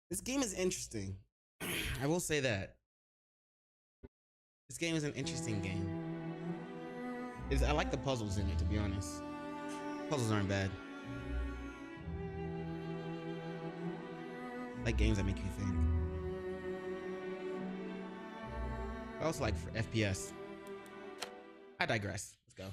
This game is interesting. I will say that. This game is an interesting game. I like the puzzles in it, to be honest. Puzzles aren't bad. I like games that make you think. I also like for FPS. I digress. Let's go.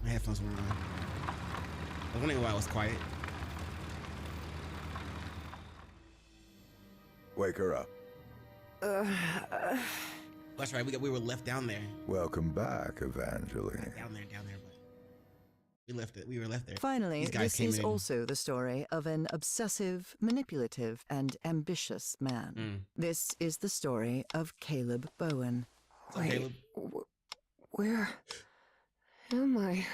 My headphones weren't on. I was wondering why I was quiet. Wake her up. That's right. We were left down there. Welcome back, Evangeline. Down there, but we left it. We were left there. Finally, this is also the story of an obsessive, manipulative, and ambitious man. This is the story of Caleb Bowen. Wait, Caleb? Where am I?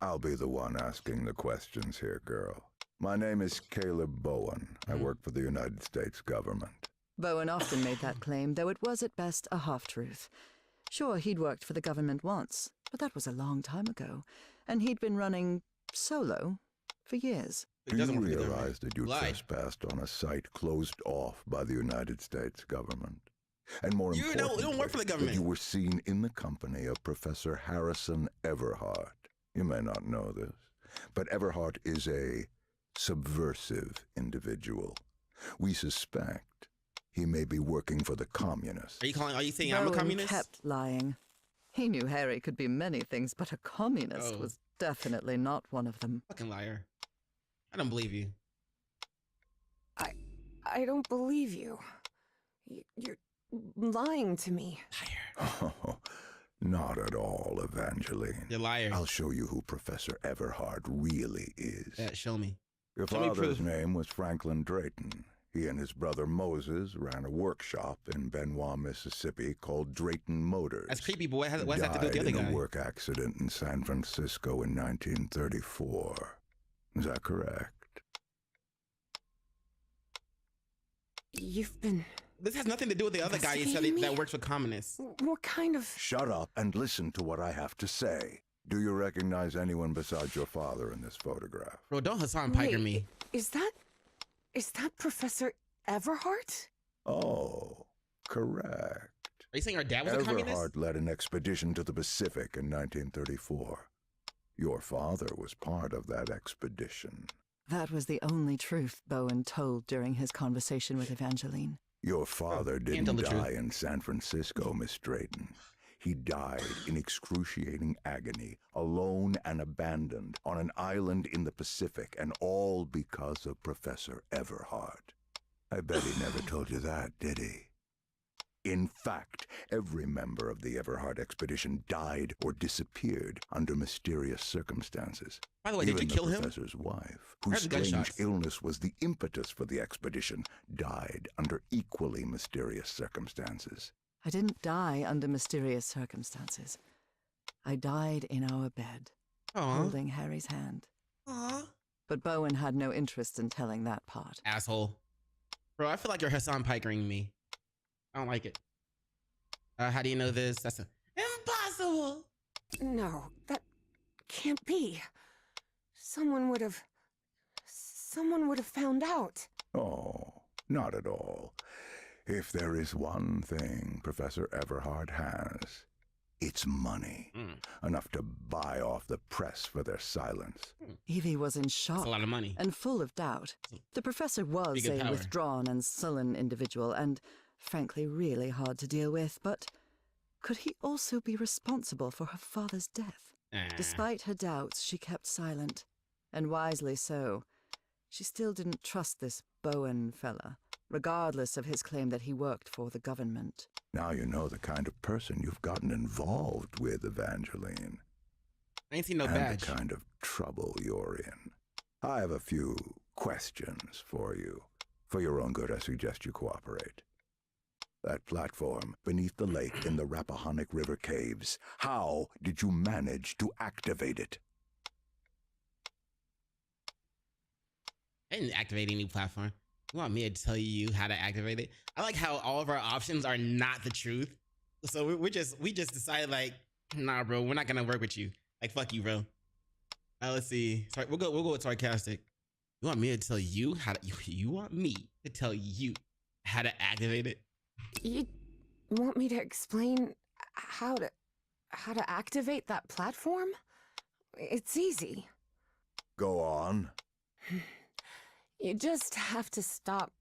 I'll be the one asking the questions here, girl. My name is Caleb Bowen. I work for the United States government. Bowen often made that claim, though it was at best a half-truth. Sure, he'd worked for the government once, but that was a long time ago, and he'd been running solo for years. Do you realize that you trespassed on a site closed off by the United States government? And more importantly, you don't work for the government. That you were seen in the company of Professor Harrison Everhart. You may not know this, but Everhart is a subversive individual. We suspect he may be working for the communists. Are you saying I'm a communist? Kept lying. He knew Harry could be many things, but a communist was definitely not one of them. Fucking liar. I don't believe you. I don't believe you. You're lying to me. Liar. Oh, not at all, Evangeline. You're a liar. I'll show you who Professor Everhart really is. Yeah, show me. Your father's name was Franklin Drayton. He and his brother Moses ran a workshop in Benoit, Mississippi called Drayton Motors. That's creepy, boy. What's that to do with the other guy? Died in a work accident in San Francisco in 1934. Is that correct? You've been... This has nothing to do with the other guy you said that works for communists. What kind of... Shut up and listen to what I have to say. Do you recognize anyone besides your father in this photograph? Bro, don't Hassan Piker me. Is that Professor Everhart? Oh, correct. Are you saying our dad was a communist? Everhart led an expedition to the Pacific in 1934. Your father was part of that expedition. That was the only truth Bowen told during his conversation with Evangeline. Your father didn't die in San Francisco, Miss Drayton. He died in excruciating agony, alone and abandoned, on an island in the Pacific, and all because of Professor Everhart. I bet he never told you that, did he? In fact, every member of the Everhart expedition died or disappeared under mysterious circumstances. By the way, did you kill him? The professor's wife, whose strange illness was the impetus for the expedition, died under equally mysterious circumstances. I didn't die under mysterious circumstances. I died in our bed, holding Harry's hand. But Bowen had no interest in telling that part. Asshole. Bro, I feel like you're Hassan Pikering me. I don't like it. How do you know this? That's impossible. No, that can't be. Someone would have found out. Oh, not at all. If there is one thing Professor Everhart has, it's money. Enough to buy off the press for their silence. Evie was in shock. That's a lot of money. And full of doubt. The professor was a withdrawn and sullen individual, and frankly really hard to deal with, but could he also be responsible for her father's death? Despite her doubts, she kept silent, and wisely so. She still didn't trust this Bowen fella, regardless of his claim that he worked for the government. Now you know the kind of person you've gotten involved with, Evangeline. I ain't seen no badge. And the kind of trouble you're in. I have a few questions for you. For your own good, I suggest you cooperate. That platform beneath the lake in the Rappahannock River caves, how did you manage to activate it? I didn't activate any platform. You want me to tell you how to activate it? I like how all of our options are not the truth. So we just decided like, nah, bro, we're not gonna work with you. Like, fuck you, bro. Let's see. Sorry, we'll go with sarcastic. You want me to tell you how to? You want me to tell you how to activate it? You want me to explain how to activate that platform? It's easy. Go on. You just have to stop.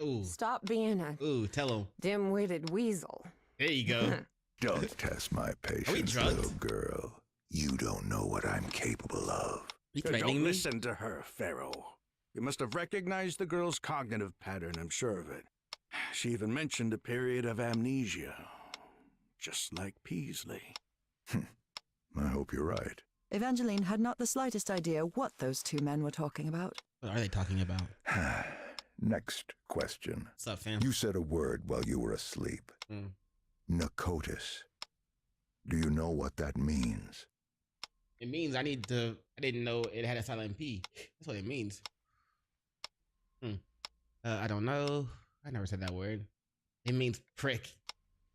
Ooh. Stop being a tell him. dim-witted weasel. There you go. Don't test my patience, little girl. You don't know what I'm capable of. Don't listen to her, Pharaoh. You must have recognized the girl's cognitive pattern, I'm sure of it. She even mentioned a period of amnesia. Just like Peasley. I hope you're right. Evangeline had not the slightest idea what those two men were talking about. What are they talking about? Next question. What's up, fam? You said a word while you were asleep. Nakotis. Do you know what that means? It means I didn't know it had a silent P. That's what it means. I don't know. I never said that word. It means prick.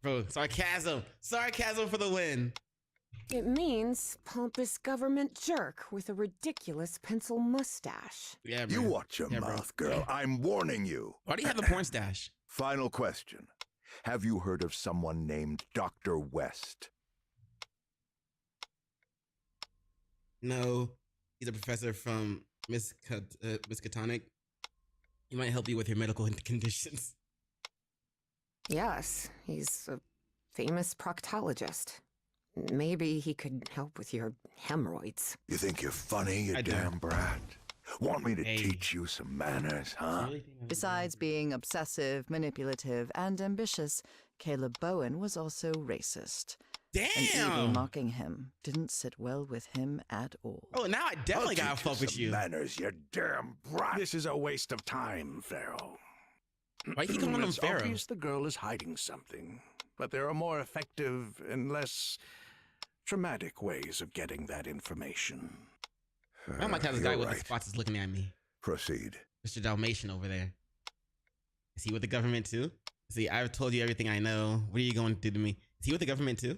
Bro, sarcasm. Sarcasm for the win. It means pompous government jerk with a ridiculous pencil mustache. Yeah, bro. You watch your mouth, girl. I'm warning you. Why do you have the porn stash? Final question. Have you heard of someone named Dr. West? No. He's a professor from Miskatonic. He might help you with your medical conditions. Yes, he's a famous proctologist. Maybe he could help with your hemorrhoids. You think you're funny, you damn brat? Want me to teach you some manners, huh? Besides being obsessive, manipulative, and ambitious, Caleb Bowen was also racist. Damn! And Evie mocking him didn't sit well with him at all. Oh, now I definitely gotta fuck with you. Manners, you damn brat! This is a waste of time, Pharaoh. Why you calling him It's Pharaoh? obvious the girl is hiding something, but there are more effective and less dramatic ways of getting that information. I might have this guy with the spots is looking at me. Proceed. Mr. Dalmatian over there. Is he with the government too? See, I've told you everything I know. What are you going to do to me? Is he with the government too?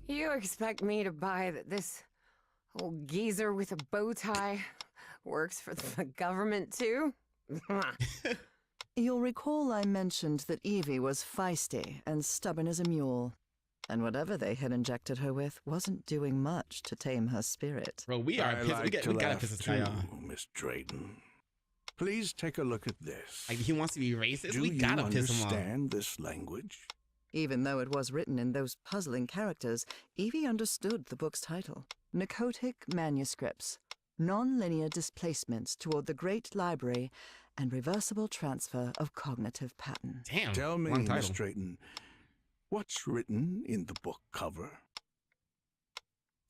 You expect me to buy that this old geezer with a bow tie works for the government too? You'll recall I mentioned that Evie was feisty and stubborn as a mule. And whatever they had injected her with wasn't doing much to tame her spirit. Bro, we are pissed. We gotta piss this guy off. Miss Drayton. Please take a look at this. Like, he wants to be racist? Do We gotta piss him off. you understand this language? Even though it was written in those puzzling characters, Evie understood the book's title. Narcotic Manuscripts. Non-linear displacements toward the Great Library and reversible transfer of cognitive pattern. Damn. Tell me, Miss Drayton, what's written in the book cover?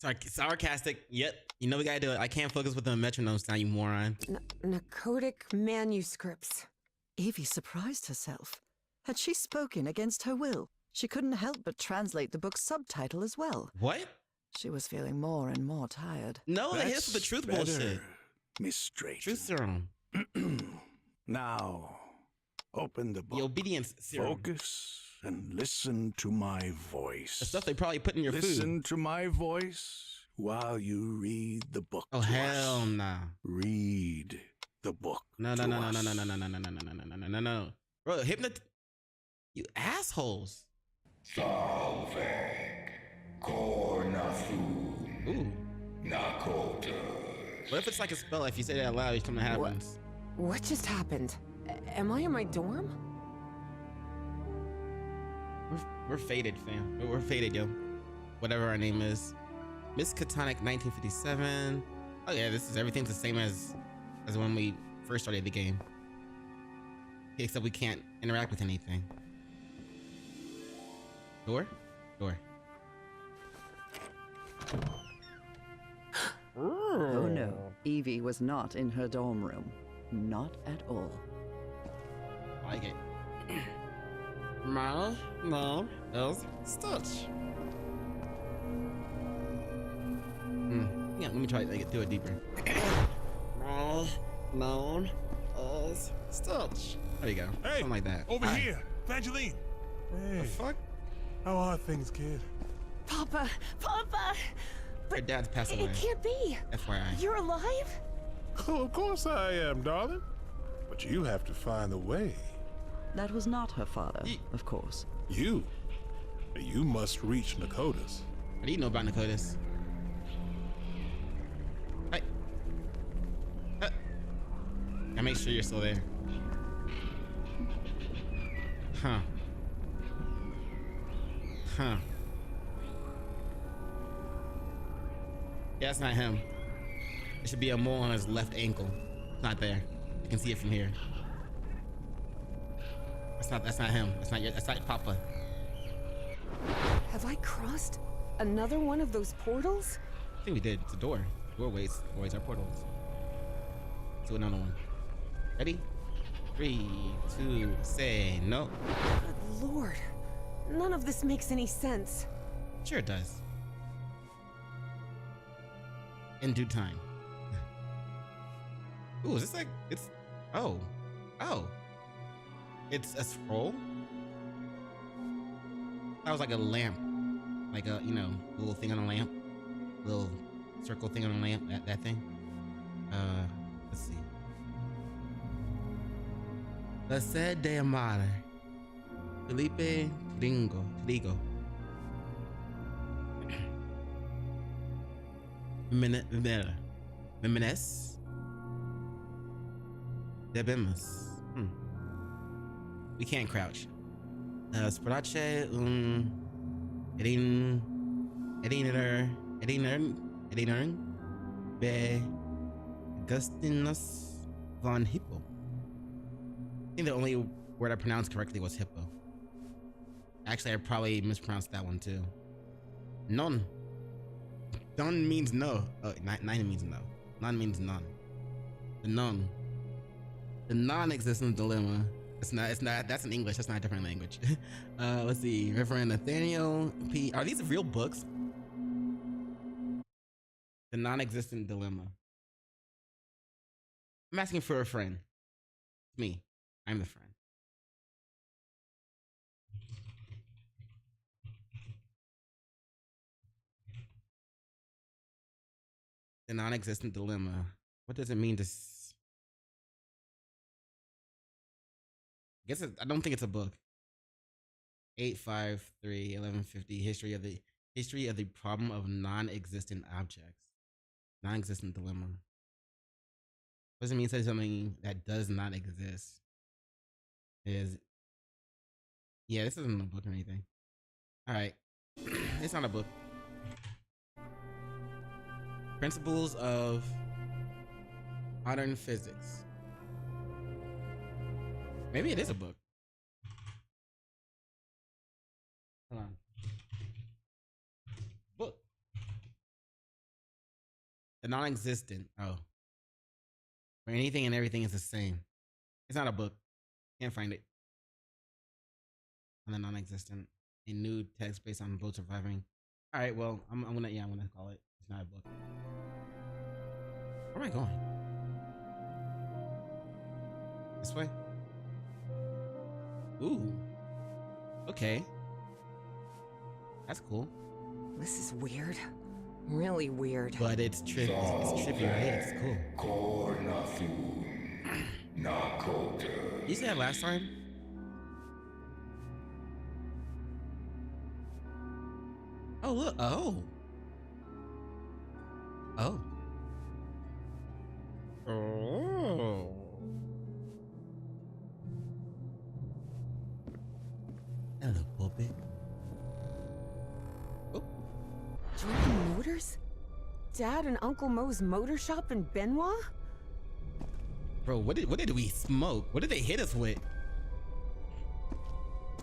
Sarcastic. Yep. You know we gotta do it. I can't focus with the metronomes now, you moron. Narcotic Manuscripts. Evie surprised herself. Had she spoken against her will? She couldn't help but translate the book's subtitle as well. What? She was feeling more and more tired. No, hit us with the truth bullshit. Miss Drayton. Truth serum. Now, open the book. The obedience serum. Focus and listen to my voice. The stuff they probably put in your food. Listen to my voice while you read the book. Oh, hell no. Read the book. No. Bro, you assholes. Salvek Kornafu. Ooh. Nakotas. What if it's like a spell? If you say that out loud, something happens. What just happened? Am I in my dorm? We're faded, fam. We're faded, yo. Whatever our name is. Miskatonic 1957. Oh yeah, everything's the same as when we first started the game. Except we can't interact with anything. Door? Door. Oh no, Evie was not in her dorm room. Not at all. Like it. My name is Stitch. Yeah, let me try to do it deeper. My name is Stitch. There you go. Hey, something like that. Over here, Evangeline. Hey, The fuck? how are things, kid? Papa! Papa! Your dad's passed away. It can't be! FYI. You're alive? Oh, of course I am, darling. But you have to find a way. That was not her father, of course. You must reach Nakotas. What do you know about Nakotas? Hey. I make sure you're still there. Huh. Huh. Yeah, that's not him. There should be a mole on his left ankle. It's not there. You can see it from here. That's not him. That's not Papa. Have I crossed another one of those portals? I think we did. It's a door. Doorways are portals. Let's do another one. Ready? 3, 2, say no. Good Lord. None of this makes any sense. Sure it does. In due time. Ooh, is this like, it's, oh. It's a scroll? That was like a lamp. Like a, little thing on a lamp. Little circle thing on a lamp, that thing. Let's see. La sed de amare. Felipe Trigo. Memenes. Debemos. We can't crouch. Sparace Edinern be Augustinus von Hippo. I think the only word I pronounced correctly was hippo. Actually, I probably mispronounced that one too. Non. Don means no. Oh, nine means no. Non means none. The non. The non-existent dilemma. It's not, that's in English. That's not a different language. Let's see. Reverend Nathaniel P. Are these real books? The non-existent dilemma. I'm asking for a friend. It's me. I'm the friend. The non-existent dilemma. What does it mean to? I don't think it's a book. 853-1150. History of the problem of non-existent objects. Non-existent dilemma. What does it mean to say something that does not exist? Yeah, this isn't a book or anything. All right, it's not a book. Principles of modern physics. Maybe it is a book. Hold on. Book. The non-existent. Oh. Where anything and everything is the same. It's not a book. Can't find it. On the non-existent. A new text based on both surviving. All right, well, I'm gonna call it. It's not a book. Where am I going? This way? Ooh. Okay. That's cool. This is weird. Really weird. But it's trippy. It's trippy, right? It's cool. Did you say that last time? Oh, look. Oh. Oh. Oh. Hello, puppet. Oh. Jordan Motors? Dad and Uncle Mo's motor shop in Benoit? Bro, what did we smoke? What did they hit us with?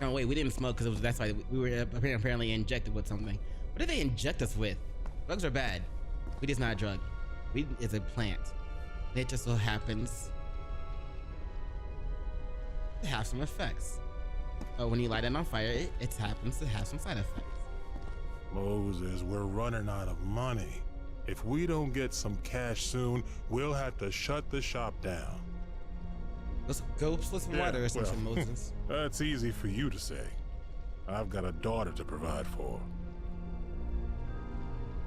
Oh wait, we didn't smoke because that's why we were apparently injected with something. What did they inject us with? Drugs are bad. Weed is not a drug. Weed is a plant. It just so happens to have some effects. Oh, when you light it on fire, it happens to have some side effects. Moses, we're running out of money. If we don't get some cash soon, we'll have to shut the shop down. Let's go split some water or something, Moses. That's easy for you to say. I've got a daughter to provide for.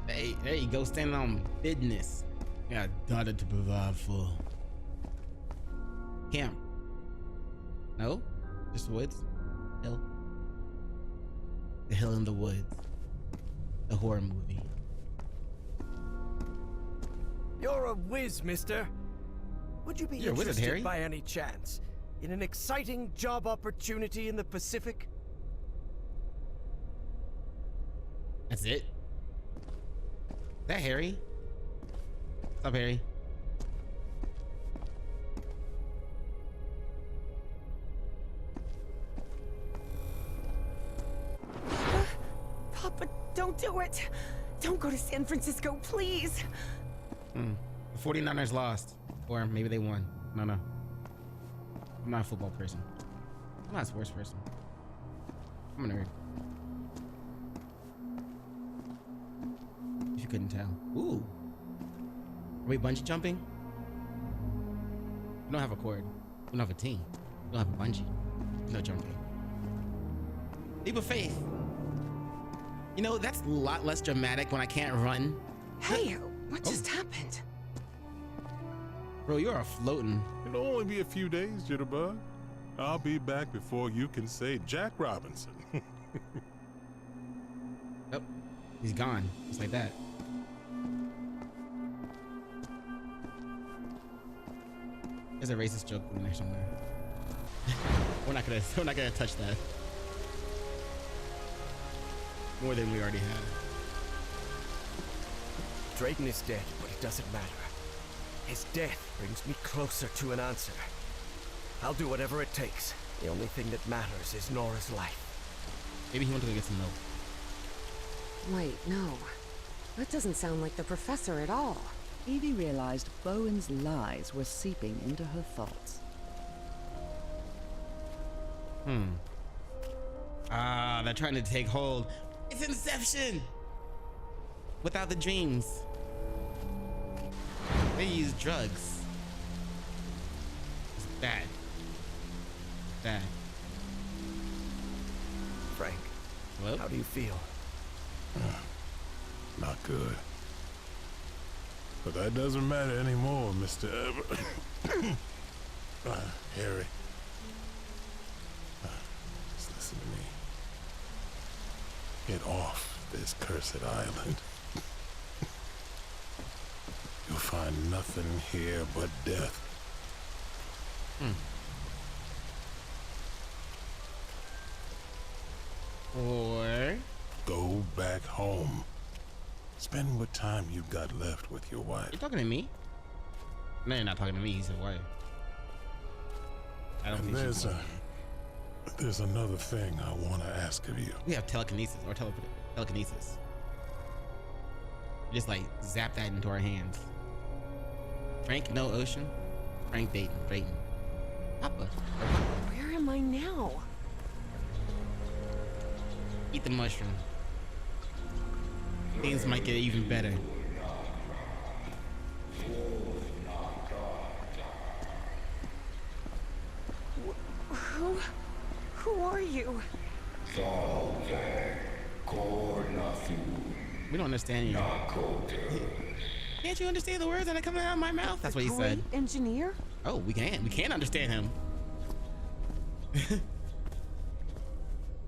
Hey, there you go, standing on business. Got a daughter to provide for. Camp. No? Just woods? Hill. The Hill in the Woods. The horror movie. You're a whiz, mister. Would you be You're a wizard, interested Harry? by any chance in an exciting job opportunity in the Pacific? That's it? Is that Harry? What's up, Harry? Papa, don't do it. Don't go to San Francisco, please. The 49ers lost. Or maybe they won. No. I'm not a football person. I'm not a sports person. I'm a nerd. If you couldn't tell. Ooh. Are we bungee jumping? We don't have a cord. We don't have a team. We don't have a bungee. No jumping. Leap of faith. You know, that's a lot less dramatic when I can't run. Hey, what just happened? Bro, you are floating. It'll only be a few days, Jitterbug. I'll be back before you can say Jack Robinson. Oh, he's gone. Just like that. There's a racist joke in there somewhere. we're not gonna touch that. More than we already have. Drayton is dead, but it doesn't matter. His death brings me closer to an answer. I'll do whatever it takes. The only thing that matters is Nora's life. Maybe he went to go get some milk. Wait, no. That doesn't sound like the professor at all. Evie realized Bowen's lies were seeping into her thoughts. They're trying to take hold. It's Inception! Without the dreams. They use drugs. It's bad. Bad. Frank, Hello? how do you feel? Not good. But that doesn't matter anymore, Mr. Harry. Just listen to me. Get off this cursed island. You'll find nothing here but death. Or Go back home. Spend what time you've got left with your wife. you talking to me? No, you're not talking to me. He's a wife. I don't And think she's there's another thing I want to ask of you. We have telekinesis or telekinesis. You just like zap that into our hands. Frank, no Ocean. Frank, Dayton. Papa. Where am I now? Eat the mushroom. Things might get even better. Who are you? We don't understand you. Can't you understand the words that are coming out of my mouth? That's what he said. Great engineer? Oh, we can understand him.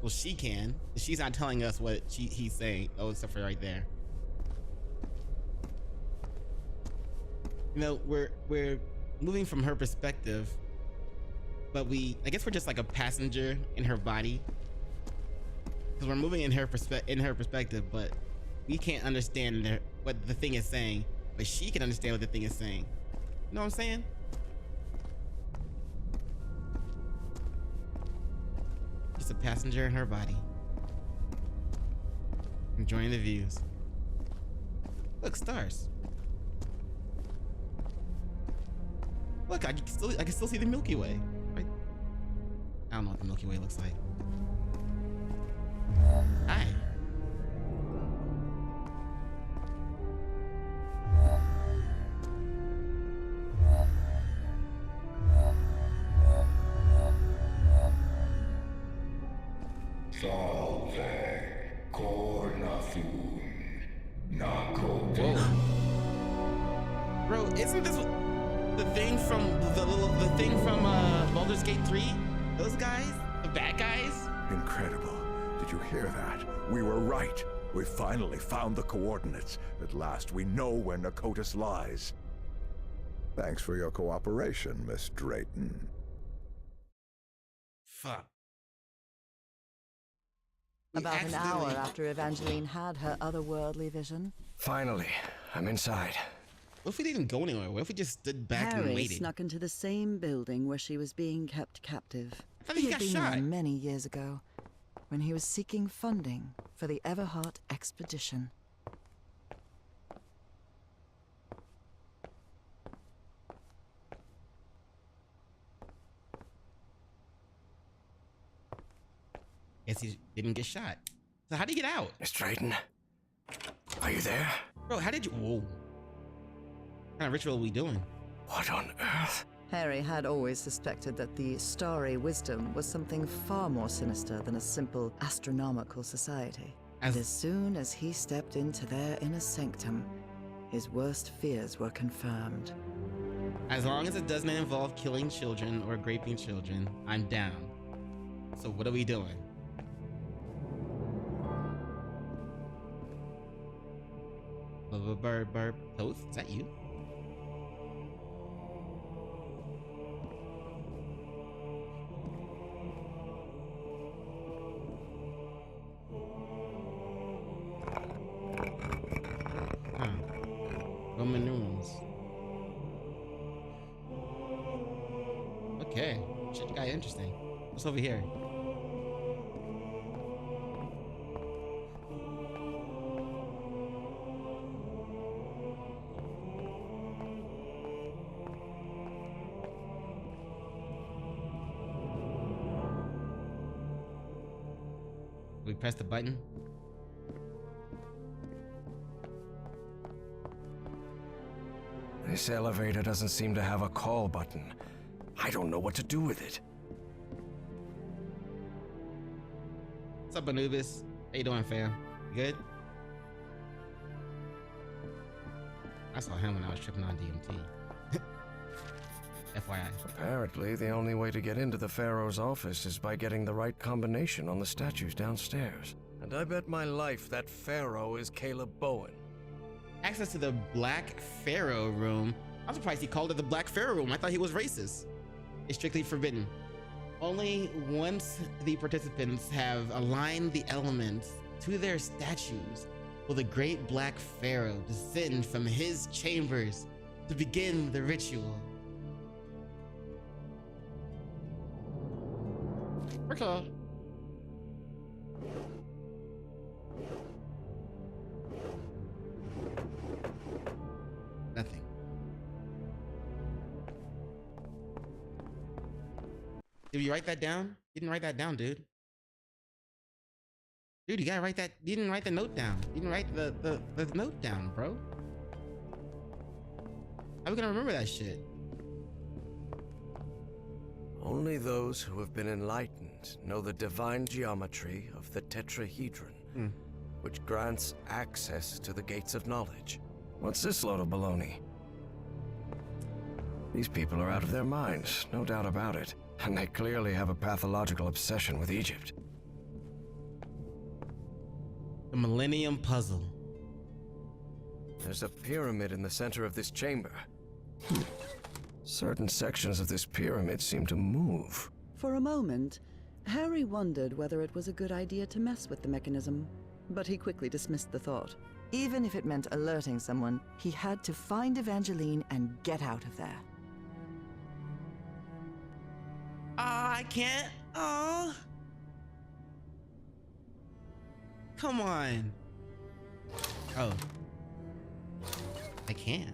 Well, she can. She's not telling us what he's saying. Oh, except for right there. You know, we're moving from her perspective, but I guess we're just like a passenger in her body, because we're moving in her perspective, but we can't understand what the thing is saying, but she can understand what the thing is saying. You know what I'm saying? Just a passenger in her body, enjoying the views. Look, stars. Look, I can still see the Milky Way. Right? I don't know what the Milky Way looks like. Hi. Salve, cor na Whoa. Bro, isn't this the thing from the thing from Baldur's Gate 3? Those guys? The bad guys? Incredible. Did you hear that? We were right. We finally found the coordinates. At last, we know where Nakotis lies. Thanks for your cooperation, Miss Drayton. Fuck. About an hour after Evangeline had her otherworldly vision. Finally, I'm inside. What if we didn't go anywhere? What if we just stood back Harry and waited? snuck into the same building where she was being kept captive. I thought he got had been shot. there many years ago, when he was seeking funding for the Everheart expedition. Guess he didn't get shot. So how'd he get out? Miss Drayton, are you there? Bro, how did you... Whoa. What kind of ritual are we doing? What on earth? Harry had always suspected that the Starry Wisdom was something far more sinister than a simple astronomical society. And as soon as he stepped into their inner sanctum, his worst fears were confirmed. As long as it doesn't involve killing children or raping children, I'm down. So what are we doing? Toth? Is that you? Huh. Roman numerals. Okay. Shit got interesting. What's over here? We press the button. This elevator doesn't seem to have a call button. I don't know what to do with it. What's up, Anubis? How you doing, fam? You good? I saw him when I was tripping on DMT. FYI. Apparently, the only way to get into the Pharaoh's office is by getting the right combination on the statues downstairs. And I bet my life that Pharaoh is Caleb Bowen. Access to the Black Pharaoh room. I'm surprised he called it the Black Pharaoh room. I thought he was racist. It's strictly forbidden. Only once the participants have aligned the elements to their statues will the great Black Pharaoh descend from his chambers to begin the ritual. Okay. Nothing. Did you write that down? You didn't write that down, dude. Dude, you gotta write that. You didn't write the note down. You didn't write the note down, bro. How are we gonna remember that shit? Only those who have been enlightened know the divine geometry of the tetrahedron, which grants access to the gates of knowledge. What's this load of baloney? These people are out of their minds, no doubt about it. And they clearly have a pathological obsession with Egypt. The Millennium Puzzle. There's a pyramid in the center of this chamber. Certain sections of this pyramid seem to move. For a moment, Harry wondered whether it was a good idea to mess with the mechanism, but he quickly dismissed the thought. Even if it meant alerting someone, he had to find Evangeline and get out of there. I can't. Oh. Come on. Oh. I can.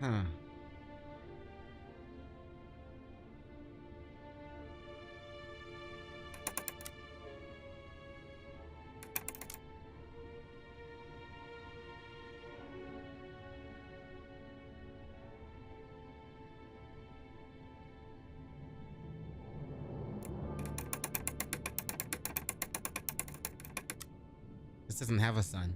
Huh. This doesn't have a sun.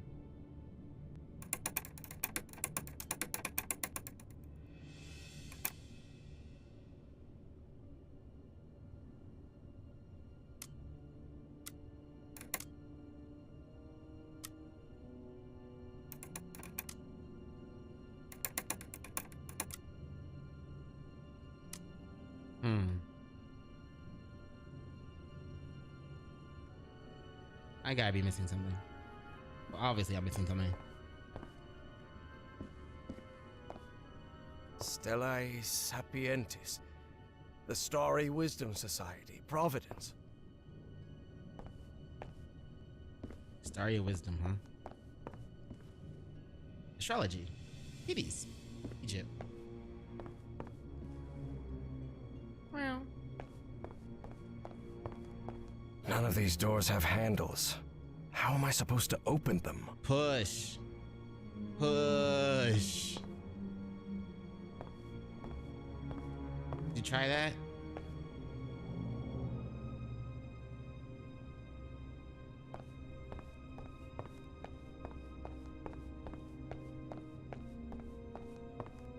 I gotta be missing something. Well, obviously, I'm missing something. Stellae Sapientis. The Starry Wisdom Society. Providence. Starry Wisdom, huh? Astrology. Hades. Egypt. Well. None of these doors have handles. How am I supposed to open them? Push. Push. Did you try that?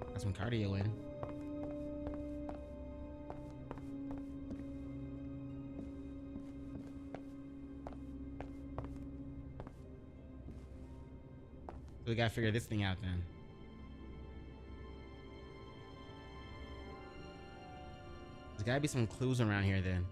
Got some cardio in. We gotta figure this thing out then. There's gotta be some clues around here then.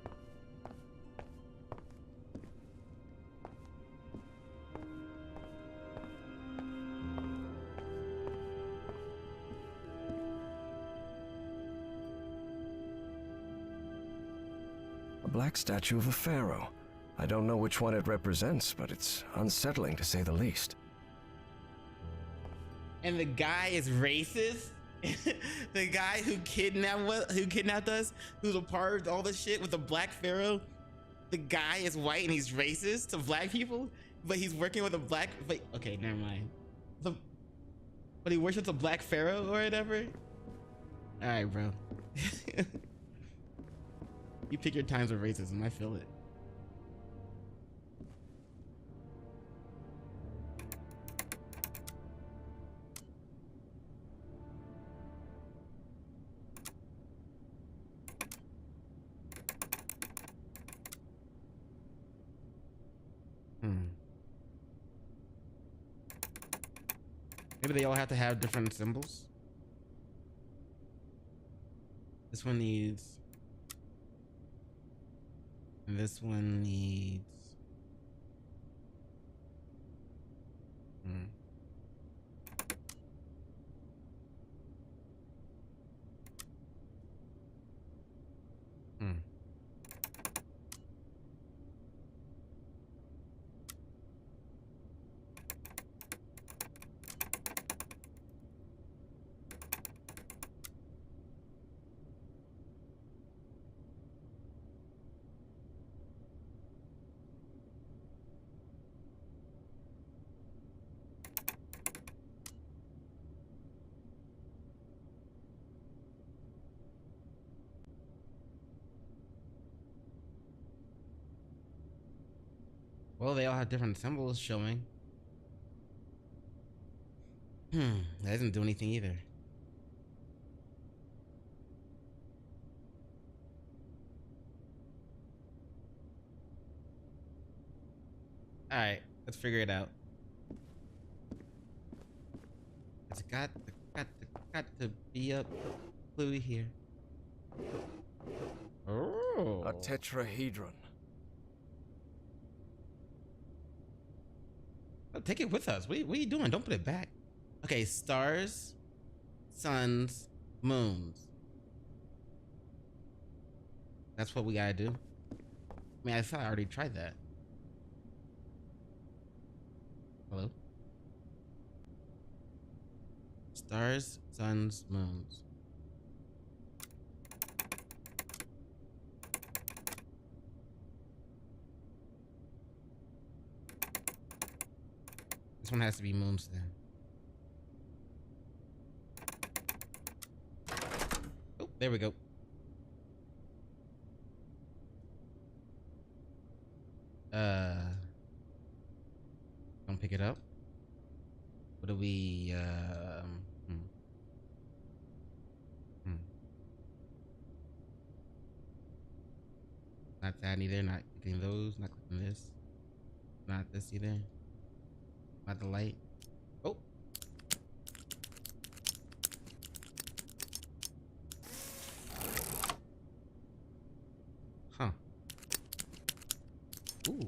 A black statue of a pharaoh. I don't know which one it represents, but it's unsettling to say the least. And the guy is racist. The guy who kidnapped us, who's a part of all this shit with the black pharaoh. The guy is white and he's racist to black people, but he's working with a black. But okay, never mind. But he worships a black pharaoh or whatever. All right, bro. You pick your times of racism. I feel it. Maybe they all have to have different symbols. This one needs, and this one needs. Well, they all have different symbols showing. That doesn't do anything either. All right, let's figure it out. It's got to be a clue here. Oh, a tetrahedron. Oh, take it with us. What are you doing? Don't put it back. Okay, stars, suns, moons. That's what we gotta do. I mean, I thought I already tried that. Hello? Stars, suns, moons. This one has to be moons then. Oh, there we go. pick it up. What do we, Not that either, not clicking those, not clicking this. Not this either. Not the light. Oh. Huh. Ooh.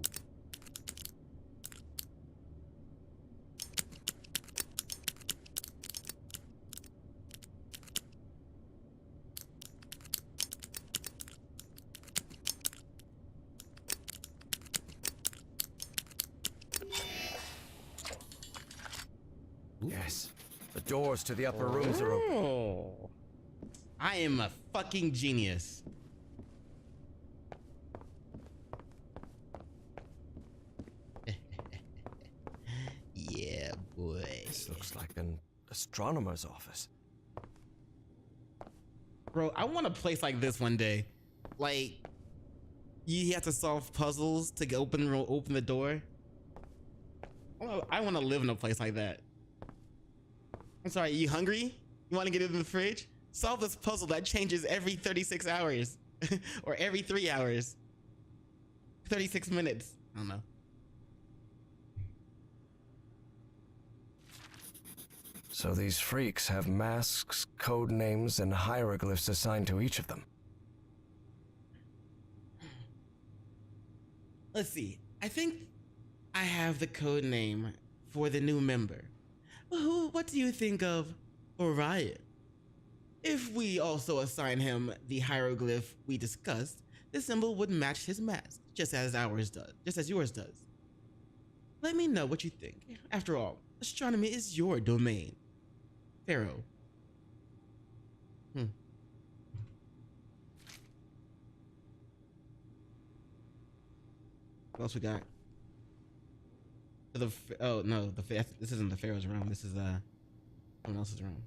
Yes. The doors to the upper rooms are open. Oh. I am a fucking genius. Yeah, boy. This looks like an astronomer's office. Bro, I want a place like this one day. Like, you have to solve puzzles to open the door. I want to live in a place like that. I'm sorry, you hungry? You want to get into the fridge? Solve this puzzle that changes every 36 hours. Or every 3 hours. 36 minutes. I don't know. So these freaks have masks, code names, and hieroglyphs assigned to each of them. Let's see. I think I have the code name for the new member. What do you think of Orion? If we also assign him the hieroglyph we discussed, the symbol would match his mask, just as yours does. Let me know what you think. After all, astronomy is your domain. Pharaoh. What else we got? Oh no, this isn't the Pharaoh's room. This is someone else's room.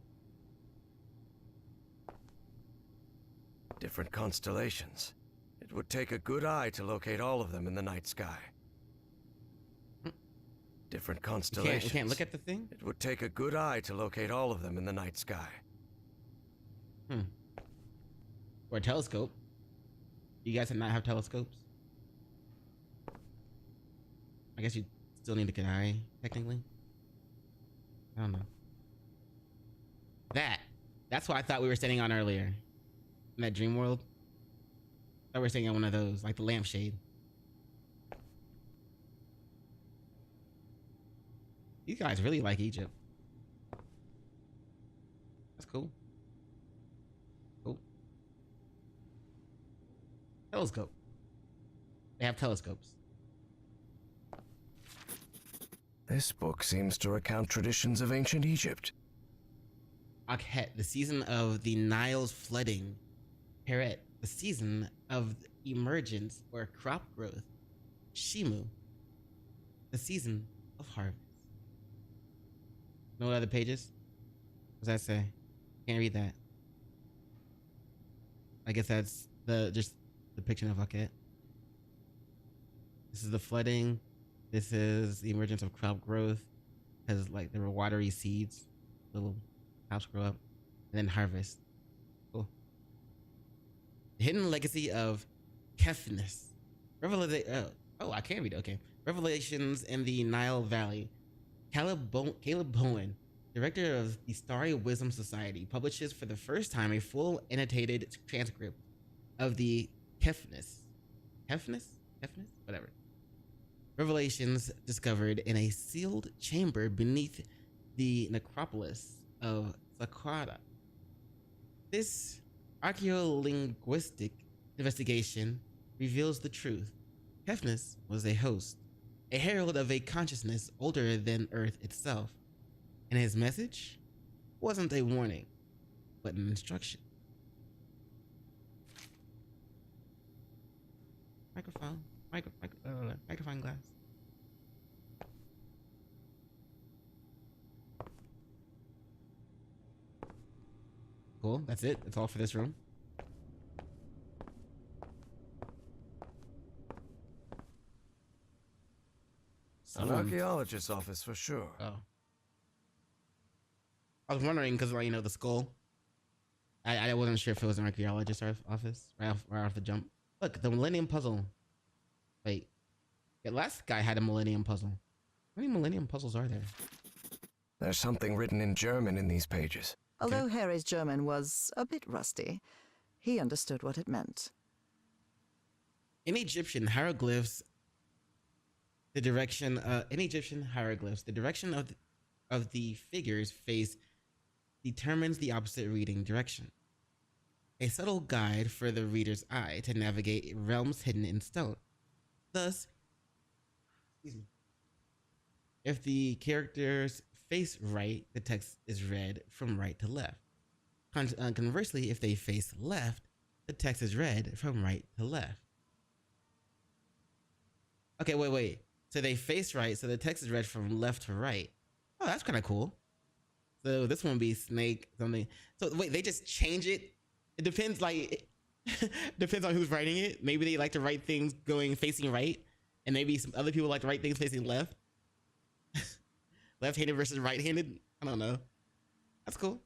Different constellations. It would take a good eye to locate all of them in the night sky. Different constellations. You can't look at the thing? It would take a good eye to locate all of them in the night sky. Or a telescope. You guys did not have telescopes? I guess you still need a good eye, technically. I don't know. That's what I thought we were standing on earlier. In that dream world. I thought we were standing on one of those, like the lampshade. These guys really like Egypt. That's cool. Cool. Telescope. They have telescopes. This book seems to recount traditions of ancient Egypt. Akhet, the season of the Nile's flooding. Heret, the season of emergence or crop growth. Shimu, the season of harvest. No other pages? What does that say? Can't read that. I guess that's just depiction of Akhet. This is the flooding. This is the emergence of crop growth. Because like there were watery seeds, little crops grow up, and then harvest. Cool. The hidden legacy of Kephnus. I can't read it. Okay. Revelations in the Nile Valley. Caleb Bowen, director of the Starry Wisdom Society, publishes for the first time a full annotated transcript of the Kephnus. Whatever. Revelations discovered in a sealed chamber beneath the necropolis of Saqqara. This archaeolinguistic investigation reveals the truth. Kephnus was a host, a herald of a consciousness older than Earth itself, and his message wasn't a warning, but an instruction. Microphone glass. Cool, that's it. That's all for this room. An archaeologist's office for sure. Oh. I was wondering because, like, you know, the skull. I wasn't sure if it was an archaeologist's office right off the jump. Look, the Millennium Puzzle. Wait. The last guy had a Millennium Puzzle. How many Millennium Puzzles are there? There's something written in German in these pages. Although Harry's German was a bit rusty, he understood what it meant. In Egyptian hieroglyphs, the direction of the figure's face determines the opposite reading direction. A subtle guide for the reader's eye to navigate realms hidden in stone. Thus, if the characters face right, the text is read from right to left. Conversely, if they face left, the text is read from right to left. Okay, wait. So they face right, so the text is read from left to right. Oh, that's kind of cool. So this one would be Snake something. So wait, they just change it? It depends, like, depends on who's writing it. Maybe they like to write things going facing right, and maybe some other people like to write things facing left. Left-handed versus right-handed? I don't know. That's cool.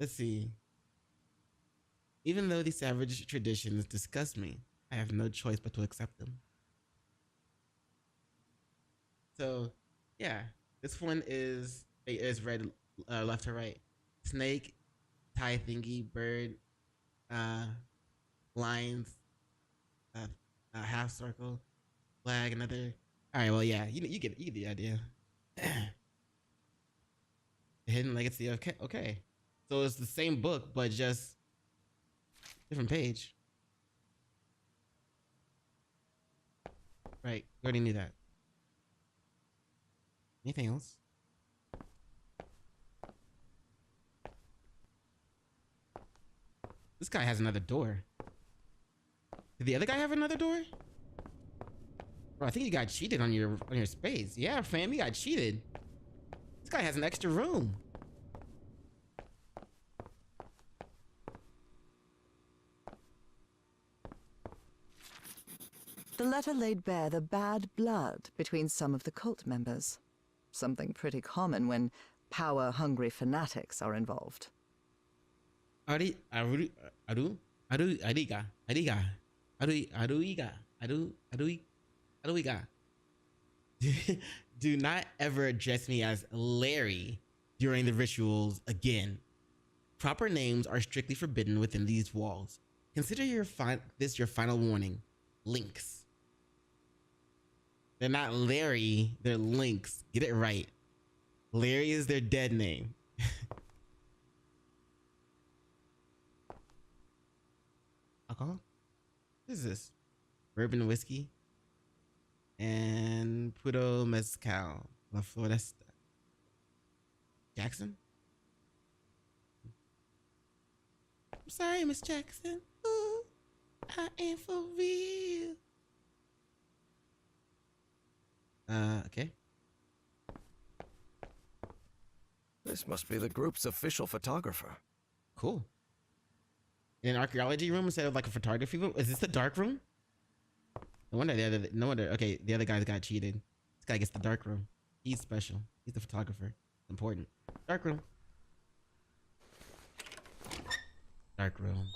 Let's see. Even though these savage traditions disgust me, I have no choice but to accept them. So, yeah, this one is read left to right. Snake, tie thingy, bird, lines, half circle, flag, another. All right, well, yeah, you get the idea. Hidden Legacy of okay. So it's the same book, but just different page. Right, we already knew that. Anything else? This guy has another door. Did the other guy have another door? Bro, I think you got cheated on your space. Yeah, fam, you got cheated. This guy has an extra room. The letter laid bare the bad blood between some of the cult members. Something pretty common when power-hungry fanatics are involved. Do not ever address me as Larry during the rituals again. Proper names are strictly forbidden within these walls. Consider this your final warning. Lynx. They're not Larry, they're Lynx. Get it right. Larry is their dead name. Alcohol? What is this? Bourbon whiskey and Puro Mezcal, La Floresta. Jackson? I'm sorry, Miss Jackson. Ooh, I ain't for real. Okay. This must be the group's official photographer. Cool. In an archaeology room instead of like a photography room? Is this the dark room? No wonder okay, the other guys got cheated. This guy gets the dark room. He's special. He's the photographer. Important. Dark room. Dark room.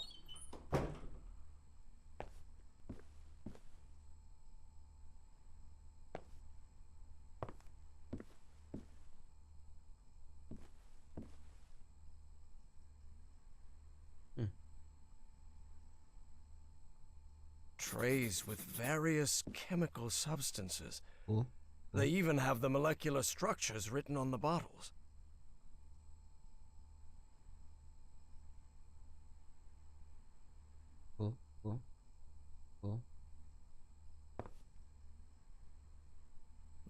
Trays with various chemical substances. Cool. They even have the molecular structures written on the bottles. Cool.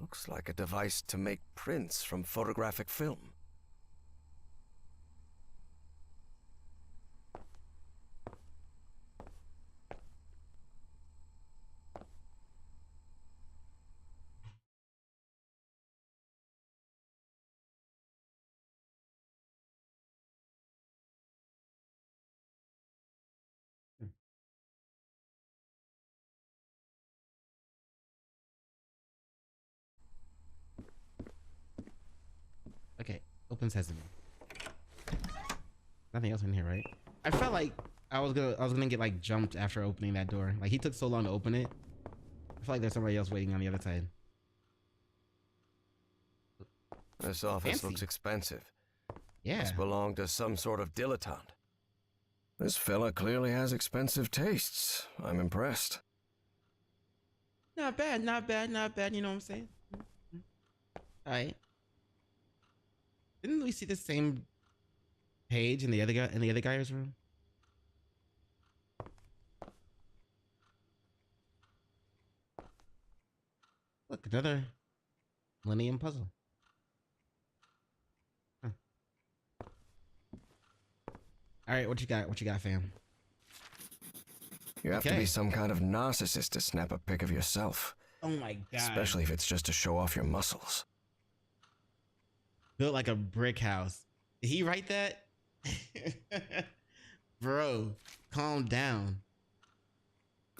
Looks like a device to make prints from photographic film. Open sesame. Nothing else in here, right? I felt like I was gonna get like jumped after opening that door. Like he took so long to open it. I feel like there's somebody else waiting on the other side. This office Fancy. looks expensive. Yeah. Must belong to some sort of dilettante. This fella clearly has expensive tastes. I'm impressed. Not bad, not bad, not bad. You know what I'm saying? All right. Didn't we see the same page in the other guy's room? Look, another Millennium puzzle. Huh. All right, what you got? What you got, fam? You have to be some kind of narcissist to snap a pic of yourself. Oh my god. Especially if it's just to show off your muscles. Built like a brick house. Did he write that? Bro, calm down.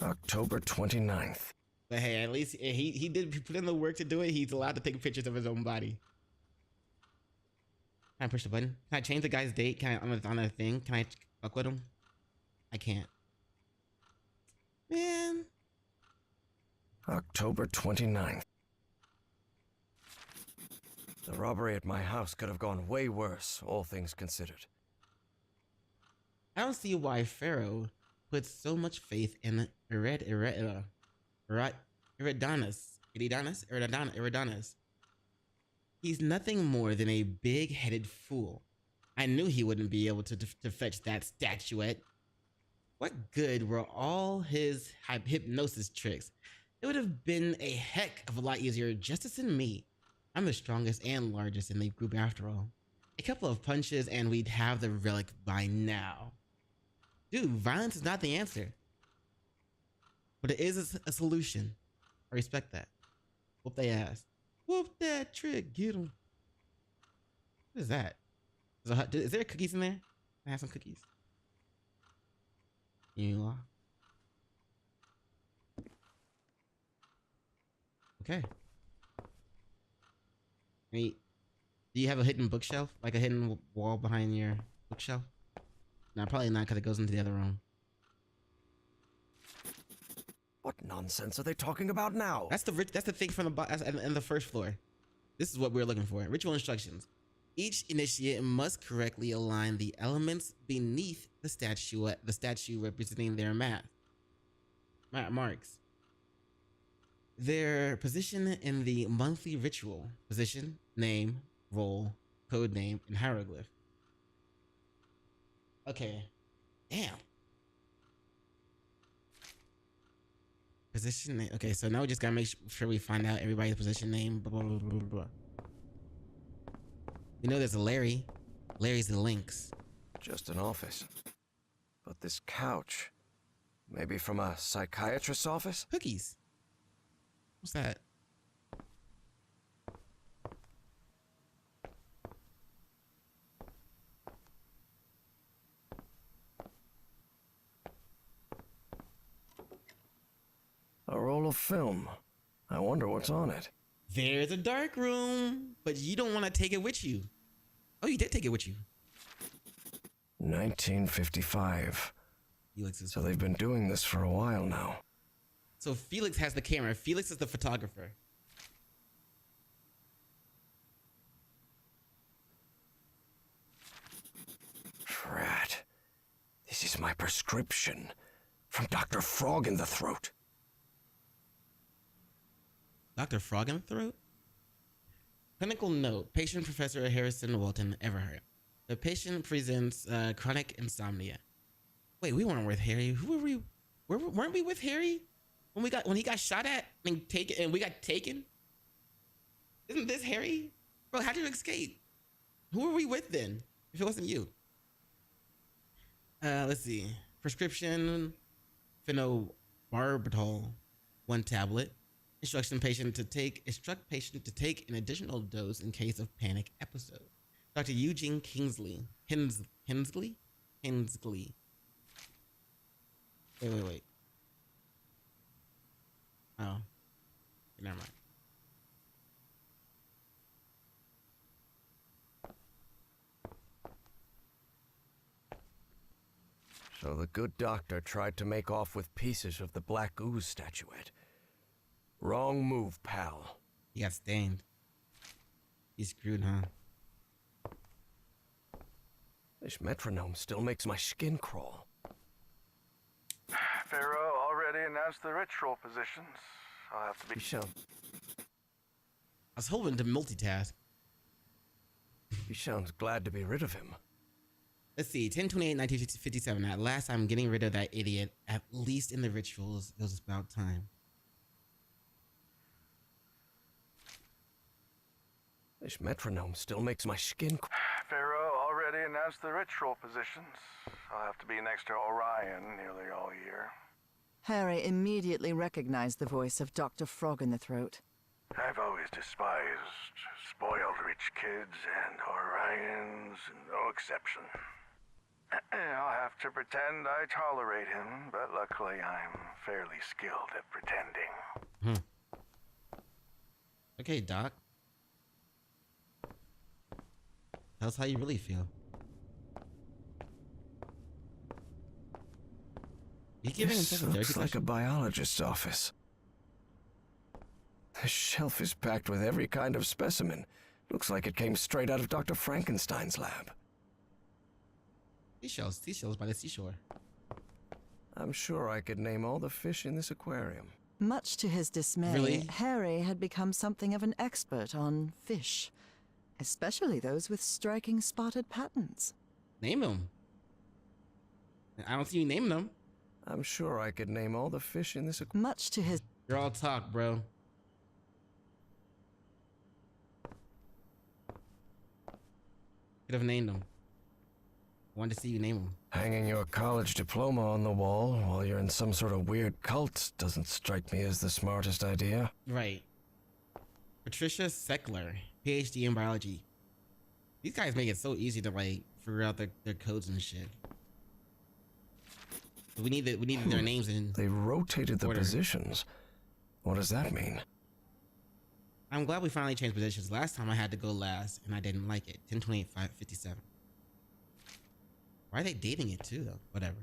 October 29th. But hey, at least he did put in the work to do it. He's allowed to take pictures of his own body. Can I push the button? Can I change the guy's date? Can I on a thing? Can I fuck with him? I can't. Man. October 29th. The robbery at my house could have gone way worse, all things considered. I don't see why Pharaoh puts so much faith in Eridanus. He's nothing more than a big-headed fool. I knew he wouldn't be able to fetch that statuette. What good were all his hypnosis tricks? It would have been a heck of a lot easier just to send me. I'm the strongest and largest in the group after all. A couple of punches and we'd have the relic by now. Dude, violence is not the answer. But it is a solution. I respect that. Whoop they ass. Whoop that trick, get him. What is that? Is there cookies in there? Can I have some cookies? You are. Okay. Wait, do you have a hidden bookshelf? Like a hidden wall behind your bookshelf? No, probably not, because it goes into the other room. What nonsense are they talking about now? That's the thing from the first floor. This is what we're looking for. Ritual instructions. Each initiate must correctly align the elements beneath the statue representing their marks. Their position in the monthly ritual. Position, name, role, code name, and hieroglyph. Okay. Damn. Position name. Okay, so now we just gotta make sure we find out everybody's position name. Blah, blah, blah, blah, blah. We know there's a Larry. Larry's the Lynx. Just an office. But this couch. Maybe from a psychiatrist's office? Cookies. What's that? A roll of film. I wonder what's on it. There's a dark room, but you don't want to take it with you. Oh, you did take it with you. 1955. So they've been doing this for a while now. So Felix has the camera. Felix is the photographer. Drat. This is my prescription. From Dr. Frog in the Throat. Dr. Frog in the Throat? Clinical note. Patient Professor Harrison Walton Everhart. The patient presents chronic insomnia. Wait, we weren't with Harry. Who were we? Weren't we with Harry when he got shot at and taken and we got taken? Isn't this Harry? Bro, how'd you escape? Who were we with then? If it wasn't you. Let's see. Prescription phenobarbital, 1 tablet. Instruct patient to take an additional dose in case of panic episode. Dr. Eugene Hensley. Wait. Oh. Never mind. So the good doctor tried to make off with pieces of the Black Ooze statuette. Wrong move, pal. He got stained. He's screwed, huh? This metronome still makes my skin crawl. Pharaoh already announced the ritual positions. I'll have to be... I was hoping to multitask. He sounds glad to be rid of him. Let's see, 10/28/1957. At last, I'm getting rid of that idiot. At least in the rituals, it was about time. This metronome still makes my skin crawl. Pharaoh already announced the ritual positions. I'll have to be next to Orion nearly all year. Harry immediately recognized the voice of Dr. Frog in the Throat. I've always despised spoiled rich kids, and Orion's no exception. I'll have to pretend I tolerate him, but luckily I'm fairly skilled at pretending. Okay, Doc. Tell us how you really feel. You giving This himself a looks like a biologist's office. The shelf is packed with every kind of specimen. Looks like it came straight out of Dr. Frankenstein's lab. Seashells by the seashore. I'm sure I could name all the fish in this aquarium. Much to his dismay, Really? Harry had become something of an expert on fish, especially those with striking spotted patterns. Name them. I don't see you naming them. I'm sure I could name all the fish in this aquarium. Much to his... You're all talk, bro. Could have named them. Wanted to see you name them. Hanging your college diploma on the wall while you're in some sort of weird cult doesn't strike me as the smartest idea. Right. Patricia Seckler, PhD in biology. These guys make it so easy to like figure out their codes and shit. We needed their names in. They rotated the order. positions. What does that mean? I'm glad we finally changed positions. Last time I had to go last and I didn't like it. 10/28/57. Why are they dating it too though? Whatever.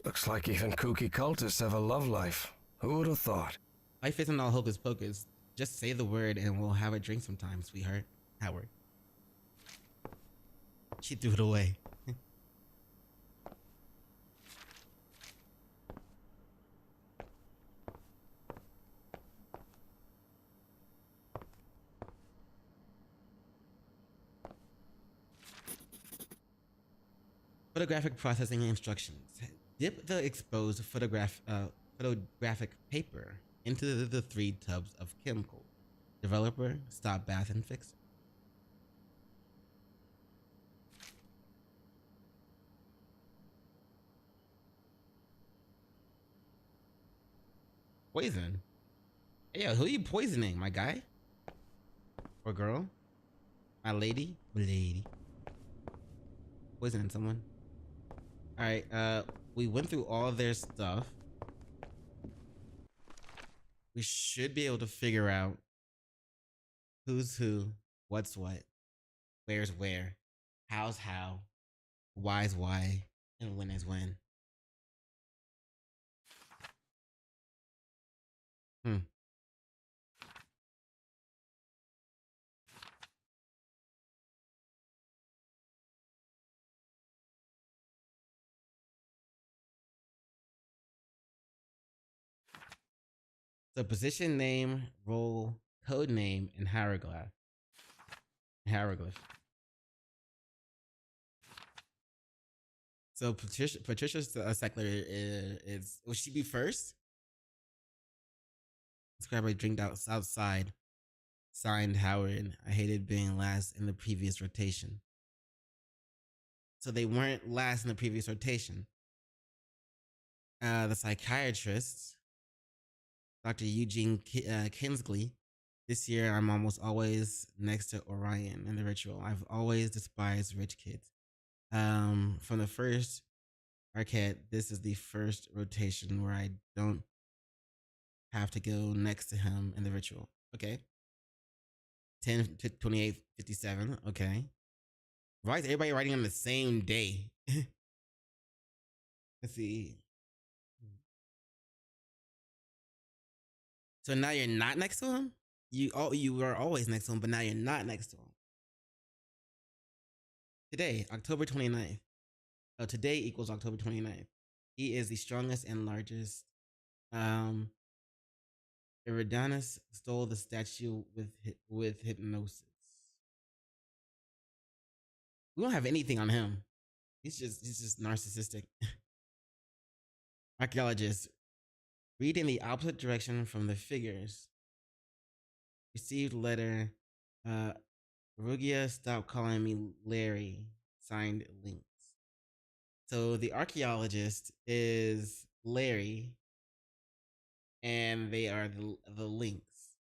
Looks like even kooky cultists have a love life. Who would have thought? Life isn't all hocus pocus. Just say the word and we'll have a drink sometime, sweetheart. Howard. She threw it away. Photographic processing instructions. Dip the exposed photographic paper into the 3 tubs of chemical. Developer, stop bath and fix it. Poison? Hey, yo, who are you poisoning, my guy? Or girl? My lady? Lady. Poisoning someone. Alright, we went through all of their stuff. We should be able to figure out who's who, what's what, where's where, how's how, why's why, and when is when. So position name, role, code name, and hieroglyph. So Patricia Seckler is will she be first? Describe a drink outside. Signed Howard. I hated being last in the previous rotation. So they weren't last in the previous rotation. The psychiatrist, Dr. Eugene Kinsley. This year, I'm almost always next to Orion in the ritual. I've always despised rich kids. From the first Arquette, this is the first rotation where I don't have to go next to him in the ritual. Okay. 10/28/57. Okay. Why is everybody writing on the same day? Let's see. So now you're not next to him? You were always next to him, but now you're not next to him. Today, October 29th. Oh, today equals October 29th. He is the strongest and largest. Eridanus stole the statue with hypnosis. We don't have anything on him. He's just narcissistic. Archaeologist. Read in the opposite direction from the figures. Received letter. Rugia, stop calling me Larry. Signed, Links. So the archaeologist is Larry, and they are the Links.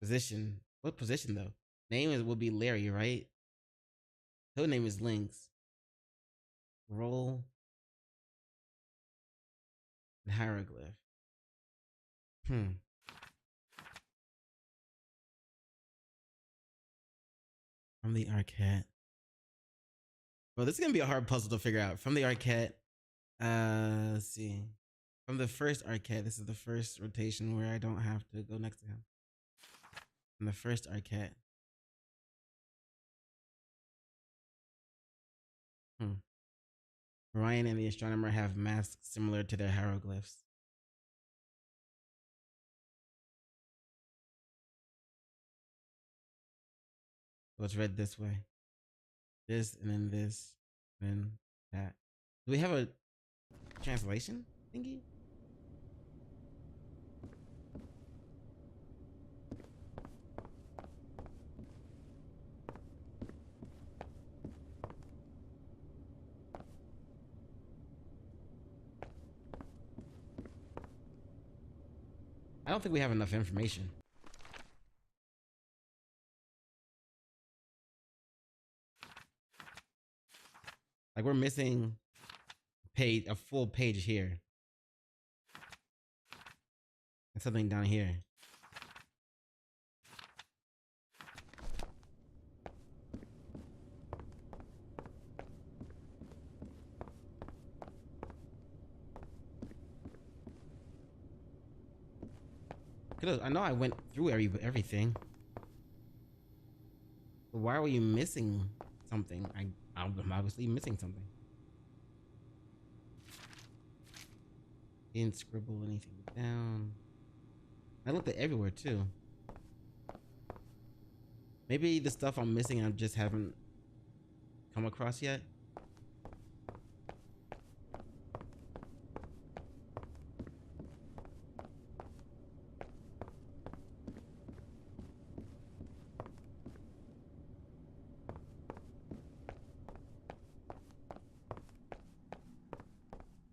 Position. What position though? Name will be Larry, right? Her name is Links. Role. Hieroglyph. From the Arquette. Well, this is gonna be a hard puzzle to figure out. From the Arquette. Let's see. From the first Arquette. This is the first rotation where I don't have to go next to him. From the first Arquette. Ryan and the astronomer have masks similar to their hieroglyphs. So it's read this way. This, and then this, and then that. Do we have a translation thingy? I don't think we have enough information. Like we're missing a full page here. And something down here. I know I went through everything. But why are you missing something? I'm obviously missing something. Didn't scribble anything down. I looked at everywhere too. Maybe the stuff I'm missing I just haven't come across yet.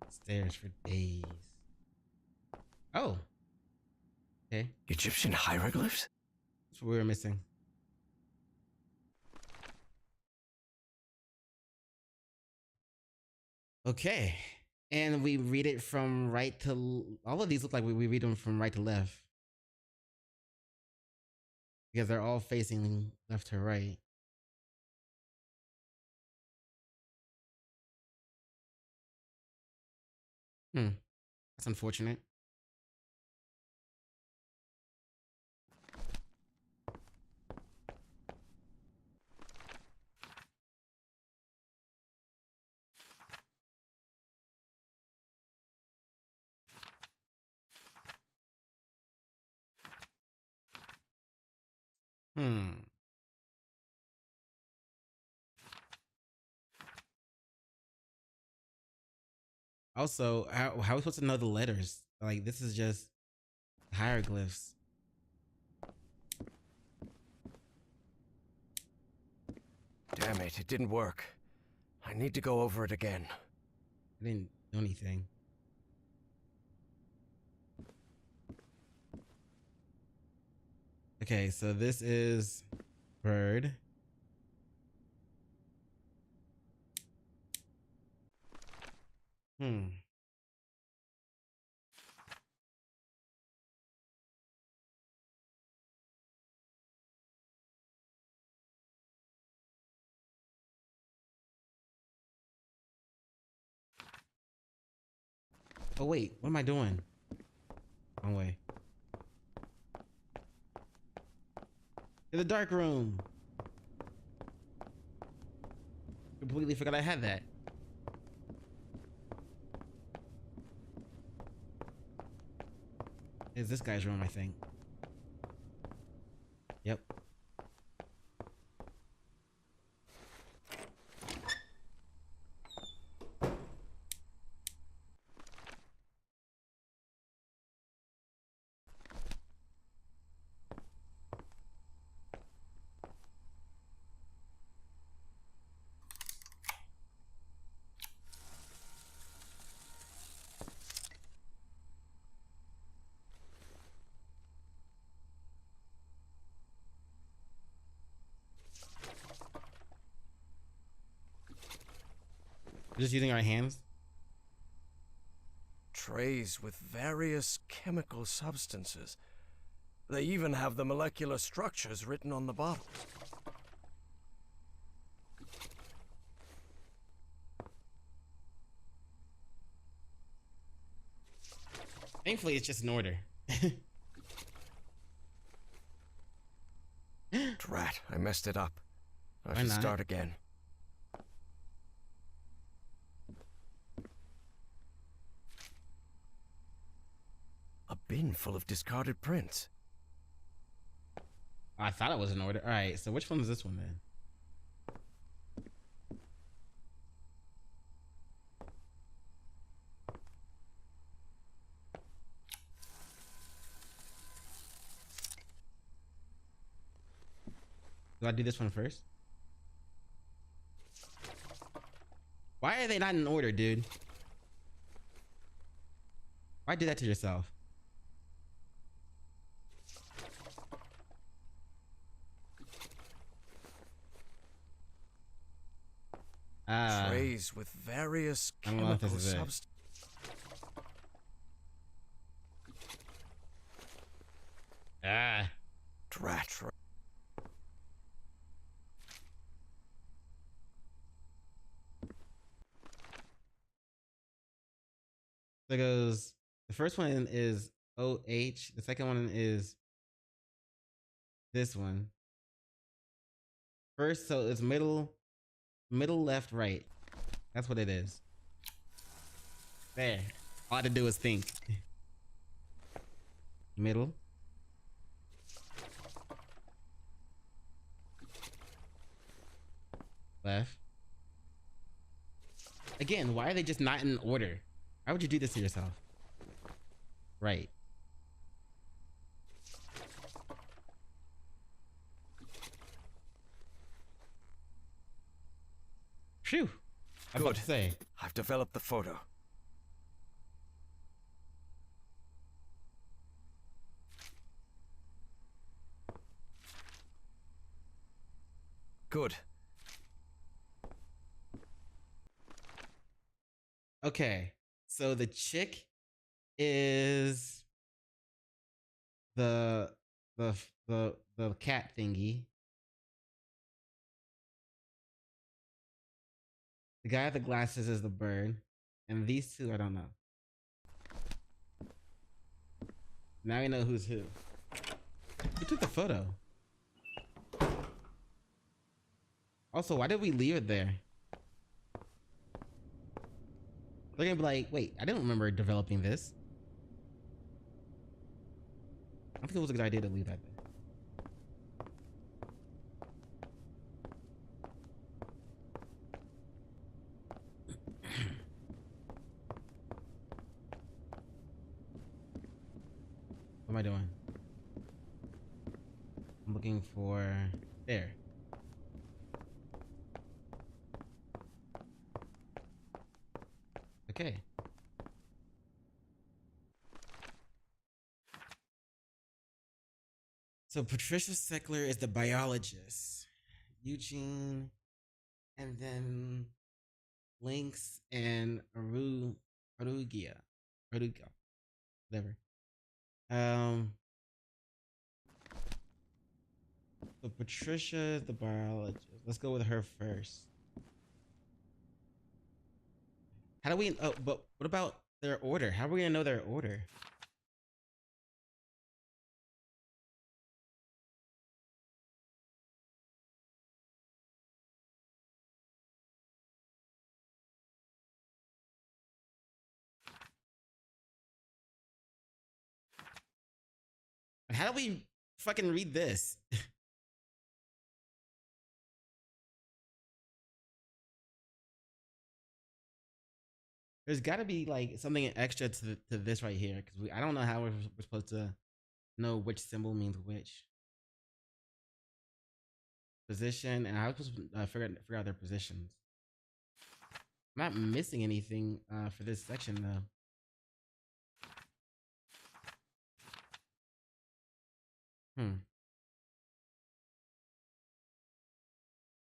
Stairs for days. Oh. Okay. Egyptian hieroglyphs? That's what we were missing. Okay. And we read it from right to... All of these look like we read them from right to left. Because they're all facing left to right. That's unfortunate. Also, how are we supposed to know the letters? Like, this is just hieroglyphs. Damn it didn't work. I need to go over it again. I didn't do anything. Okay, so this is bird. Oh wait, what am I doing? Wrong way. In the dark room. Completely forgot I had that. It's this guy's room, I think. Yep. We're just using our hands. Trays with various chemical substances. They even have the molecular structures written on the bottles. Thankfully, it's just an order. Drat, I messed it up. I Why should not? start again. A bin full of discarded prints. I thought it was an order. All right, so which one is this one then? Do I do this one first? Why are they not in order, dude? Why do that to yourself? Trays with various I don't know if chemical this is it. substances. Drat. So it goes, the first one is OH. The second one is this one. First, so it's middle, left, right. That's what it is. There. All I had to do is think. Middle. Left. Again, why are they just not in order? Why would you do this to yourself? Right. Phew. I was about to say. I've developed the photo. Good. Okay. So the chick is the cat thingy. The guy with the glasses is the bird. And these two, I don't know. Now we know who's who. Who took the photo? Also, why did we leave it there? They're gonna be like, wait, I didn't remember developing this. I think it was a good idea to leave that there. What am I doing? I'm looking for there. Okay. So Patricia Seckler is the biologist. Eugene, and then Lynx and Aruga, whatever. So Patricia is the biologist. Let's go with her first. How do we? Oh, but what about Their order. How are we gonna know their order? How do we fucking read this? There's got to be like something extra to this right here, because I don't know how we're supposed to know which symbol means which. Position, and I was supposed to figure out their positions. I'm not missing anything for this section though.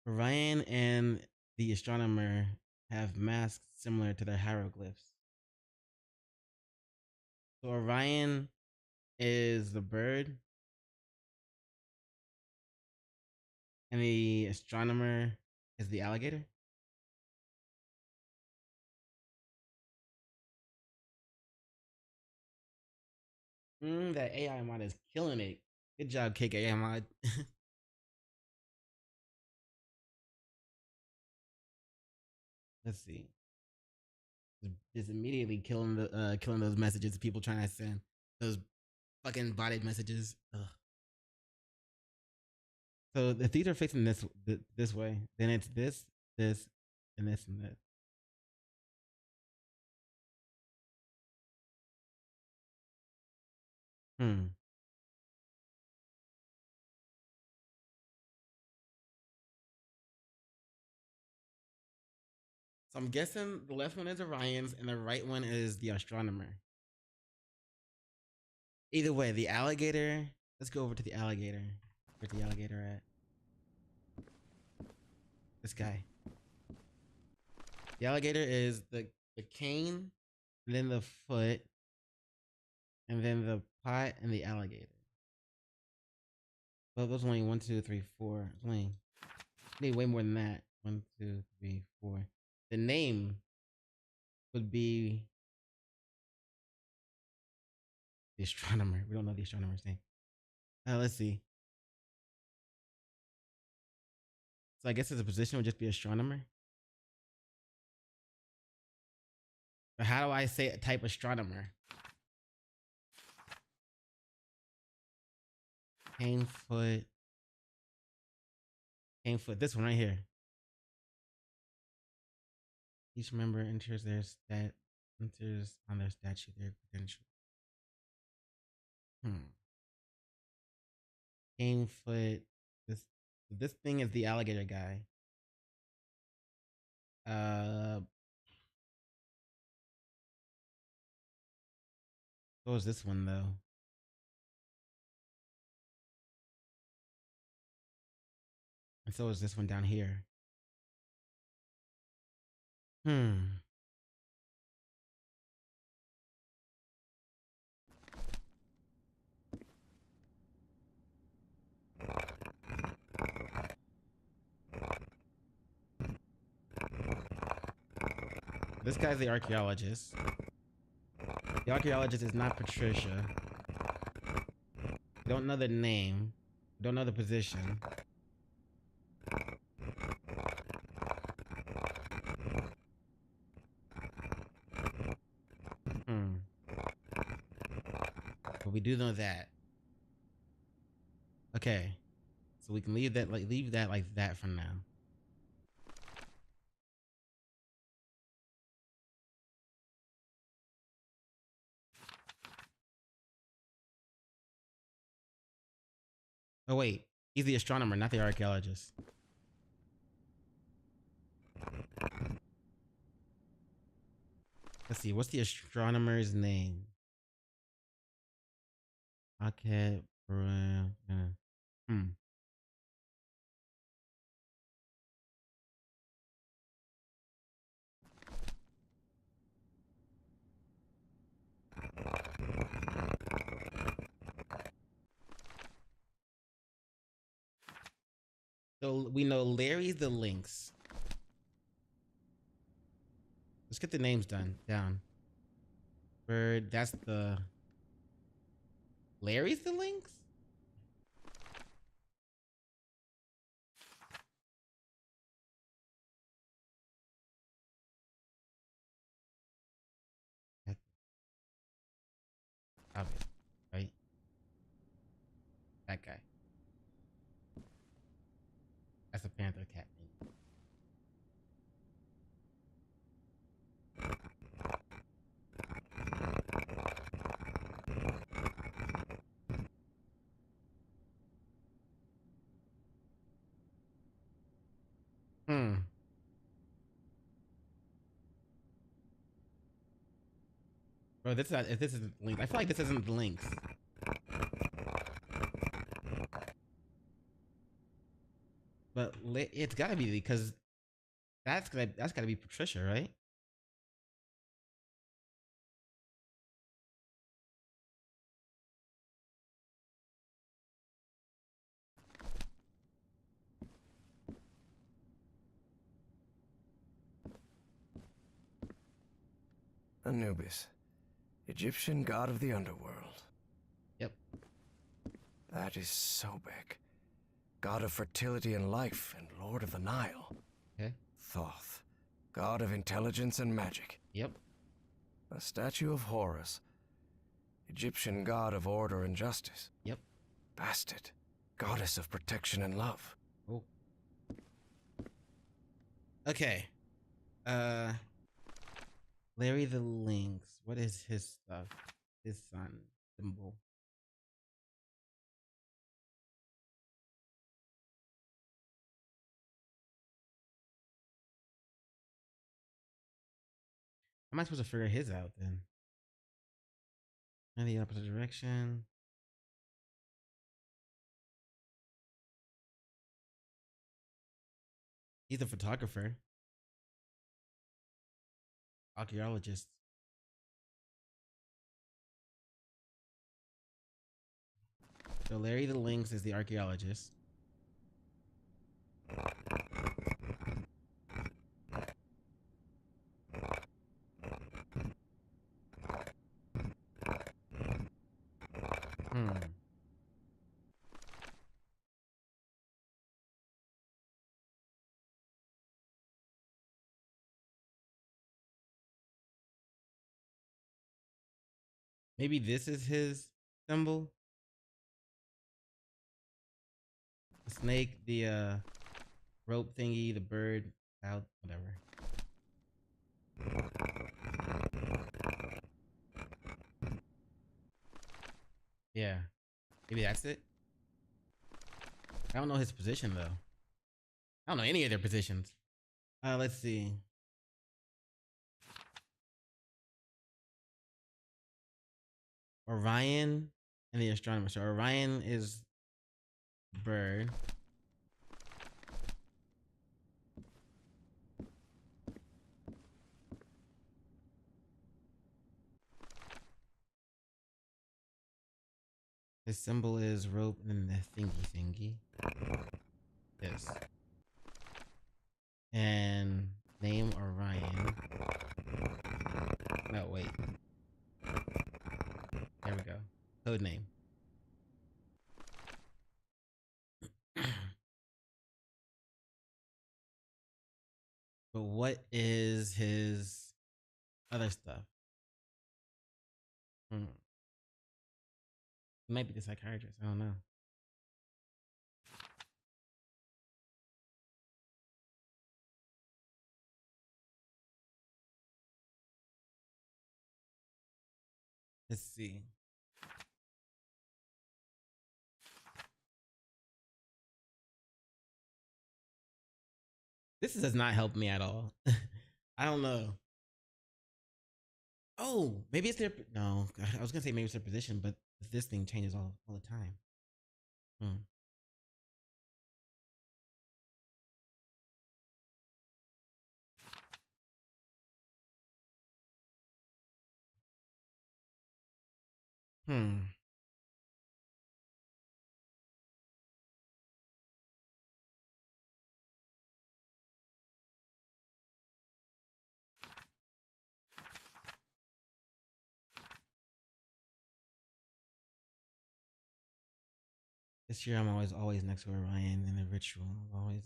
Orion and the astronomer have masks similar to their hieroglyphs. So Orion is the bird, and the astronomer is the alligator. That AI mod is killing it. Good job, Cake AI mod. Let's see. Just immediately killing those messages people trying to send. Those fucking botted messages. Ugh. So if these are facing this way, then it's this, this, and this, and this. So I'm guessing the left one is Orion's and the right one is the astronomer. Either way, the alligator. Let's go over to the alligator. Where's the alligator at? This guy. The alligator is the cane, and then the foot, and then the pot and the alligator. Well, there's only 1, 2, 3, 4. I need way more than that. 1, 2, 3, 4. The name would be the astronomer. We don't know the astronomer's name. Let's see. So I guess his position would just be astronomer. But how do I say type astronomer? Cane foot. This one right here. Each member enters on their statute their credential. Cane foot. This thing is the alligator guy. What was this one though? And so is this one down here. This guy's the archaeologist. The archaeologist is not Patricia. Don't know the name. Don't know the position. But we do know that. Okay. So we can leave that like that for now. Oh wait, he's the astronomer, not the archaeologist. Let's see, what's the astronomer's name? Okay, So we know Larry's the Lynx. Let's get the names down. Bird. That's the Larry's the Lynx? Obvious, right? That guy. That's a panther cat. Hmm. Bro, this is not, if this isn't Lynx. I feel like this isn't Lynx. But it's gotta be because that's gotta be Patricia, right? Anubis, Egyptian god of the underworld. Yep. That is Sobek, god of fertility and life and lord of the Nile. Okay. Thoth, god of intelligence and magic. Yep. A statue of Horus, Egyptian god of order and justice. Yep. Bastet, goddess of protection and love. Oh. Okay. Larry the Lynx. What is his stuff? His son symbol. How am I supposed to figure his out then? In the opposite direction. He's a photographer. Archaeologist. So Larry the Lynx is the archaeologist. Maybe this is his symbol. The snake, the rope thingy, the bird, out, whatever. Yeah. Maybe that's it. I don't know his position though. I don't know any of their positions. Let's see. Orion and the astronomer. So Orion is bird. His symbol is rope and then the thingy. Yes. And name Orion. No, wait. There we go. Code name. But what is his other stuff? It might be the psychiatrist. I don't know. Let's see. This does not help me at all. I don't know. Oh, maybe it's their no. I was gonna say maybe it's their position, but this thing changes all the time. Hmm. This year I'm always next to Orion in the ritual. I'm always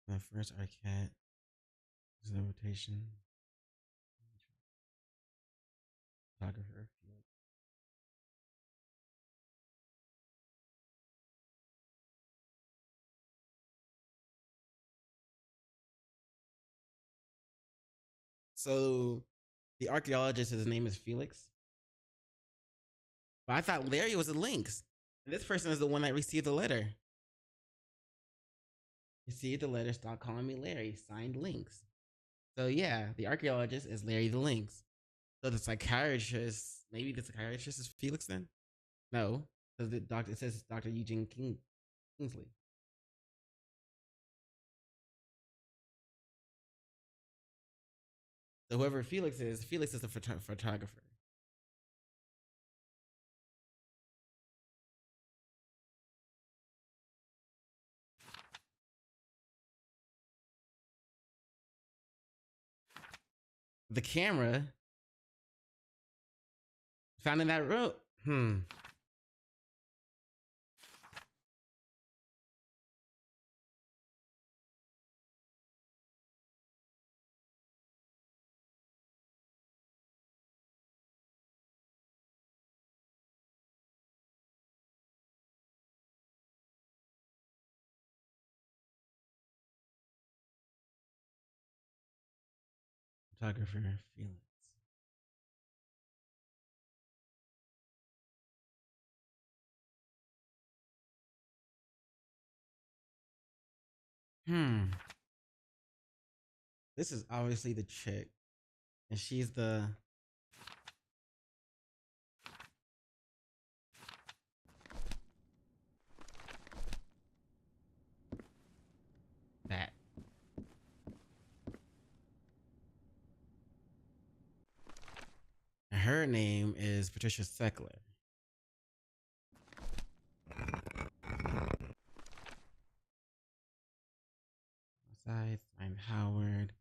my first arcade. This is the rotation. Photographer. So the archaeologist, his name is Felix. But I thought Larry was a Lynx. And this person is the one that received the letter. Received the letter, stop calling me Larry. Signed Lynx. So yeah, the archaeologist is Larry the Lynx. So the psychiatrist, maybe the psychiatrist is Felix then? No, because the doctor, it says Dr. Eugene Kingsley. So whoever Felix is the photographer. The camera found in that room. Photographer Felix. This is obviously the chick. And she's the that. And her name is Patricia Seckler. Besides, I'm Howard.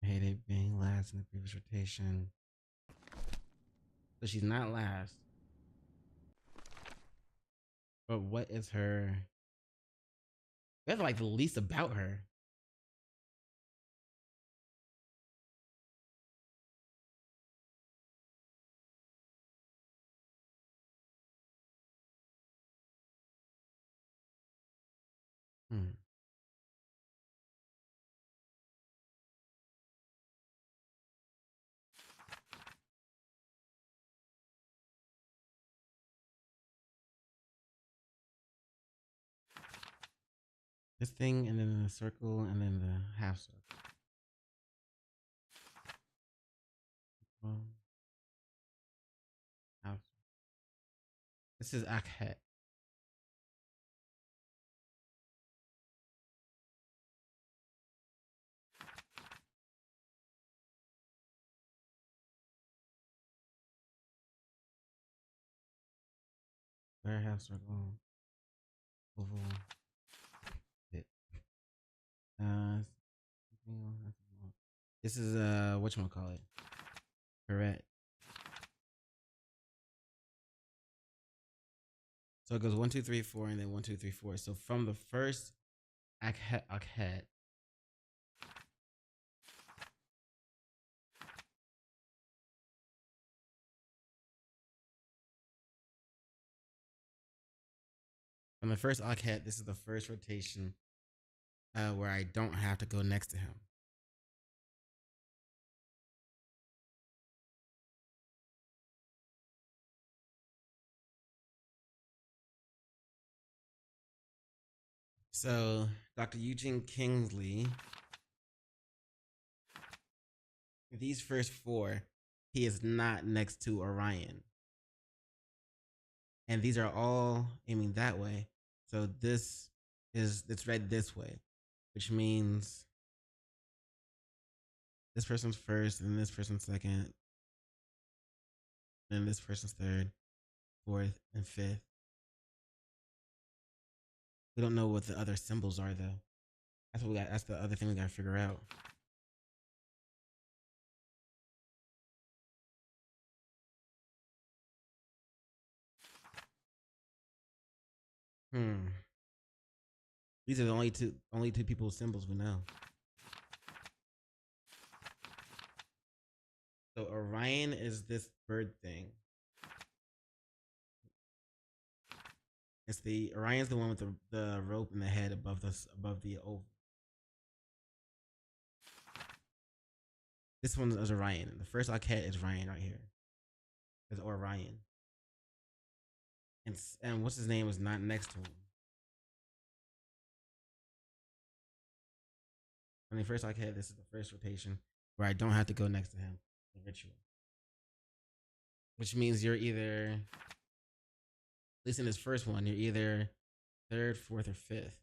I hated being last in the previous rotation. So she's not last. But what is her? That's like the least about her. This thing, and then the circle, and then the half circle. Half. This is Akhet. Square, half circle, oval, bit. This is whatchamacallit? Correct. So it goes 1, 2, 3, 4, and then 1, 2, 3, 4. So from the first Akhet. From the first Akhet, this is the first rotation where I don't have to go next to him. So Dr. Eugene Kingsley, these first 4, he is not next to Orion. And these are all aiming that way. So it's read this way, which means this person's first, and this person's second, then this person's third, fourth, and fifth. We don't know what the other symbols are though. That's what we got. That's the other thing we gotta figure out. Hmm. These are the only two people's symbols we know. So Orion is this bird thing. It's the Orion's the one with the rope and the head above the oval. This one is Orion. The first Hokage is Ryan right here. It's Orion. And what's his name is not next to him. When the first Hokage, this is the first rotation where I don't have to go next to him in ritual. Which means you're either, at least in this first one, you're either third, fourth, or fifth.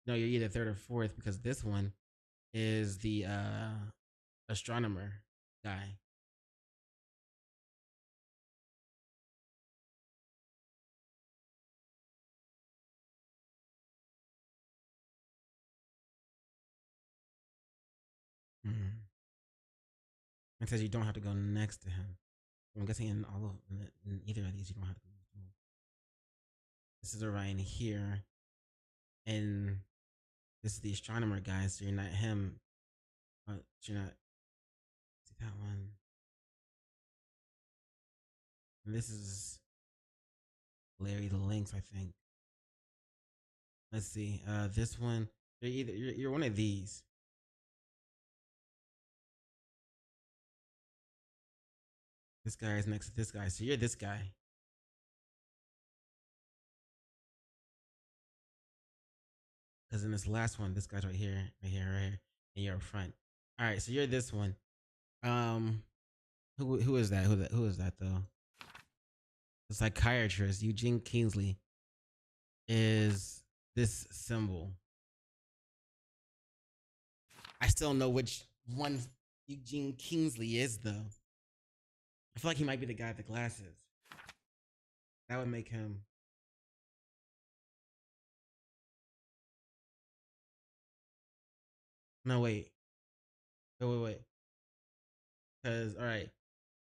No, you're either third or fourth because this one is the astronomer guy. It says you don't have to go next to him. I'm guessing in either of these you don't have to go next to him. This is Orion here, and this is the astronomer guy. So you're not him. You're not. See that one. And this is Larry the Lynx, I think. Let's see. This one. You're one of these. This guy is next to this guy, so you're this guy. Because in this last one, this guy's right here, right here, right here, and you're up front. All right, so you're this one. Who is that? Who is that though? The psychiatrist Eugene Kingsley is this symbol. I still don't know which one Eugene Kingsley is though. I feel like he might be the guy with the glasses. That would make him. No, wait. Wait. Because, all right.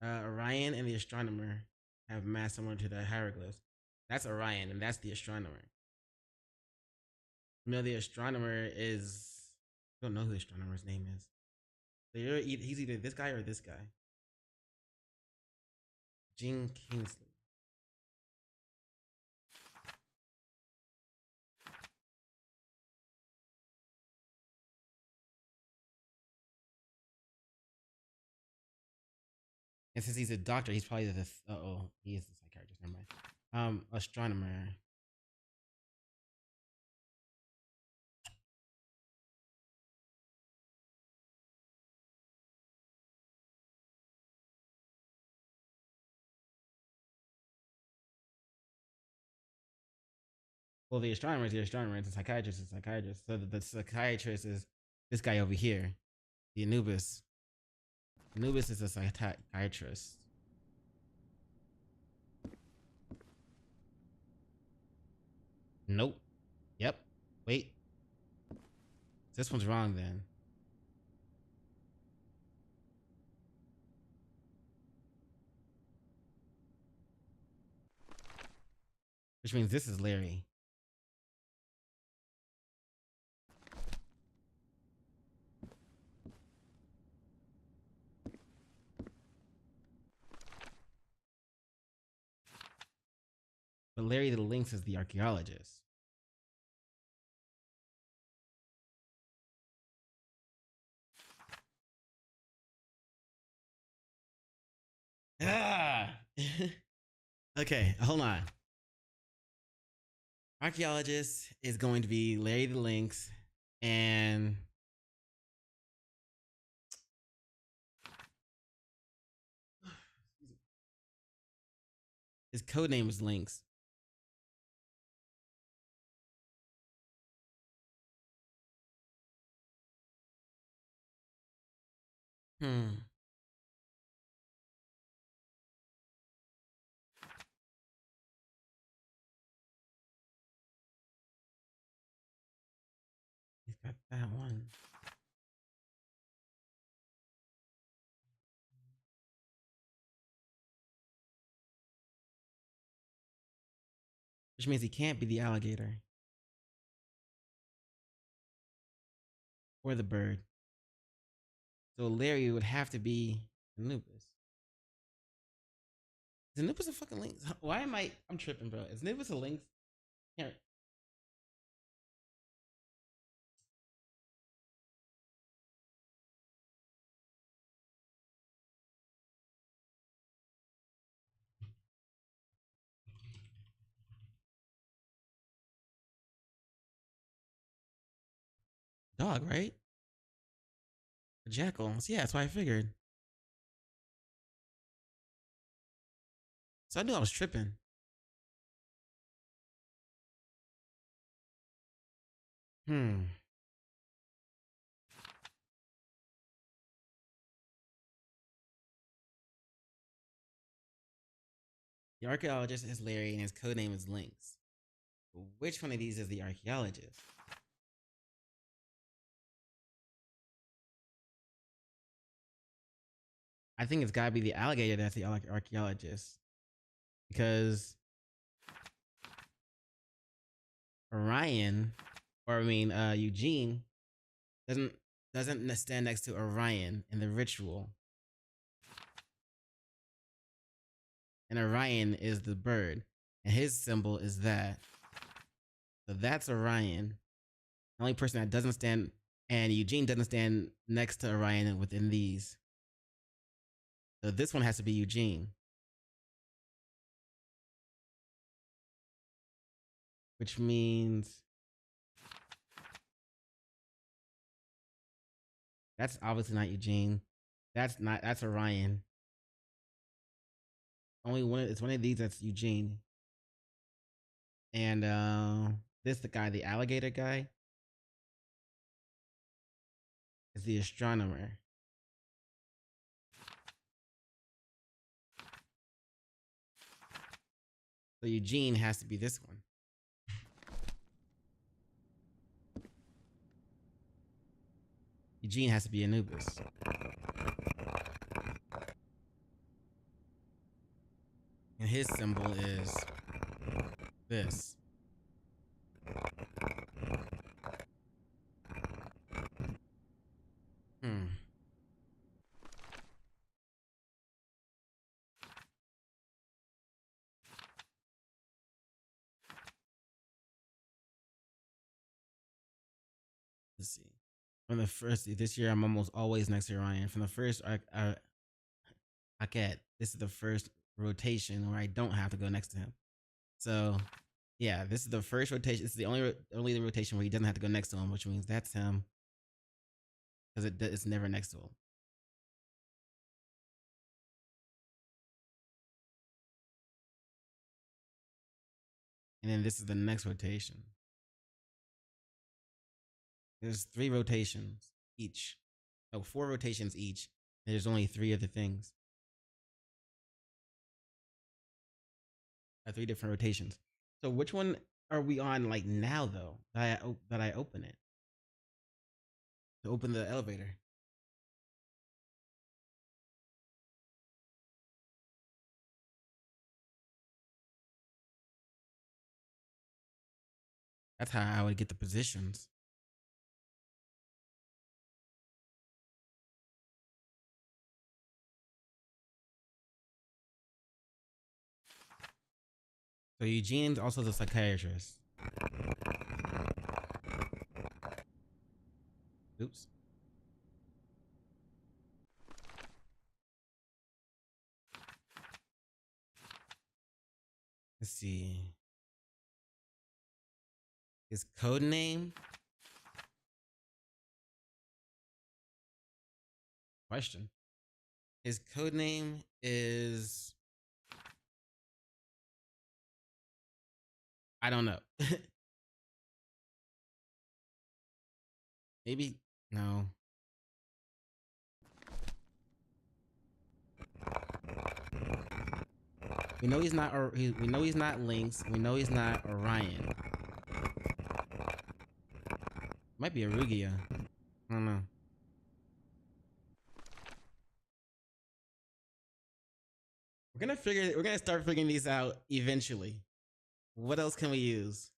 Orion and the astronomer have mass similar to the hieroglyphs. That's Orion, and that's the astronomer. You know, the astronomer is. I don't know who the astronomer's name is. So he's either this guy or this guy. Gene Kingsley. And since he's a doctor, he's probably the he is the psychiatrist. Never mind. Astronomer. Well, the astronomer is the astronomer, and the psychiatrist is the psychiatrist. So the psychiatrist is this guy over here, the Anubis. Anubis is a psychiatrist. Nope. Yep. Wait. This one's wrong then. Which means this is Larry. But Larry the Lynx is the archaeologist. Ah! Okay, hold on. Archaeologist is going to be Larry the Lynx, and his code name is Lynx. He's got that one. which means he can't be the alligator or the bird. So Larry would have to be Anubis. Is Anubis a fucking lynx? Why am I'm tripping, bro? Is Anubis a lynx? Can't. Dog, right? A jackal. Yeah, that's why I figured. So I knew I was tripping. The archaeologist is Larry and his codename is Lynx. Which one of these is the archaeologist? I think it's gotta be the alligator that's the archaeologist. Because Orion, or I mean Eugene, doesn't stand next to Orion in the ritual. And Orion is the bird, and his symbol is that. So that's Orion. The only person that doesn't stand, and Eugene doesn't stand next to Orion within these. So this one has to be Eugene. Which means that's obviously not Eugene. That's Orion. It's one of these that's Eugene. And this the guy, the alligator guy, is the astronomer. So Eugene has to be this one. Eugene has to be Anubis. And his symbol is this. Let's see. From the first, this year I'm almost always next to Orion. From the first Arquette, this is the first rotation where I don't have to go next to him. So yeah, this is the first rotation. This is the only rotation where he doesn't have to go next to him, which means that's him, because it's never next to him. And then this is the next rotation. There's 3 rotations each. Oh, 4 rotations each. And there's only 3 other things. 3 different rotations. So which one are we on like now though? That I open it. To open the elevator. That's how I would get the positions. So Eugene's also the psychiatrist. Oops. Let's see. His code name? Question. His code name is... I don't know. Maybe no. We know he's not. We know he's not Lynx. We know he's not Orion. Might be Arugia. I don't know. We're gonna start figuring these out eventually. What else can we use?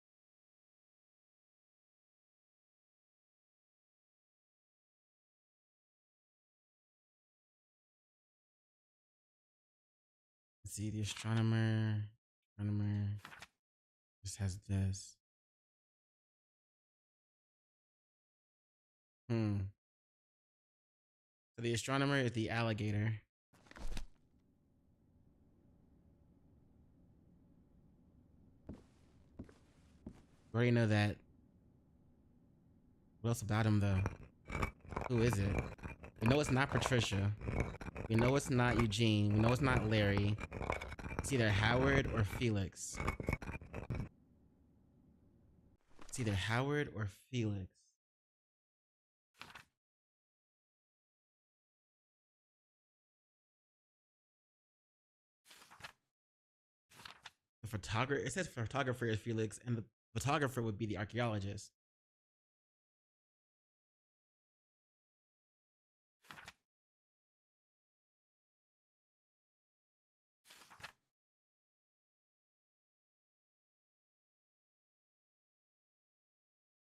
Let's see, the astronomer just has this. So the astronomer is the alligator. We already know that. What else about him though? Who is it? We know it's not Patricia. We know it's not Eugene. We know it's not Larry. It's either Howard or Felix. It's either Howard or Felix. The photographer, it says photographer is Felix, and the photographer would be the archaeologist.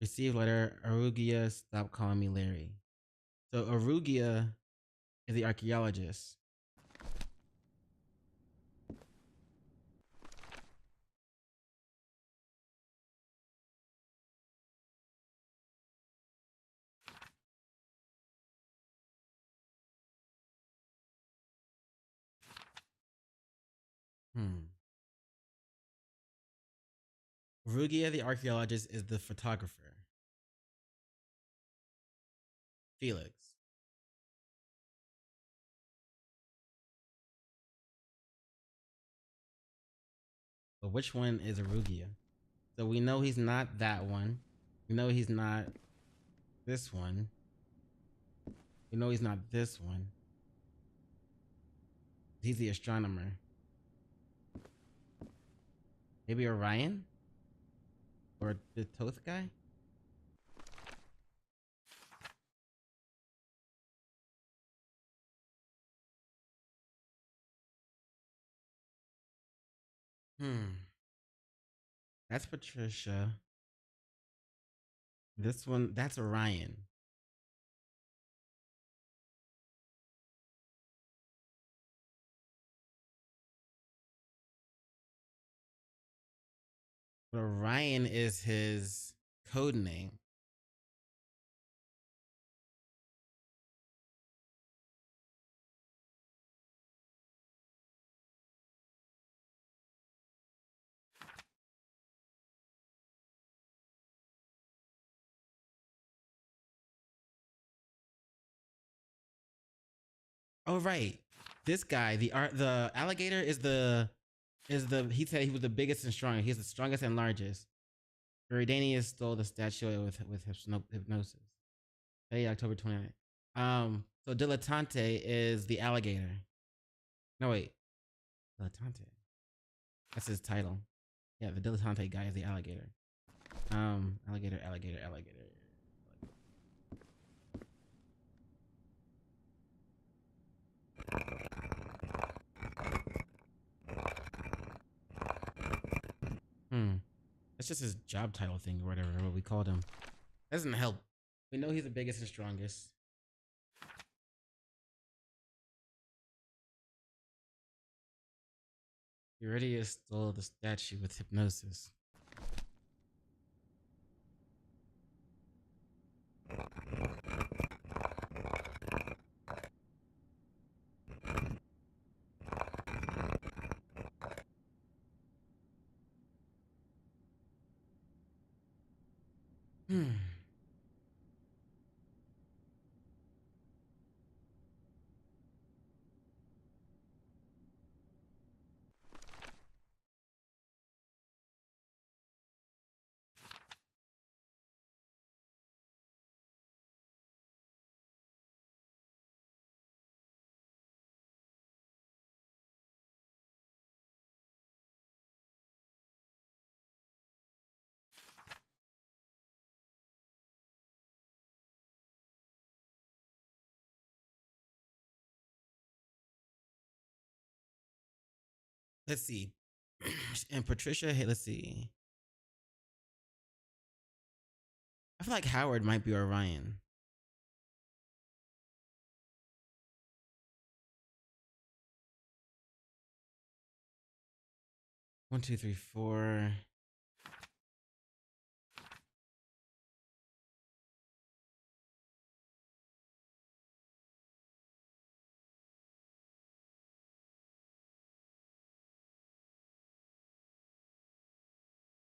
Receive letter, Arugia, stop calling me Larry. So Arugia is the archaeologist. Arugia, the archaeologist, is the photographer. Felix. But which one is Arugia? So we know he's not that one. We know he's not this one. We know he's not this one. He's the astronomer. Maybe Orion? Or the Toth guy? That's Patricia. This one, that's Orion. But Orion is his code name. Oh right, this guy, the alligator is the he said he was the biggest and strongest. He's the strongest and largest. Iridanius stole the statue with hypnosis. Hey, October 29th. So Dilettante is the alligator. No wait, Dilettante. That's his title. Yeah, the Dilettante guy is the alligator. Alligator. That's just his job title thing or whatever, what we called him. Doesn't help. We know he's the biggest and strongest. Iridius stole the statue with hypnosis. Let's see. And Patricia, hey, let's see. I feel like Howard might be Orion. One, two, three, four.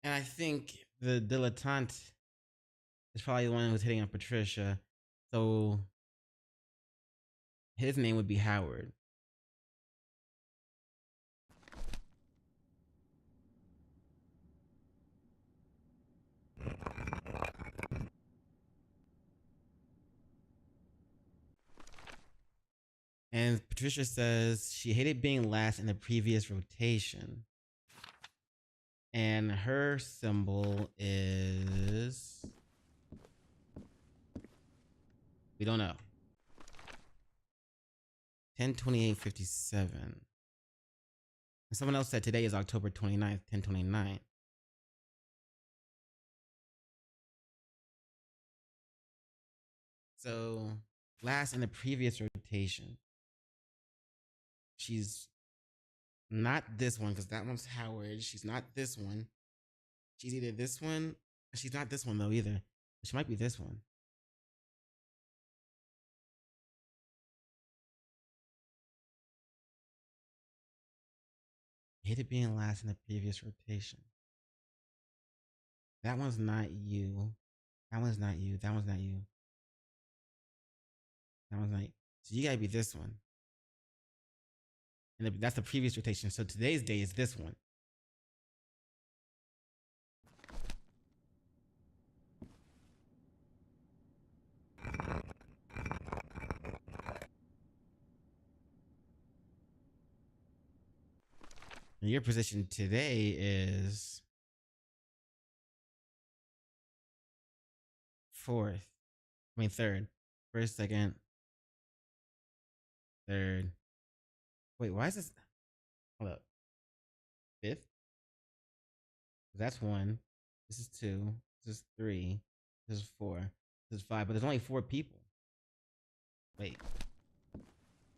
And I think the dilettante is probably the one who's hitting on Patricia. So his name would be Howard. And Patricia says she hated being last in the previous rotation. And her symbol is... we don't know. 10/28/57. And someone else said today is October 29th, 10/29. So last in the previous rotation. She's not this one because that one's Howard. She's not this one. She's either this one. She's not this one though either. She might be this one. Hated being last in the previous rotation. That one's not you. That one's not you. That one's not you. That one's not you. So you gotta be this one. And that's the previous rotation. So today's day is this one. And your position today is 4th. I mean 3rd. 1st, 2nd, 3rd. Wait, why is this? Hold up. 5th? That's 1. This is 2. This is 3. This is 4. This is 5. But there's only 4 people. Wait.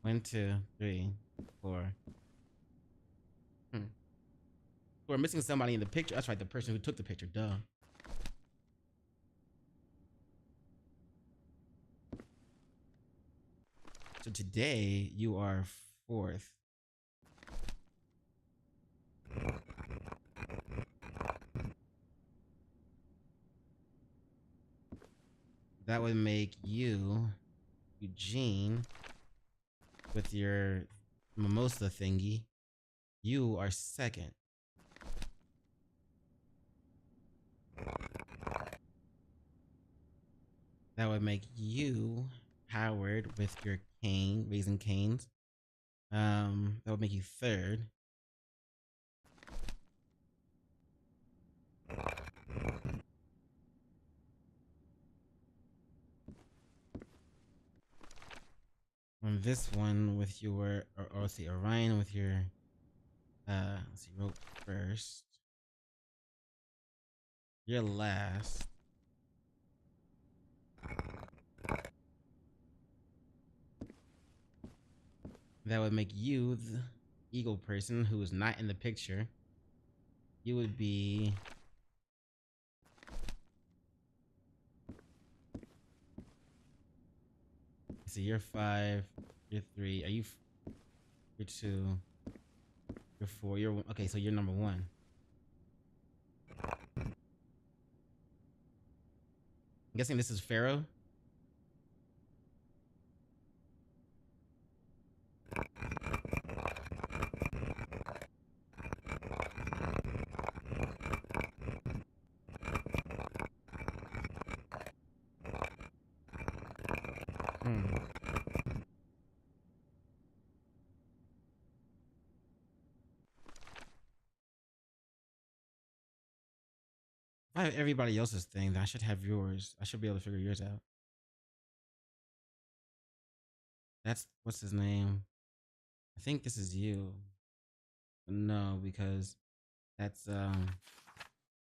1, 2, 3, 4. We're missing somebody in the picture. That's right, the person who took the picture. Duh. So today you are 4th. That would make you, Eugene, with your mimosa thingy. You are 2nd. That would make you, Howard, with your cane, raising canes. That would make you 3rd. On this one with your, or let's see, Orion with your, let's see, rope first. You're last. That would make you the eagle person who is not in the picture. You would be... so you're 5, you're 3, are you... you're 2, you're 4, you're... okay, so you're number 1. I'm guessing this is Pharaoh? I have everybody else's thing, then I should have yours. I should be able to figure yours out. That's, what's his name? I think this is you. No, because That's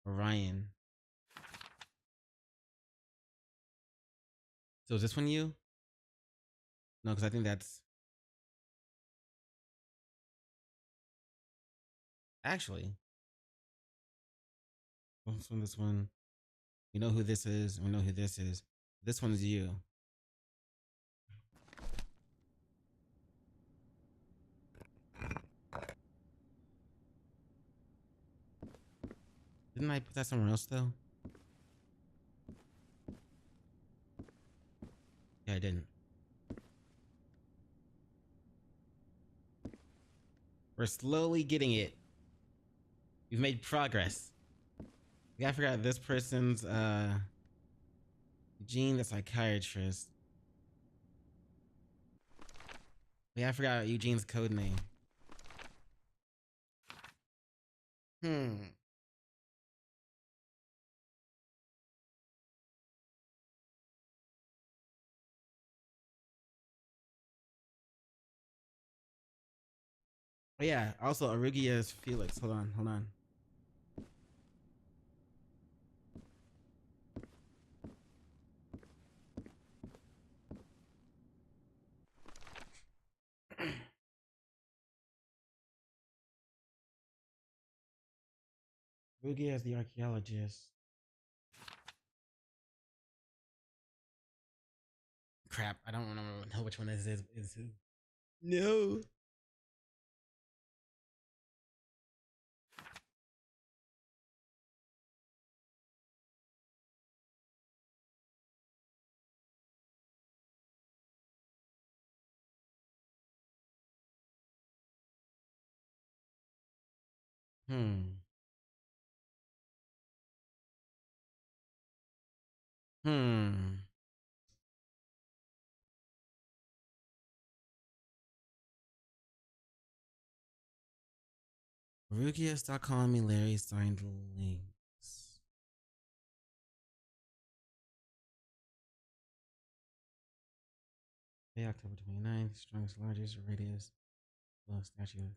Orion. So is this one you? No, because I think that's actually this one. We know who this is. We know who this is. This one's you. Didn't I put that somewhere else though? Yeah, I didn't. We're slowly getting it. We've made progress. We gotta figure out this person's Eugene, the psychiatrist. We gotta figure out Eugene's code name. Oh yeah, also Arugia is Felix. Hold on. Arugia is the archaeologist. Crap, I don't know which one this is who. No. Hmm. Rugia, stop calling me Larry. Signed links. Day October 29th. Strongest, largest, radius. Well, statue.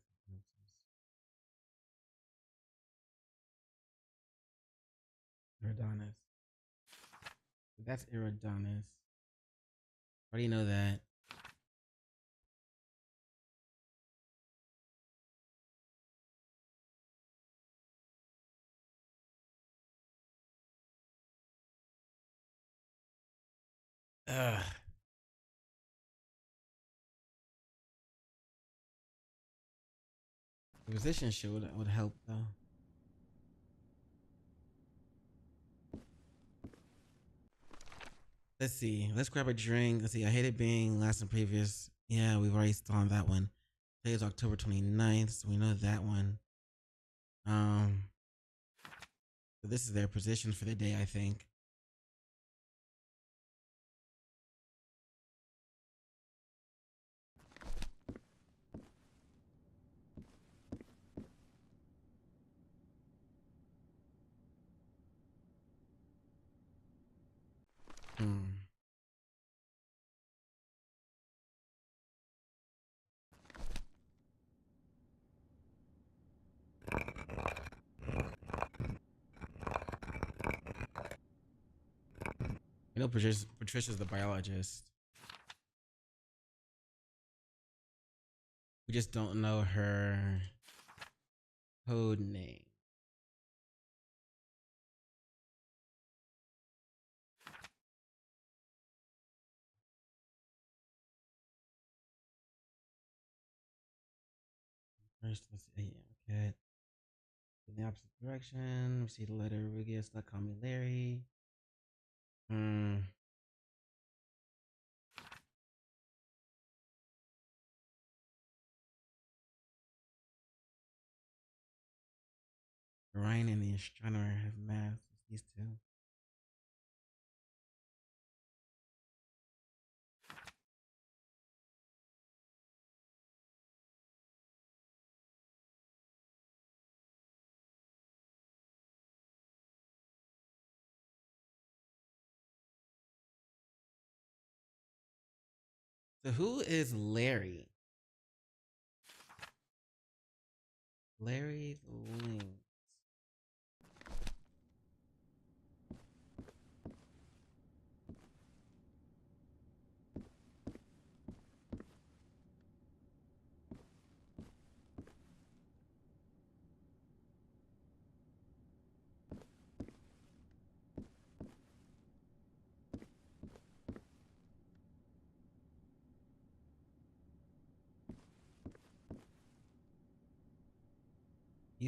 Iridonis. That's Iridonis. How do you know that? Ugh. The position shit would help though. Let's see. Let's grab a drink. Let's see. I hated being last and previous. Yeah, we've already on that one. Today is October 29th, so we know that one. So this is their position for the day, I think. You know, Patricia's the biologist. We just don't know her code name. First, let's see. Okay. In the opposite direction. We see the letter Rugia. Stop calling me Larry. Ryan and the astronomer have math. These two. So who is Larry? Larry Lynx.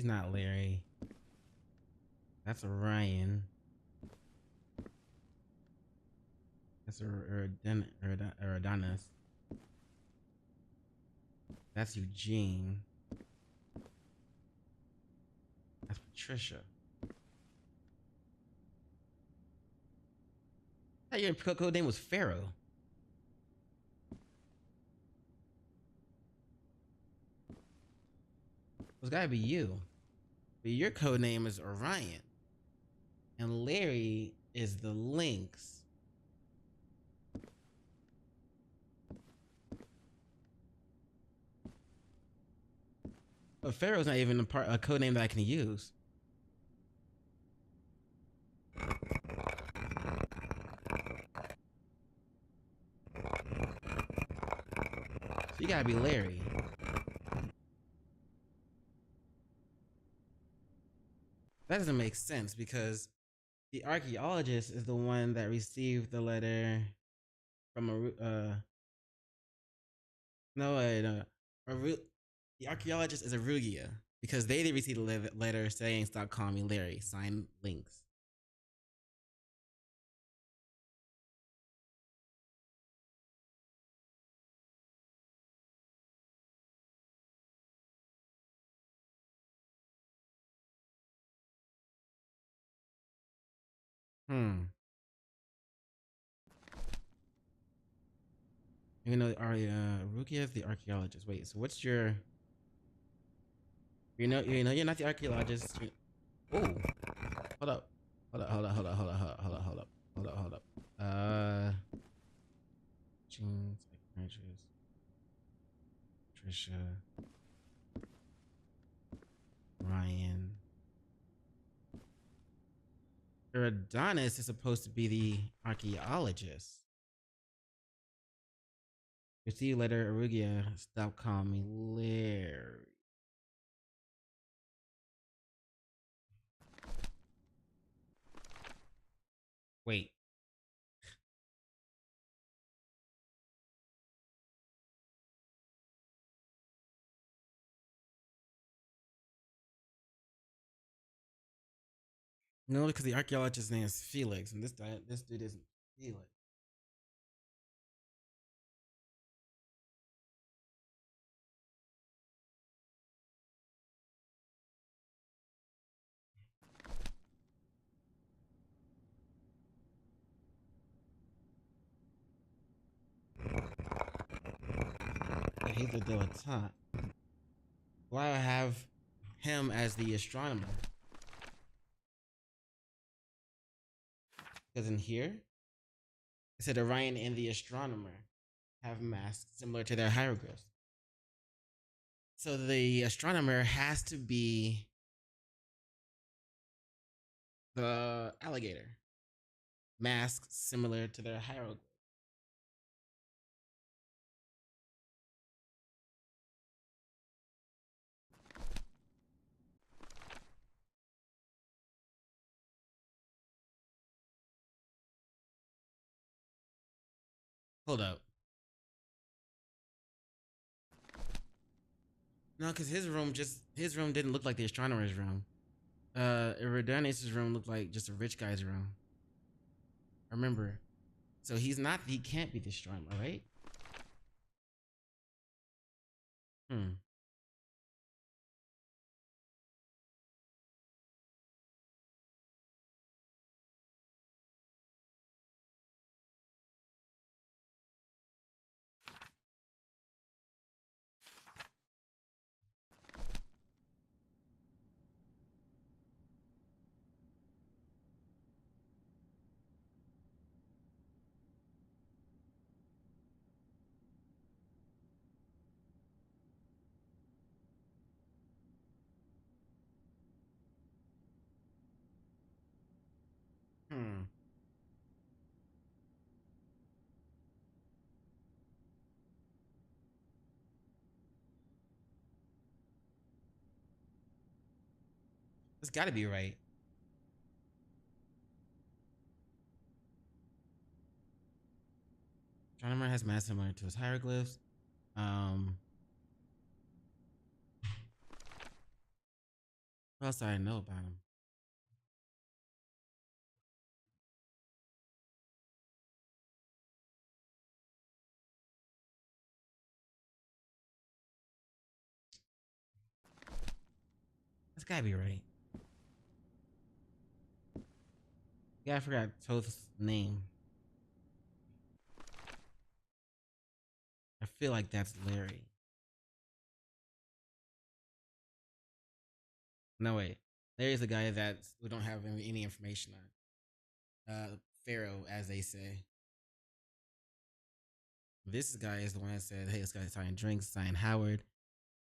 He's not Larry. That's Orion. That's Adonis. That's Eugene. That's Patricia. I thought your code name was Pharaoh. It's gotta be you. But your code name is Orion. And Larry is the Lynx. But Pharaoh's not even a code name that I can use. So you gotta be Larry. That doesn't make sense because the archaeologist is the one that received the letter from the archaeologist is Arugia because they received a letter saying stop calling me Larry. Signed Lynx. You know, Arugia is the archaeologist. Wait, so what's your? You're not the archaeologist. Oh, hold up. Jean, psychiatrist, Patricia, Ryan. Adonis is supposed to be the archaeologist. Receive letter, Arugia. Stop calling me Larry. Wait. No, because the archaeologist's name is Felix, and this dude isn't Felix. He's the dilettante. Why do I have him as the astronomer? Because in here, it said Orion and the astronomer have masks similar to their hieroglyphs. So the astronomer has to be the alligator. Masks similar to their hieroglyphs. Hold up. No, because his room didn't look like the astronomer's room. Iridanes' room looked like just a rich guy's room. Remember. So he can't be the astronomer, right? It's got to be right. Astronomer has mass similar to his hieroglyphs. What else do I know about him? That's gotta be right. Yeah, I forgot Toth's name. I feel like that's Larry. No, wait. Larry's the guy that we don't have any information on. Pharaoh, as they say. This guy is the one that said, hey, this guy's signing drinks, signing Howard.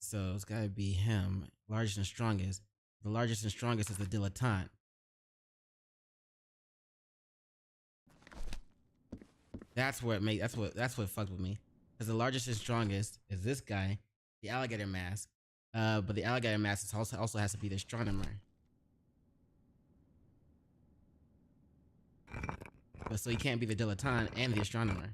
So it's gotta be him. Largest and strongest. The largest and strongest is the dilettante. That's what fucked with me. Because the largest and strongest is this guy, the alligator mask. But the alligator mask also has to be the astronomer. But so he can't be the dilettante and the astronomer.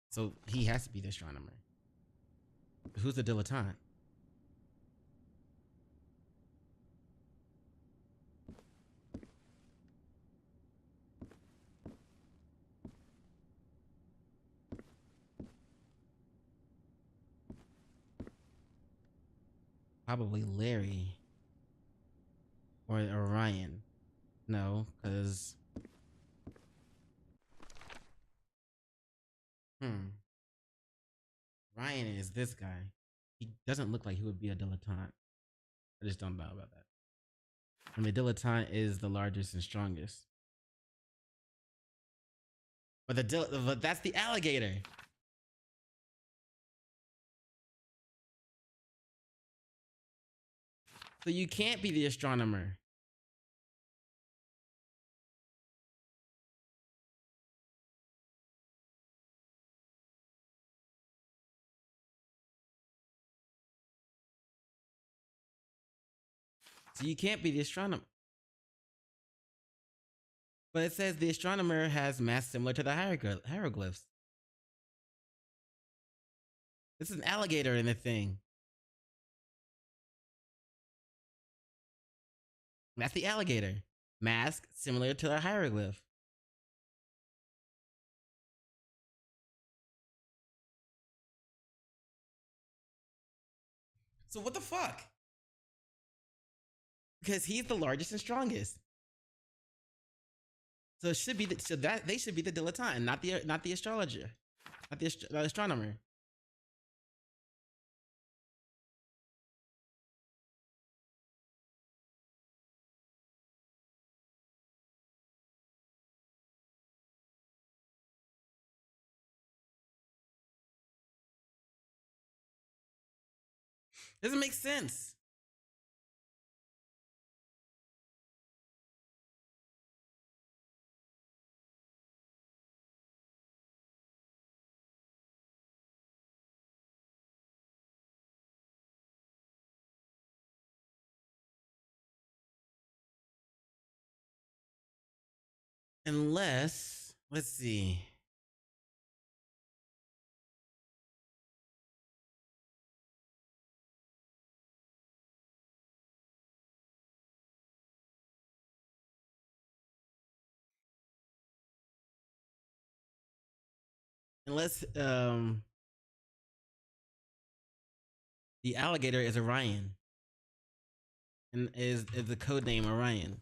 So he has to be the astronomer. Who's the dilettante? Probably Larry. Or Orion. No, because... Ryan is this guy. He doesn't look like he would be a dilettante. I just don't know about that. And the dilettante is the largest and strongest. But but that's the alligator. So you can't be the astronomer. So you can't be the astronomer. But it says the astronomer has mass similar to the hieroglyphs. This is an alligator in the thing. That's the alligator. Mask similar to the hieroglyph. So what the fuck? Because he's the largest and strongest. So it should be they should be the dilettante, and not the astrologer, not the astronomer. Doesn't make sense. Unless, let's see. Unless the alligator is Orion, and is the code name Orion.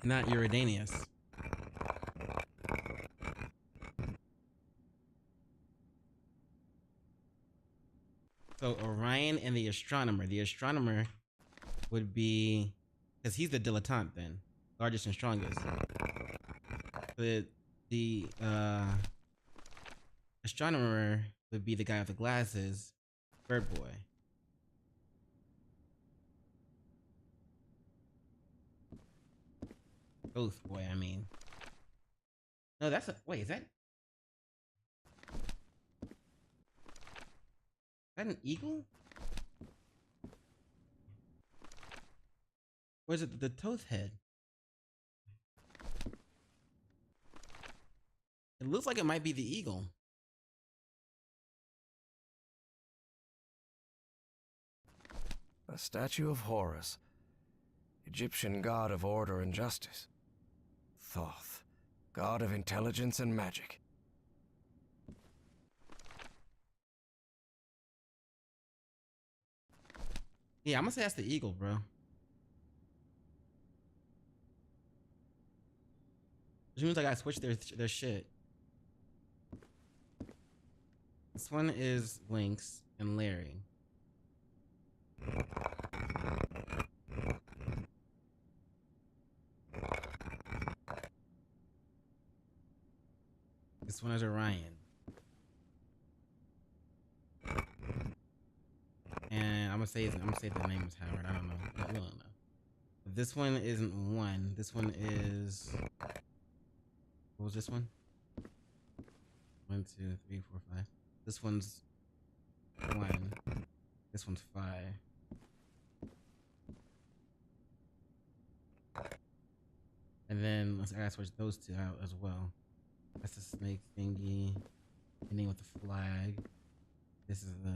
Not Uridanius. So Orion and the astronomer. The astronomer would be, because he's the dilettante then, largest and strongest. The astronomer would be the guy with the glasses, Bird Boy. Oath Boy, I mean. No, that's a, wait, is that an eagle? Or is it the Toth head? It looks like it might be the eagle. A statue of Horus, Egyptian god of order and justice. Thoth, god of intelligence and magic. Yeah, I'm gonna say that's the eagle, bro. Which means I gotta switch their shit. This one is Lynx and Larry. This one is Orion. And I'm gonna say the name is Howard. I don't know. We don't know. This one isn't one. This one is, what was this one? 1, 2, 3, 4, 5. This one's 1. This one's 5. And then I gotta switch those two out as well. That's the snake thingy. Ending with the flag. This is the.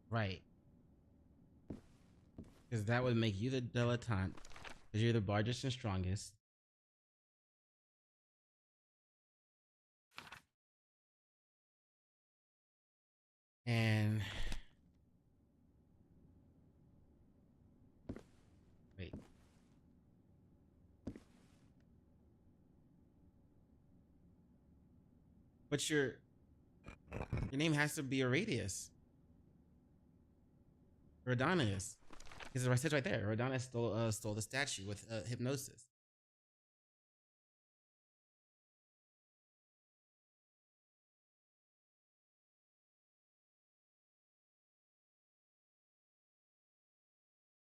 Right. Because that would make you the dilettante. Because you're the largest and strongest. And wait. But your name has to be Aradius. Rodonus. Because it says right there, Rodonus stole the statue with hypnosis.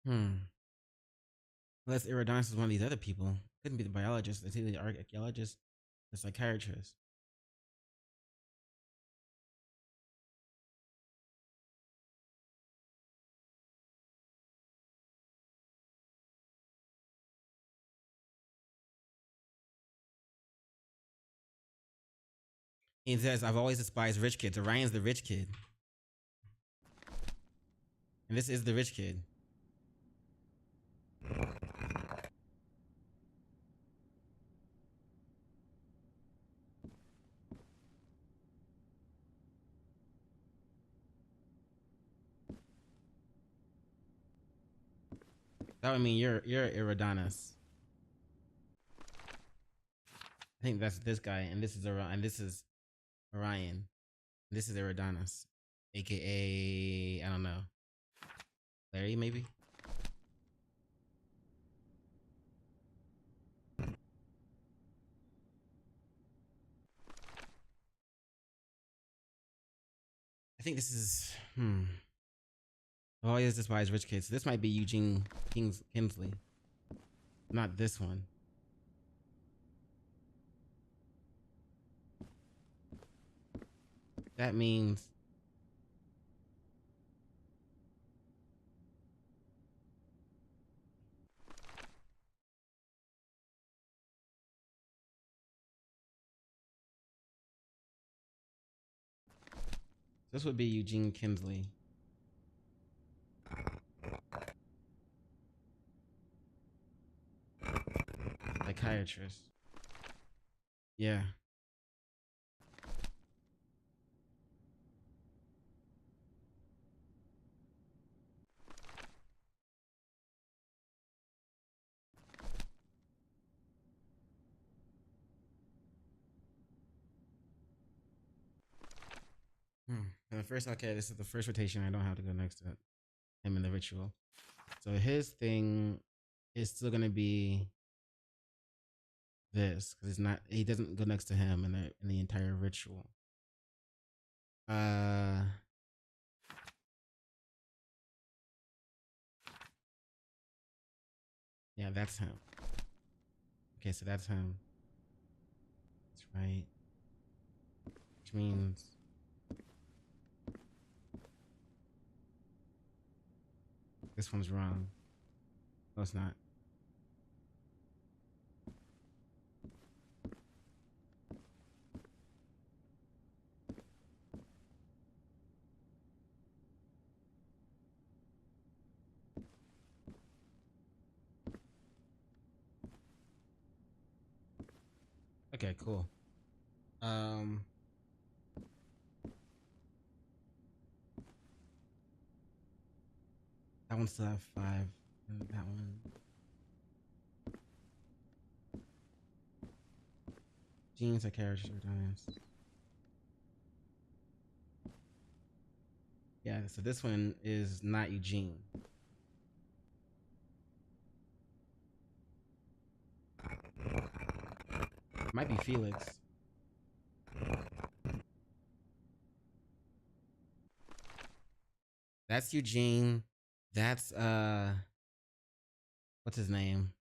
Unless Iridonus is one of these other people. Couldn't be the biologist. It's either the archaeologist, the psychiatrist. He says, I've always despised rich kids. Orion's the rich kid. And this is the rich kid. That would mean you're Iridonus. I think that's this guy, and this is Orion. This is Iridonus, aka I don't know, Larry maybe. I think this is I've always despised rich kids. So this might be Eugene Kinsley, not this one. That means this would be Eugene Kinsley. Psychiatrist. Yeah. The first, okay, this is the first rotation. I don't have to go next to him in the ritual. So his thing is still gonna be this because it's not. He doesn't go next to him in the entire ritual. Yeah, that's him. Okay, so that's him. That's right. Which means this one's wrong. No, it's not. Okay, cool. That one still have 5, and that one. Jeans are characters are done. Yeah, so this one is not Eugene. Might be Felix. That's Eugene. That's what's his name?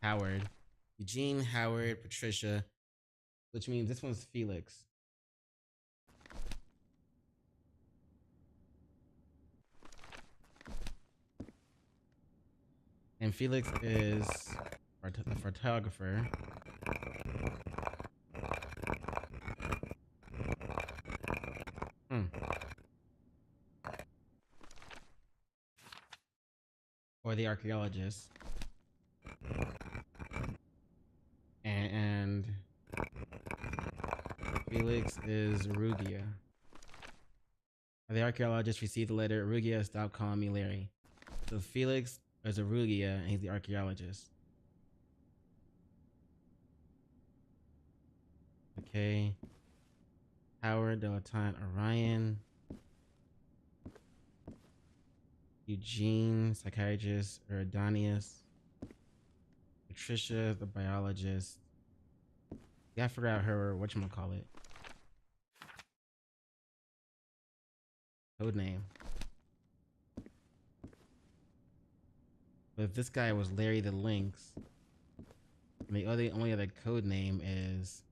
Howard. Eugene, Howard, Patricia, which means this one's Felix. And Felix is the photographer. Or the archaeologist. And Felix is Rugia. The archaeologist received the letter, Rugia, stop calling me Larry. So Felix is a Rugia and he's the archaeologist. Okay. Howard, Dilettante, Orion. Eugene, psychiatrist, Eridanius. Patricia, the biologist. Yeah, I forgot her whatchamacallit. Code name. But if this guy was Larry the Lynx, and the only other code name is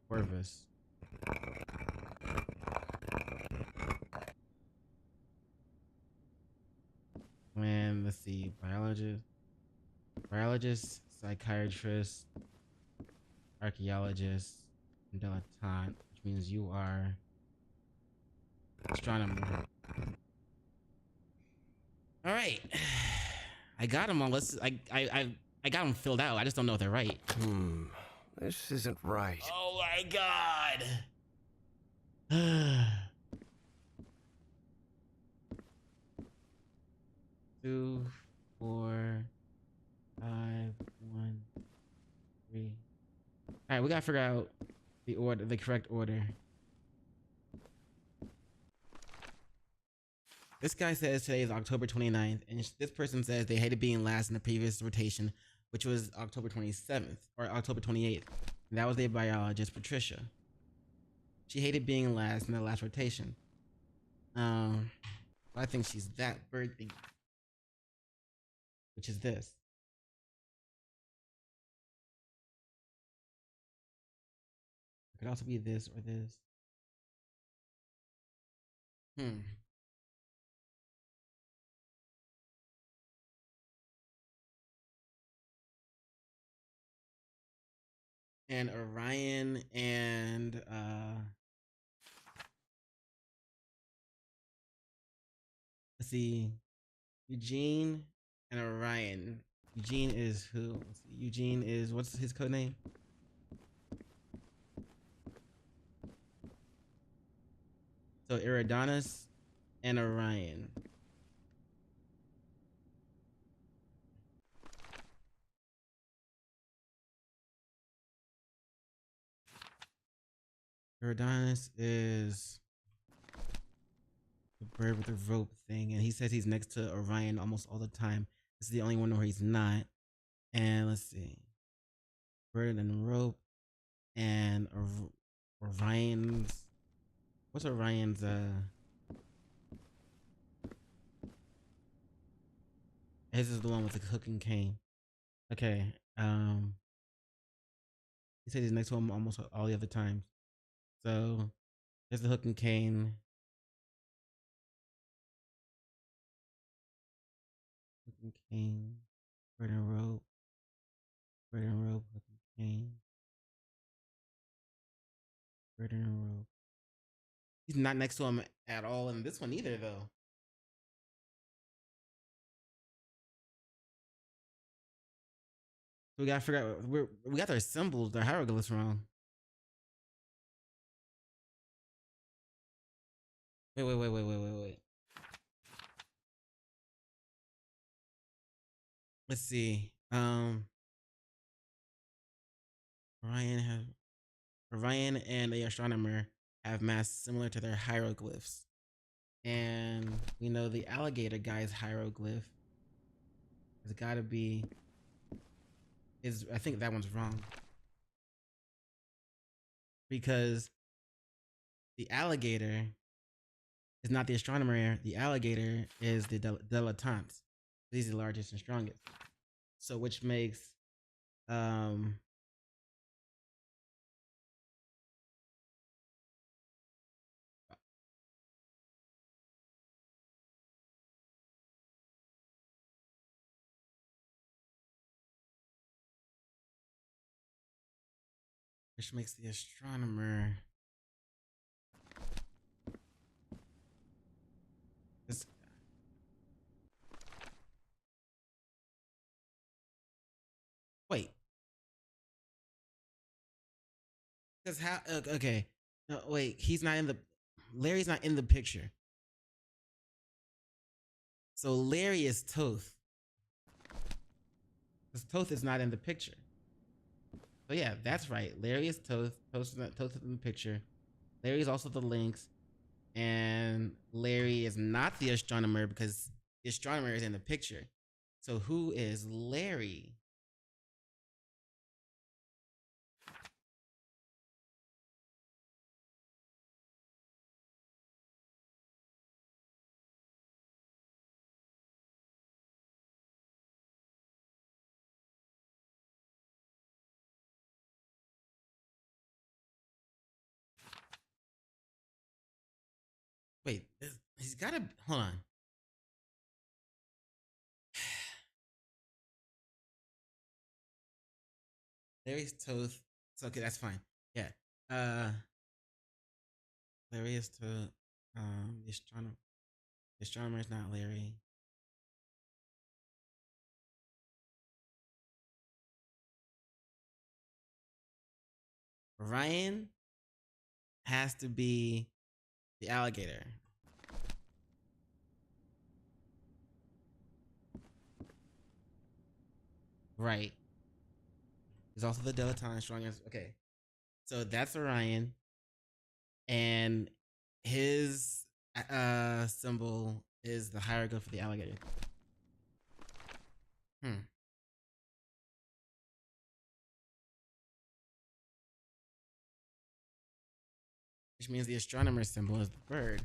Corvus. And let's see, biologist, psychiatrist, archaeologist, and dilettante, which means you are astronomer. All right, I got them all. I got them filled out. I just don't know if they're right. This isn't right. Oh my god. 2, 4, 5, 1, 3. All right, we gotta figure out the correct order. This guy says today is October 29th, and this person says they hated being last in the previous rotation, which was October 27th or October 28th. And that was their biologist, Patricia. She hated being last in the last rotation. I think she's that bird thing, which is this. It could also be this or this. And Orion and let's see, Eugene and Orion. Eugene is who? Let's see. Eugene is, what's his code name? So Eridanus and Orion. Eridanus is the bird with the rope thing, and he says he's next to Orion almost all the time. This is the only one where he's not. And let's see, bird and rope, and Orion's What's Orion's his is the one with the hook and cane. Okay. He said he's next to him almost all the other times. So there's the hook and cane. Hook and cane. Bird and rope. Bird and rope. Hook and cane. Bird and rope. He's not next to him at all in this one either, though. We gotta figure out. We got their symbols, their hieroglyphs wrong. Wait. Let's see. Ryan and the astronomer have masks similar to their hieroglyphs. And we know the alligator guy's hieroglyph has gotta be I think that one's wrong. Because the alligator is not the astronomer, the alligator is the dilettante. He's the largest and strongest. So which makes the astronomer wait. Because how okay. No, wait, Larry's not in the picture. So Larry is Toth. Because Toth is not in the picture. So yeah, that's right. Larry is Toth. Toth is in the picture. Larry is also the Lynx. And Larry is not the astronomer because the astronomer is in the picture. So who is Larry? Wait, he's gotta hold on. Larry's Toth. So okay, that's fine. Yeah. Larry is Toth. The astronomer is not Larry. Ryan has to be the alligator. Right. He's also the dilettante, strongest. Okay. So that's Orion. And his symbol is the hieroglyph for the alligator. Which means the astronomer's symbol is the bird.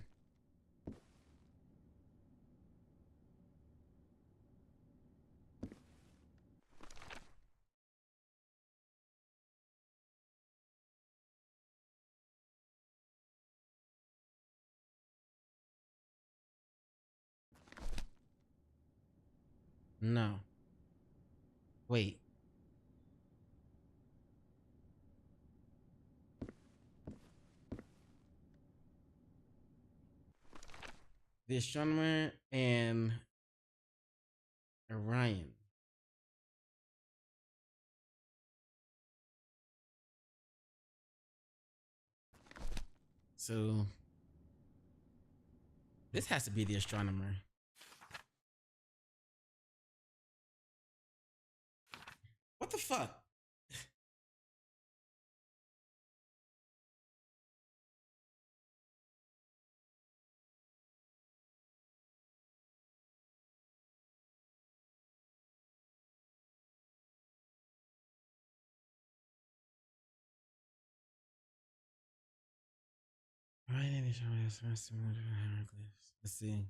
No. Wait. The astronomer and Orion. So this has to be the astronomer. What the fuck? Let's see.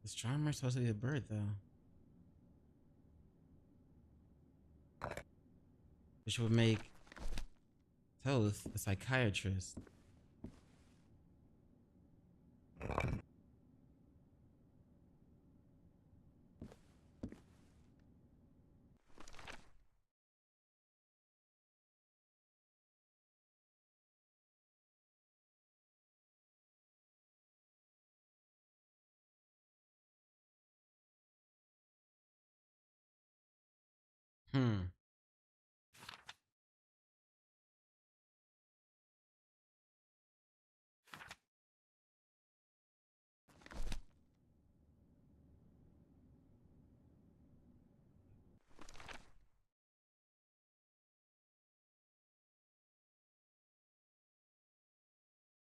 Astronomer's supposed to be a bird, though. Which would make Toth a psychiatrist. Hmm.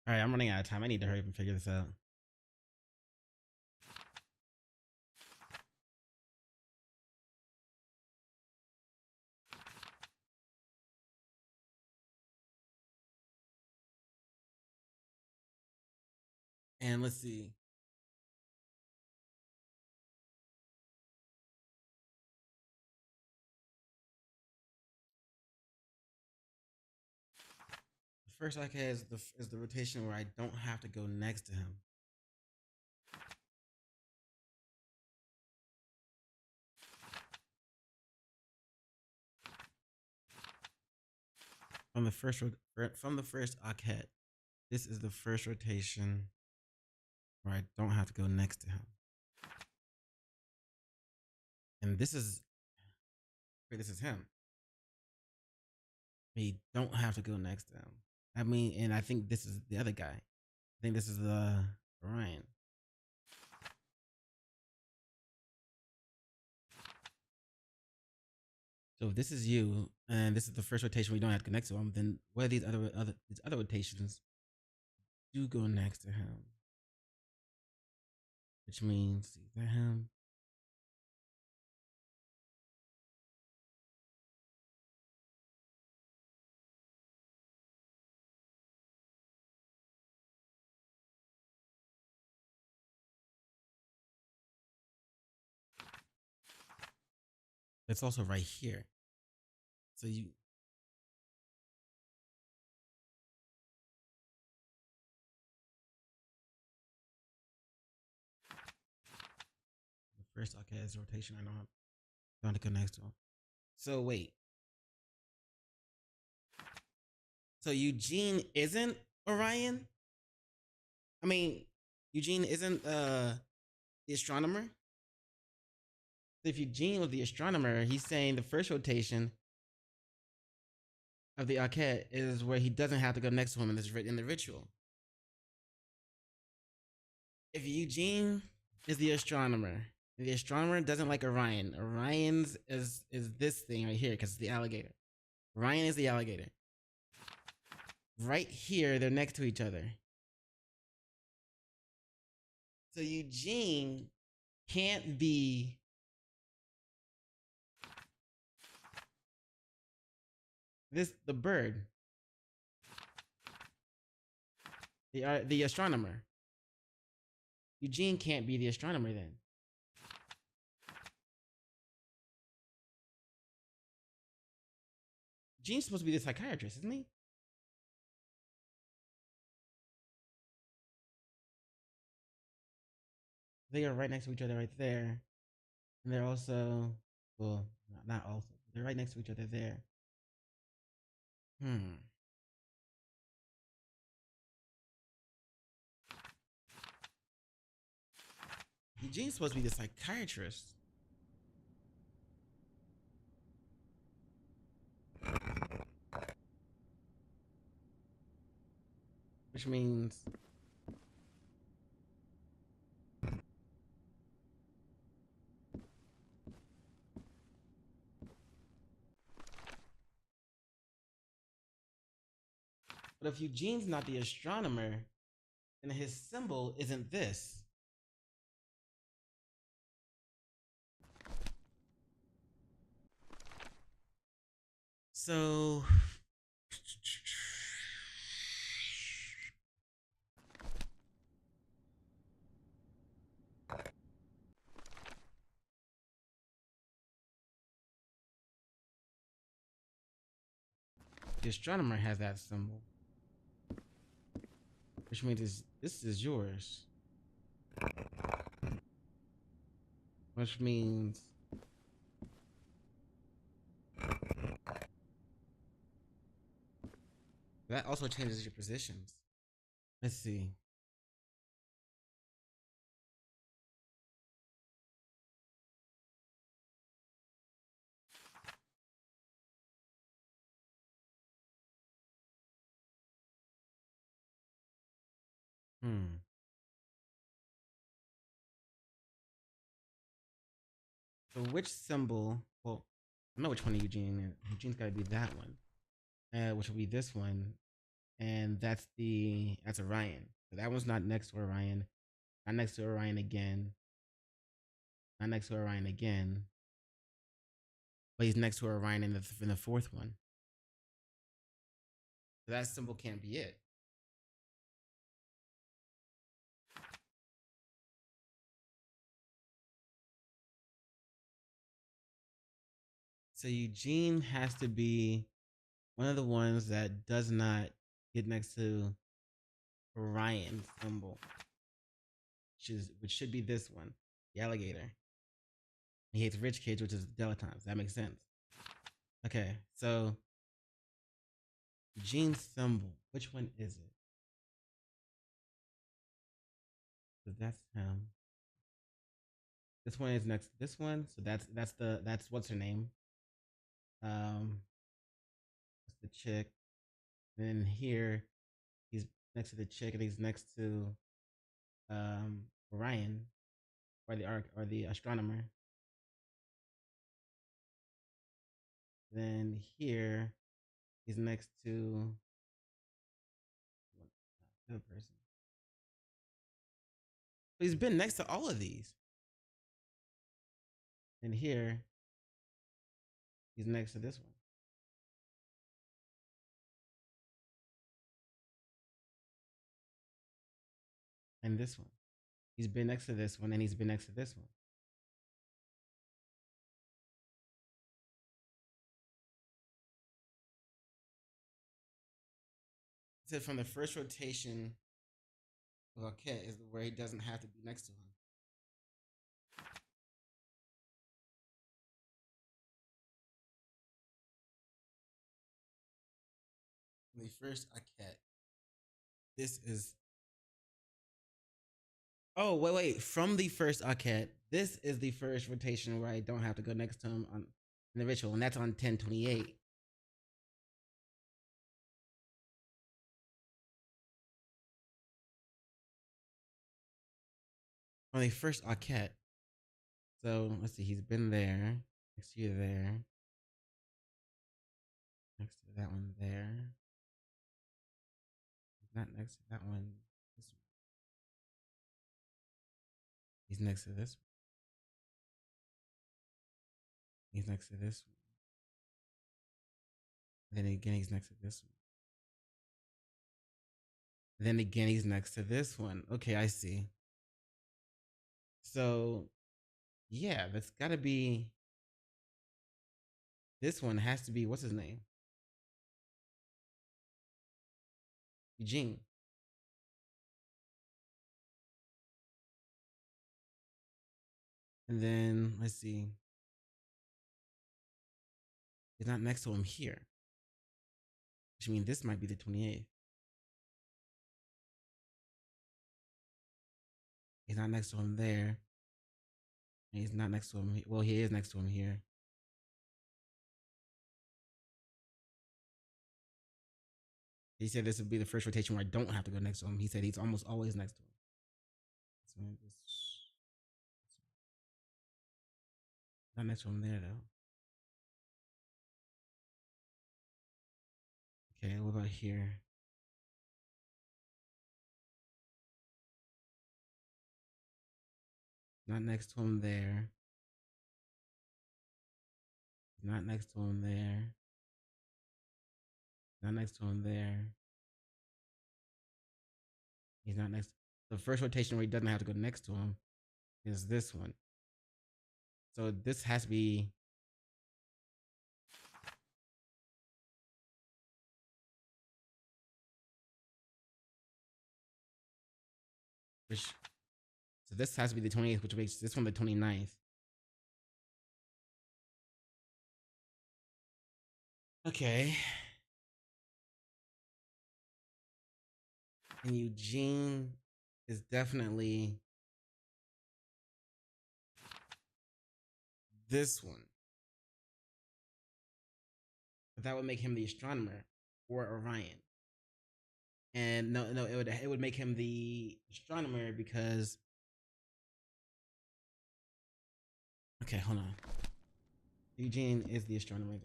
All right, I'm running out of time. I need to hurry up and figure this out. And let's see. The first Hokage is the rotation where I don't have to go next to him. From the first Hokage, this is the first rotation where I don't have to go next to him. And this is him. We don't have to go next to him. I mean, and I think this is the other guy. I think this is the Orion. So if this is you, and this is the first rotation we don't have to connect to him, then what are these other rotations do go next to him? Which means, is that him? It's also right here. So you. The first Hokage rotation, I don't have to connect to him. So wait. So Eugene isn't Orion? I mean, Eugene isn't the astronomer? If Eugene was the astronomer, he's saying the first rotation of the Hokage is where he doesn't have to go next to him in the ritual. If Eugene is the astronomer doesn't like Orion. Orion's is this thing right here because it's the alligator. Orion is the alligator. Right here, they're next to each other. So Eugene can't be the bird, the astronomer. Eugene can't be the astronomer then. Eugene's supposed to be the psychiatrist, isn't he? They are right next to each other right there. And they're also, well, not also. They're right next to each other there. Eugene's supposed to be the psychiatrist. Which means but if Eugene's not the astronomer, then his symbol isn't this. So the astronomer has that symbol, which means this is yours, which means that also changes your positions. Let's see. So which symbol? Well, I know which one Eugene is. Eugene's got to be that one, which will be this one, and that's Orion. So that one's not next to Orion. Not next to Orion again. Not next to Orion again. But he's next to Orion in the fourth one. So that symbol can't be it. So Eugene has to be one of the ones that does not get next to Orion's symbol, which should be this one, the alligator. He hates rich kids, which is dilettantes. That makes sense. Okay, so Eugene's symbol, which one is it? So that's him. This one is next to this one, so that's what's her name? That's the chick. And then here, he's next to the chick, and he's next to Orion, or the astronomer. Then here, he's next to another person. But he's been next to all of these. And here, he's next to this one. And this one. He's been next to this one, and he's been next to this one. He said from the first rotation of Hokage is where he doesn't have to be next to him. The first Hokage. This is. Oh, wait. From the first Hokage, this is the first rotation where I don't have to go next to him in the ritual, and that's on 1028. On the first Hokage. So let's see, he's been there. Next to you there. Next to that one there. Not next to that one. This one. He's next to this one. He's next to this one. Then again, he's next to this one. Then again, he's next to this one. Okay, I see. So, yeah, that's got to be. This one has to be, what's his name? Eugene. And then, let's see. He's not next to him here. Which means this might be the 28th. He's not next to him there. And he's not next to him. Well, he is next to him here. He said this would be the first rotation where I don't have to go next to him. He said he's almost always next to him. Not next to him there, though. Okay, what about here? Not next to him there. Not next to him there. Not next to him there. He's not next. The first rotation where he doesn't have to go next to him is this one. So this has to be. So this has to be the 28th, which makes this one the 29th. Okay. And Eugene is definitely this one. But that would make him the astronomer or Orion. And no, it would make him the astronomer because. Okay, hold on. Eugene is the astronomer then.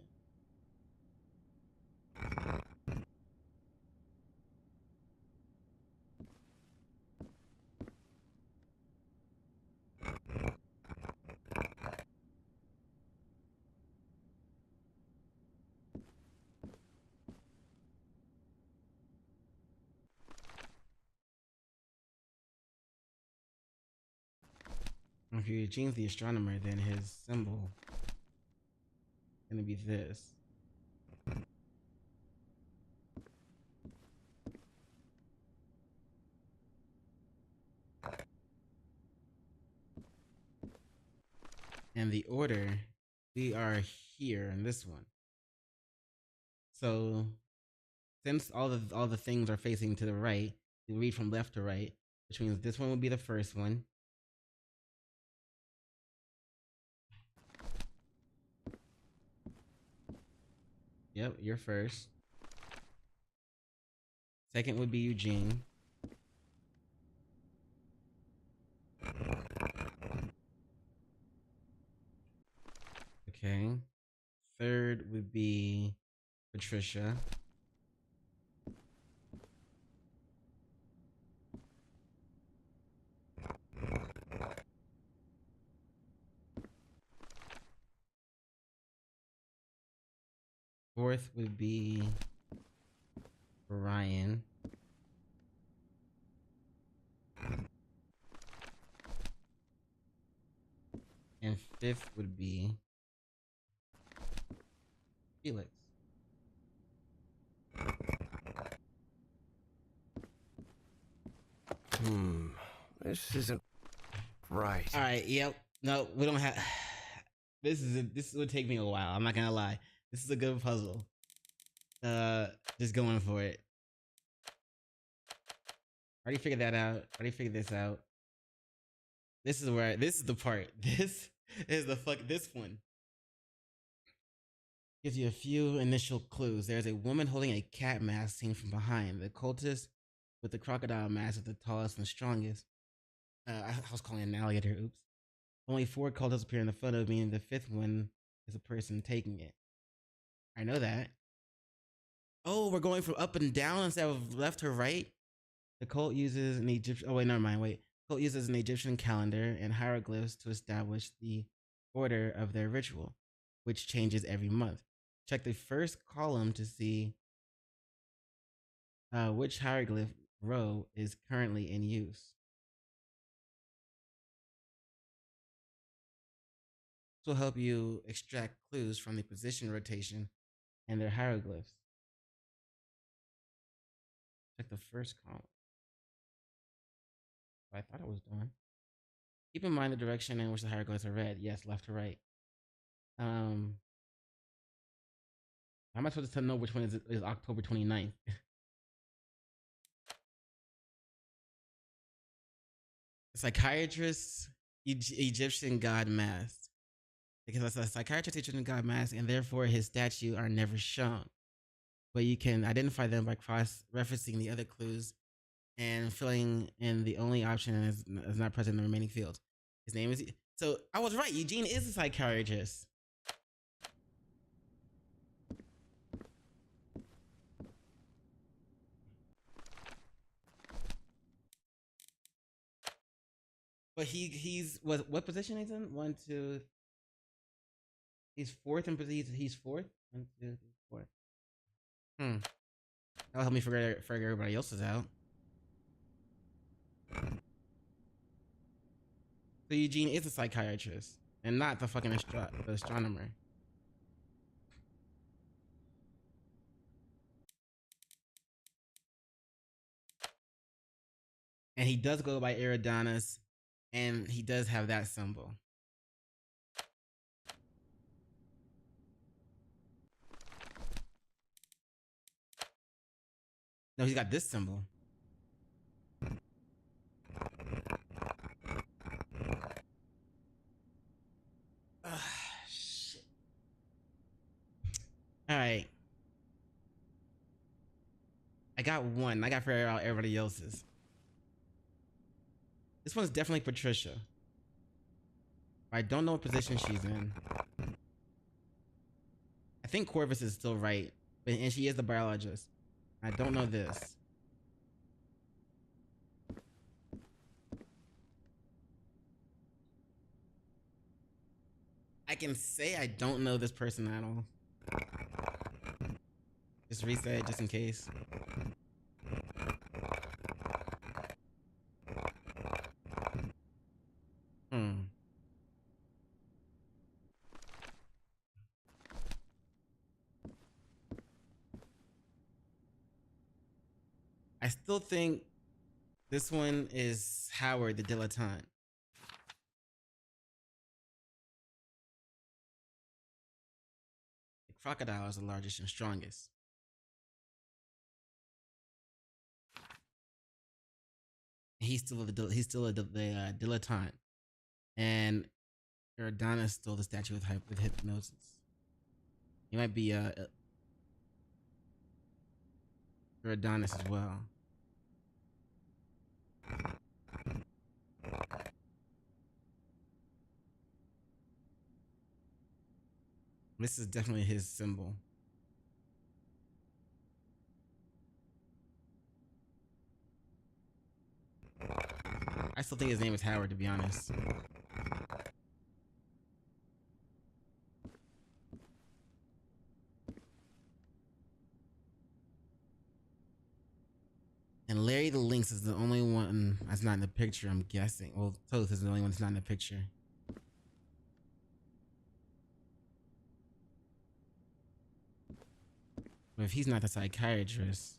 If Eugene's the astronomer, then his symbol is going to be this. And the order, we are here in this one. So since all the things are facing to the right, you read from left to right, which means this one would be the first one. Yep, you're first. Second would be Eugene. Okay. Third would be Patricia. Fourth would be Ryan. And fifth would be Felix. This isn't right. All right, yep. No, we don't have. This would take me a while. I'm not gonna lie. This is a good puzzle. Just going for it. Already figured that out. Already figured this out. This is the part. This is this one. Gives you a few initial clues. There's a woman holding a cat mask seen from behind. The cultist with the crocodile mask is the tallest and strongest. I was calling it an alligator. Oops. Only 4 cultists appear in the photo, meaning the 5th one is a person taking it. I know that. Oh, we're going from up and down instead of left to right? The cult uses an Egyptian... Oh, wait, never mind. Wait. The cult uses an Egyptian calendar and hieroglyphs to establish the order of their ritual, which changes every month. Check the first column to see which hieroglyph row is currently in use. This will help you extract clues from the position rotation and their hieroglyphs. Check the first column. I thought it was done. Keep in mind the direction in which the hieroglyphs are read. Yes, left to right. How am I supposed to know which one is October 29th? Psychiatrist, Egyptian god mask. Because a psychiatrist, Egyptian god mask, and therefore his statue are never shown. But you can identify them by cross-referencing the other clues and filling in the only option is not present in the remaining fields. His name is... So I was right. Eugene is a psychiatrist. But he's what position he's in? 1, 2. He's fourth in position. He's fourth. 1, 2, 3, 4. That'll help me figure everybody else's out. So Eugene is a psychiatrist and not the fucking astronomer. And he does go by Eridanus, and he does have that symbol. No, he's got this symbol. Shit. All right. I got one. I got to figure out everybody else's. This one's definitely Patricia. I don't know what position she's in. I think Corvus is still right, and she is the biologist. I don't know this. I can say I don't know this person at all. Just reset it just in case. I still think this one is Howard the dilettante. The crocodile is the largest and strongest. He's still a dilettante, and Eridanus stole the statue with hypnosis. He might be Eridanus as well. This is definitely his symbol. I still think his name is Howard, to be honest. And Larry the Lynx is the only one that's not in the picture, I'm guessing. Well, Toth is the only one that's not in the picture. But if he's not the psychiatrist,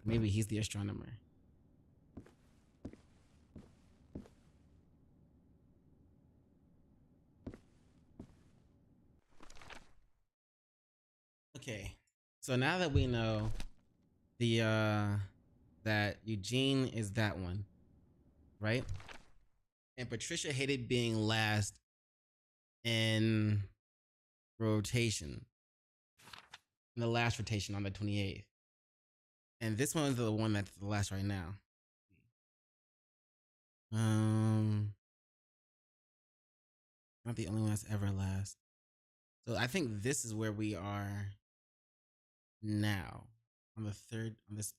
maybe he's the astronomer. Okay. So now that we know the that Eugene is that one, right? And Patricia hated being last in rotation. In the last rotation on the 28th. And this one's the one that's the last right now. Not the only one that's ever last. So I think this is where we are now. On the third, on this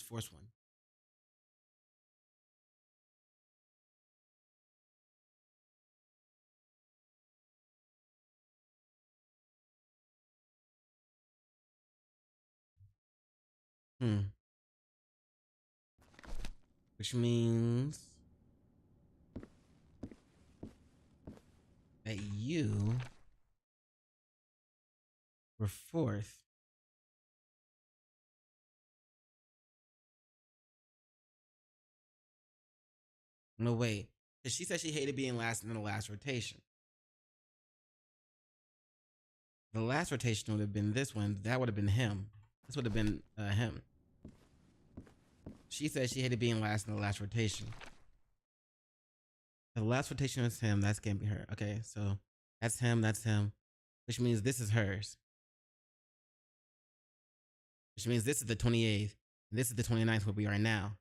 fourth one. Which means that you were fourth. No, wait. Because she said she hated being last in the last rotation. The last rotation would have been this one. That would have been him. This would have been him. She said she hated being last in the last rotation. The last rotation was him. That's gonna be her. Okay, so that's him. That's him. Which means this is hers. Which means this is the 28th. And this is the 29th where we are now.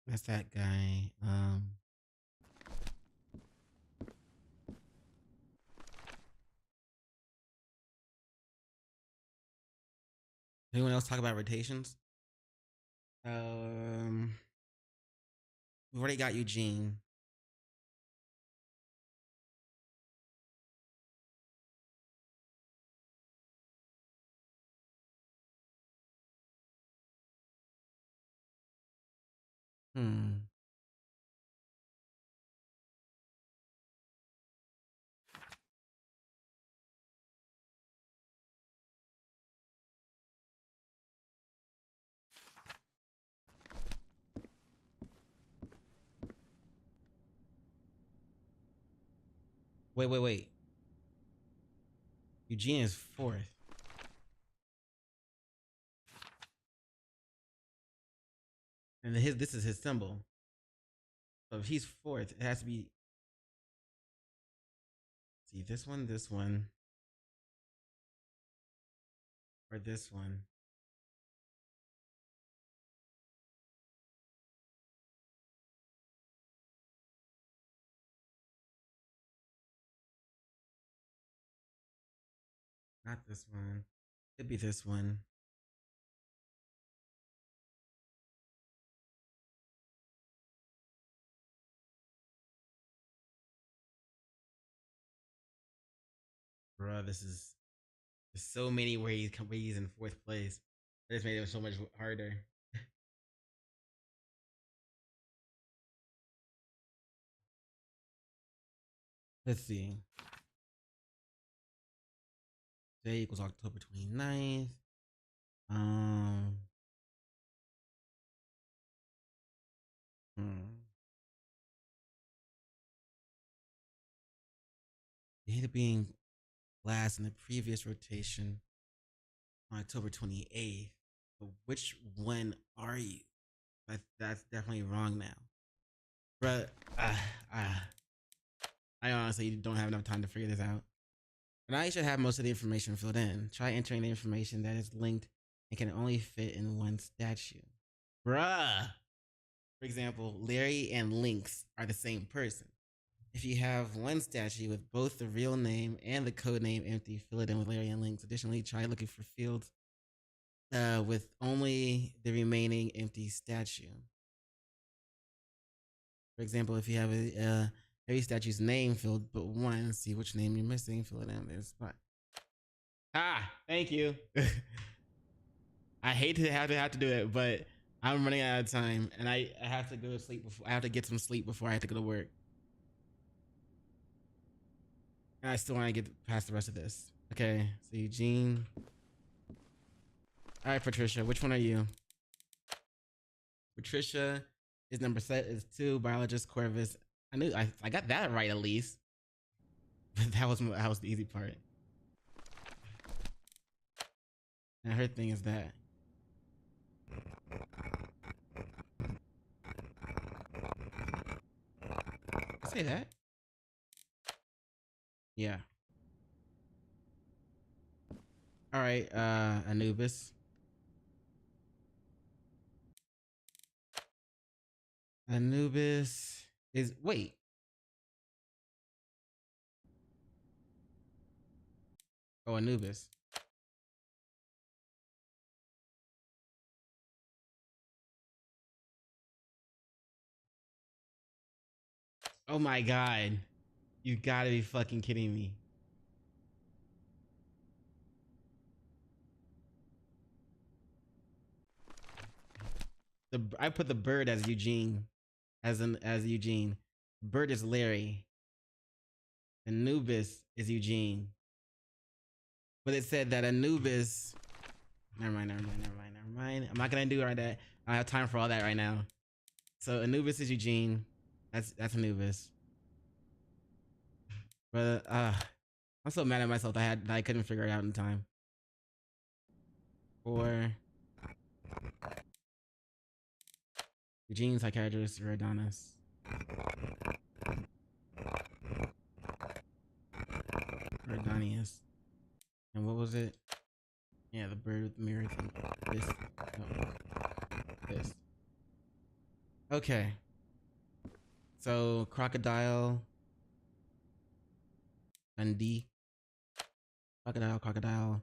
That's that guy. Anyone else talk about rotations? We've already got Eugene. Wait. Eugene is 4th. And this is his symbol. So if he's 4th, it has to be. See, this one, or this one. Not this one. Could be this one. Bruh, there's so many ways he's in 4th place. That just made it so much harder. Let's see. Today equals October 29th. Data being last in the previous rotation on October 28th. But which one are you? That's definitely wrong now. But I honestly don't have enough time to figure this out. But I should have most of the information filled in. Try entering the information that is linked and can only fit in one statue. Bruh. For example, Larry and Lynx are the same person. If you have one statue with both the real name and the code name empty, fill it in with Larry and Lynx. Additionally, try looking for fields with only the remaining empty statue. For example, if you have every statue's name filled but one, see which name you're missing, fill it in this spot. Thank you. I hate to have to do it, but I'm running out of time and I have to go to sleep before I have to get some sleep before I have to go to work. And I still want to get past the rest of this. Okay, so Eugene. All right, Patricia, which one are you? Patricia is number 2, biologist Corvus. I got that right at least. But that was the easy part. And her thing is that. Say that. Yeah. All right, Anubis. Anubis is wait. Oh, Anubis. Oh my god. You gotta be fucking kidding me. I put the bird as Eugene. As Eugene. Bird is Larry. Anubis is Eugene. But it said that Anubis. Never mind. I'm not gonna do all that. I don't have time for all that right now. So Anubis is Eugene. That's Anubis. But I'm so mad at myself that I couldn't figure it out in time. Or Eugene, psychiatrist, Adonis. Adonis. And what was it? Yeah, the bird with the mirror thing. This. Okay. So crocodile. Dundee. Crocodile.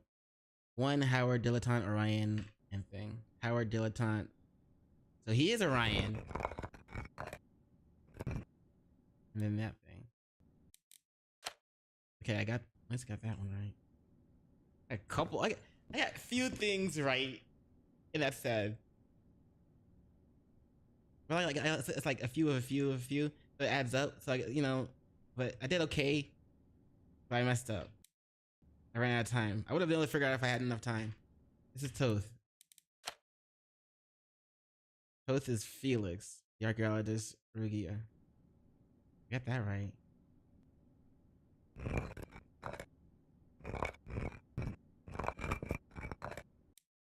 One Howard Dilettante Orion and thing. Howard Dilettante. So he is Orion. And then that thing. Okay, I got that one right. A couple. I got a few things right, and that's sad. But it's like a few of a few of a few. So it adds up. So but I did okay. But I messed up. I ran out of time. I would have been able to figure out if I had enough time. This is Toth. Toth is Felix, the archaeologist Rugia. Got that right.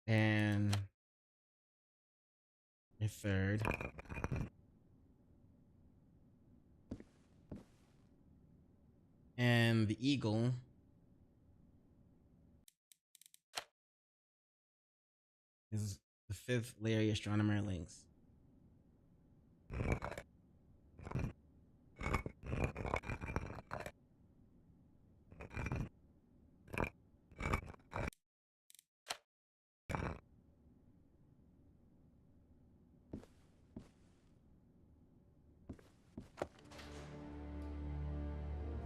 And a third. And the eagle is the fifth Larry Astronomer Lynx.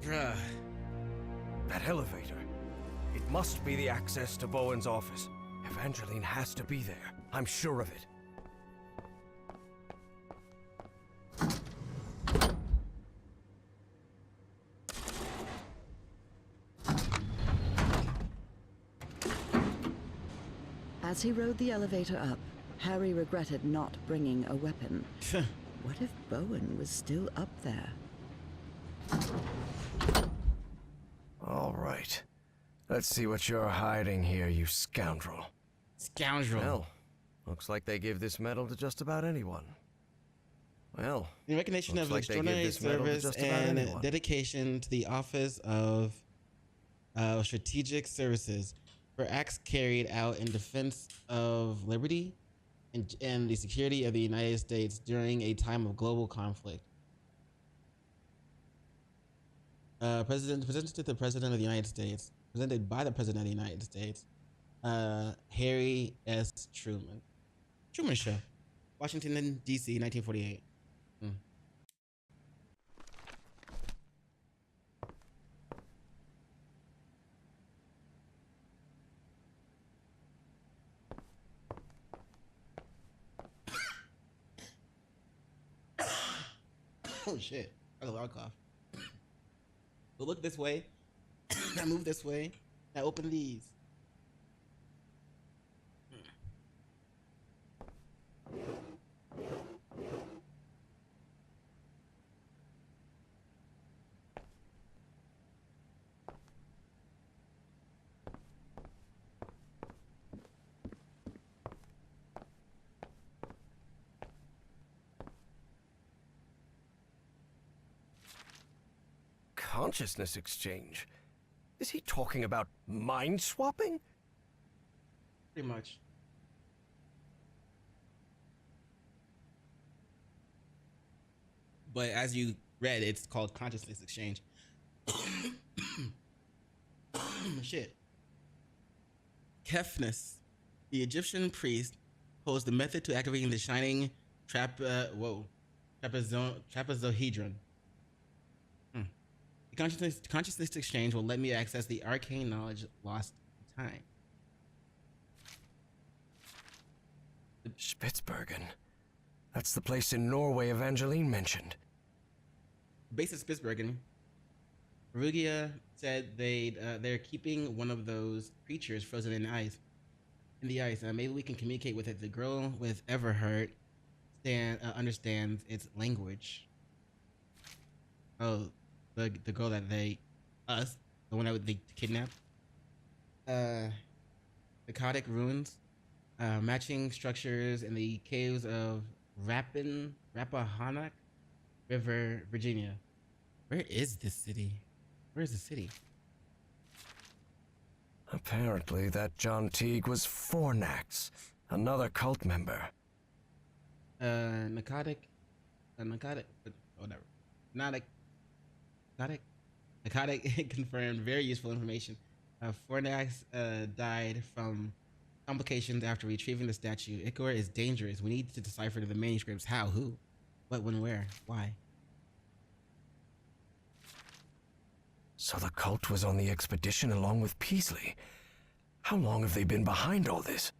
Bruh. That elevator. It must be the access to Bowen's office. Evangeline has to be there. I'm sure of it. As he rode the elevator up, Harry regretted not bringing a weapon. What if Bowen was still up there? All right. Let's see what you're hiding here, you scoundrel. Scoundrel. Well, looks like they give this medal to just about anyone. Well, in recognition of like extraordinary service and dedication to the Office of Strategic Services for acts carried out in defense of liberty and the security of the United States during a time of global conflict. Presented to the President of the United States. Presented by the President of the United States. Harry S. Truman. Truman Show. Washington, D.C., 1948. Oh shit. I got a loud cough. So look this way. I move this way. I open these. Consciousness exchange? Is he talking about mind swapping? Pretty much. But as you read, it's called consciousness exchange. Shit. Kefnis, the Egyptian priest, posed the method to activating the shining trapezohedron. The consciousness exchange will let me access the arcane knowledge lost in time. Spitsbergen. That's the place in Norway Evangeline mentioned. Base of Spitsbergen. Rugia said they're keeping one of those creatures frozen in the ice. Maybe we can communicate with it. The girl with Everhart understands its language. Oh. The girl that the one that they kidnapped. Hokage ruins, matching structures in the caves of Rappahannock River, Virginia. Where is this city? Where is the city? Apparently that John Teague was Fornax, another cult member. Narcotic, whatever. Narcotic confirmed very useful information. Fornax died from complications after retrieving the statue. Ichor is dangerous. We need to decipher the manuscripts. How? Who? What? When? Where? Why? So the cult was on the expedition along with Peasley. How long have they been behind all this?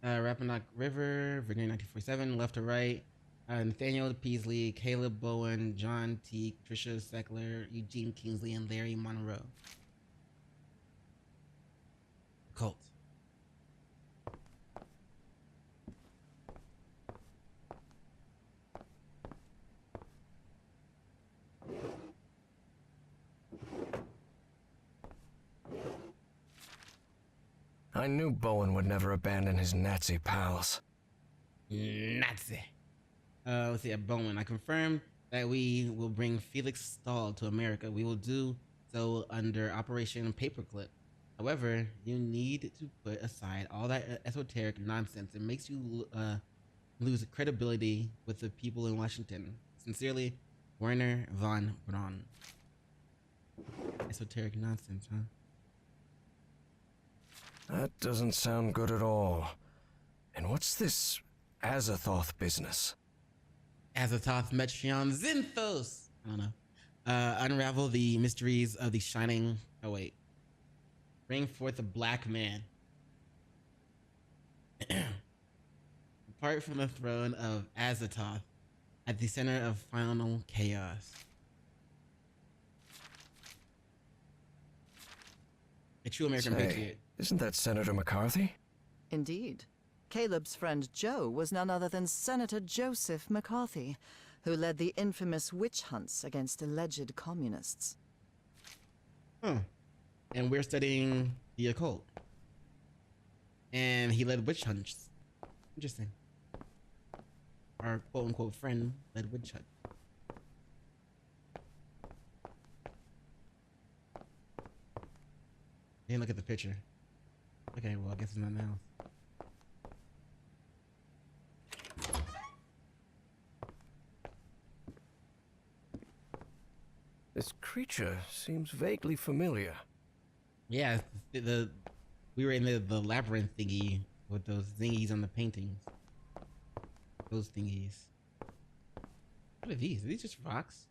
Rappahannock River, Virginia, 1947. Left to right. Nathaniel Peasley, Caleb Bowen, John T. Tricia Seckler, Eugene Kingsley, and Larry Monroe. Cult. I knew Bowen would never abandon his Nazi pals. Nazi. Let's see, Bowen. I confirm that we will bring Felix Stahl to America. We will do so under Operation Paperclip. However, you need to put aside all that esoteric nonsense. It makes you lose credibility with the people in Washington. Sincerely, Werner von Braun. Esoteric nonsense, huh? That doesn't sound good at all. And what's this Azathoth business? Azathoth Metreon Zinthos. I don't know. Unravel the mysteries of the shining. Oh wait. Bring forth the black man. Apart from the throne of Azathoth, at the center of final chaos. A true American patriot. Isn't that Senator McCarthy? Indeed. Caleb's friend Joe was none other than Senator Joseph McCarthy, who led the infamous witch hunts against alleged communists. Huh. And we're studying the occult. And he led witch hunts. Interesting. Our quote-unquote friend led witch hunt. Didn't look at the picture. Okay, well, I guess it's not now. This creature seems vaguely familiar. Yeah, we were in the labyrinth thingy with those thingies on the paintings. Those thingies. What are these? Are these just rocks?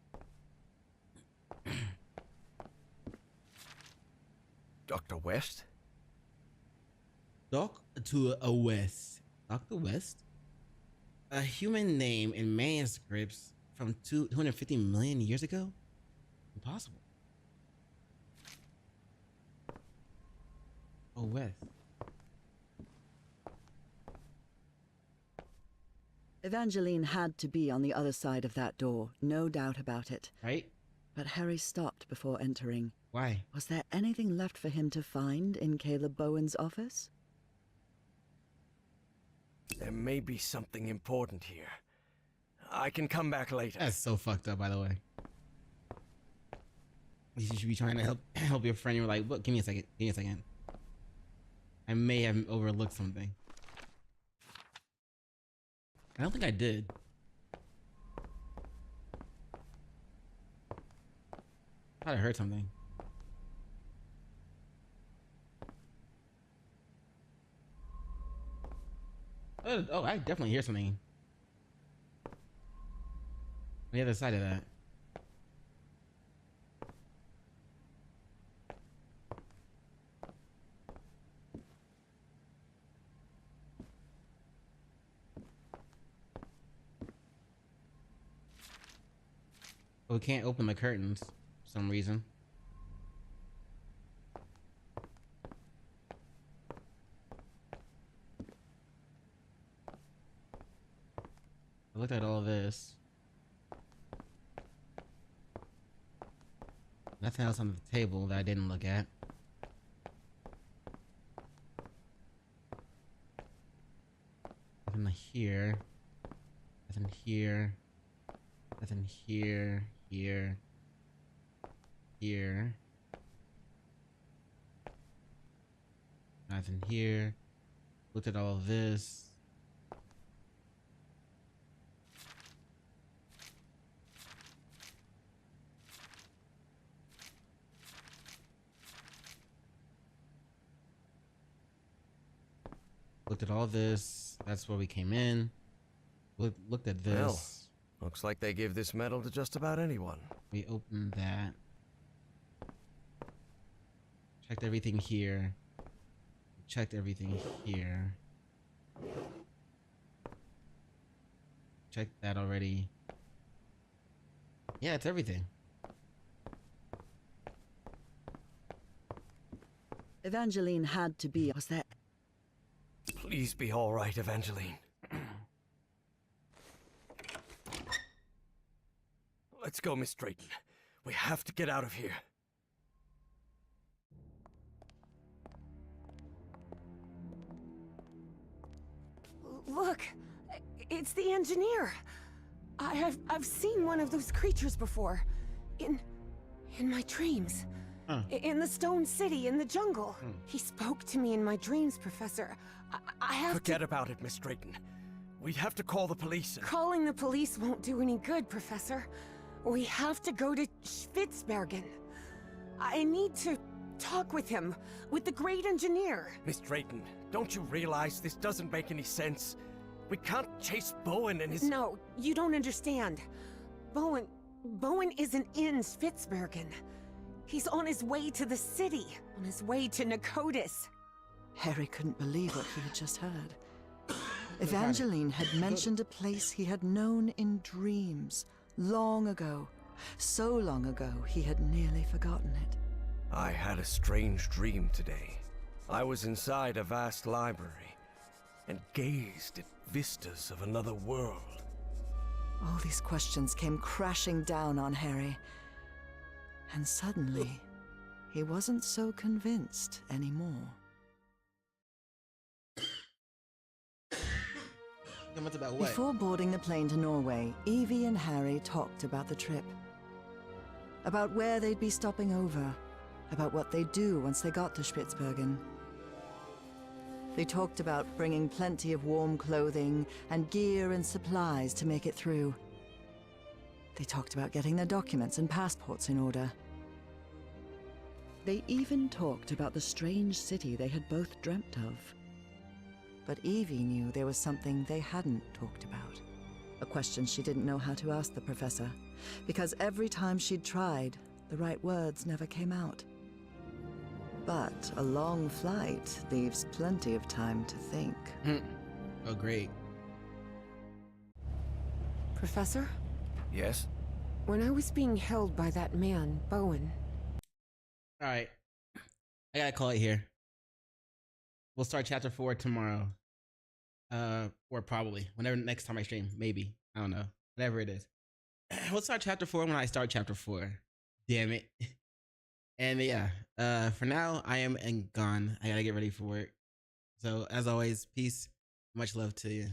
Dr. West? Dr. West. Dr. West? A human name in manuscripts from 250 million years ago? Impossible. Oh, West. Evangeline had to be on the other side of that door, no doubt about it. Right? But Harry stopped before entering. Why? Was there anything left for him to find in Caleb Bowen's office? There may be something important here. I can come back later. That's so fucked up, by the way. You should be trying to help your friend. You're like, look, give me a second. Give me a second. I may have overlooked something. I don't think I did. I thought I heard something. Oh, I definitely hear something. On the other side of that. We can't open the curtains for some reason. I looked at all this. Nothing else on the table that I didn't look at. Nothing here. Nothing here. Nothing here. Here. Here. Nothing here. Looked at all of this. Looked at all this. That's where we came in. Looked at this. Well, looks like they give this medal to just about anyone. We opened that. Checked everything here. Checked everything here. Checked that already. Yeah, it's everything. Evangeline had to be. Was there? Please be all right, Evangeline. Let's go, Miss Drayton. We have to get out of here. Look, it's the engineer. I've seen one of those creatures before, in my dreams. In the stone city, in the jungle. He spoke to me in my dreams, Professor. I have Forget about it, Miss Drayton. We'd have to call the police. Calling the police won't do any good, Professor. We have to go to Spitzbergen. I need to talk with him, with the great engineer. Miss Drayton, don't you realize this doesn't make any sense? We can't chase Bowen and his... No, you don't understand. Bowen isn't in Spitzbergen. He's on his way to the city, on his way to Nakotis. Harry couldn't believe what he had just heard. Evangeline had mentioned a place he had known in dreams, long ago. So long ago, he had nearly forgotten it. I had a strange dream today. I was inside a vast library and gazed at vistas of another world. All these questions came crashing down on Harry. And suddenly, he wasn't so convinced anymore. About what? Before boarding the plane to Norway, Evie and Harry talked about the trip. About where they'd be stopping over. About what they'd do once they got to Spitzbergen. They talked about bringing plenty of warm clothing and gear and supplies to make it through. They talked about getting their documents and passports in order. They even talked about the strange city they had both dreamt of. But Evie knew there was something they hadn't talked about. A question she didn't know how to ask the professor, because every time she'd tried, the right words never came out. But a long flight leaves plenty of time to think. Oh, great. Professor? Yes? When I was being held by that man, Bowen... All right. I gotta call it here. We'll start chapter 4 tomorrow. Or probably. Whenever next time I stream. Maybe. I don't know. Whatever it is. We'll start chapter 4 when I start chapter 4. Damn it. And yeah, for now, I am gone. I gotta get ready for work. So, as always, peace. Much love to you.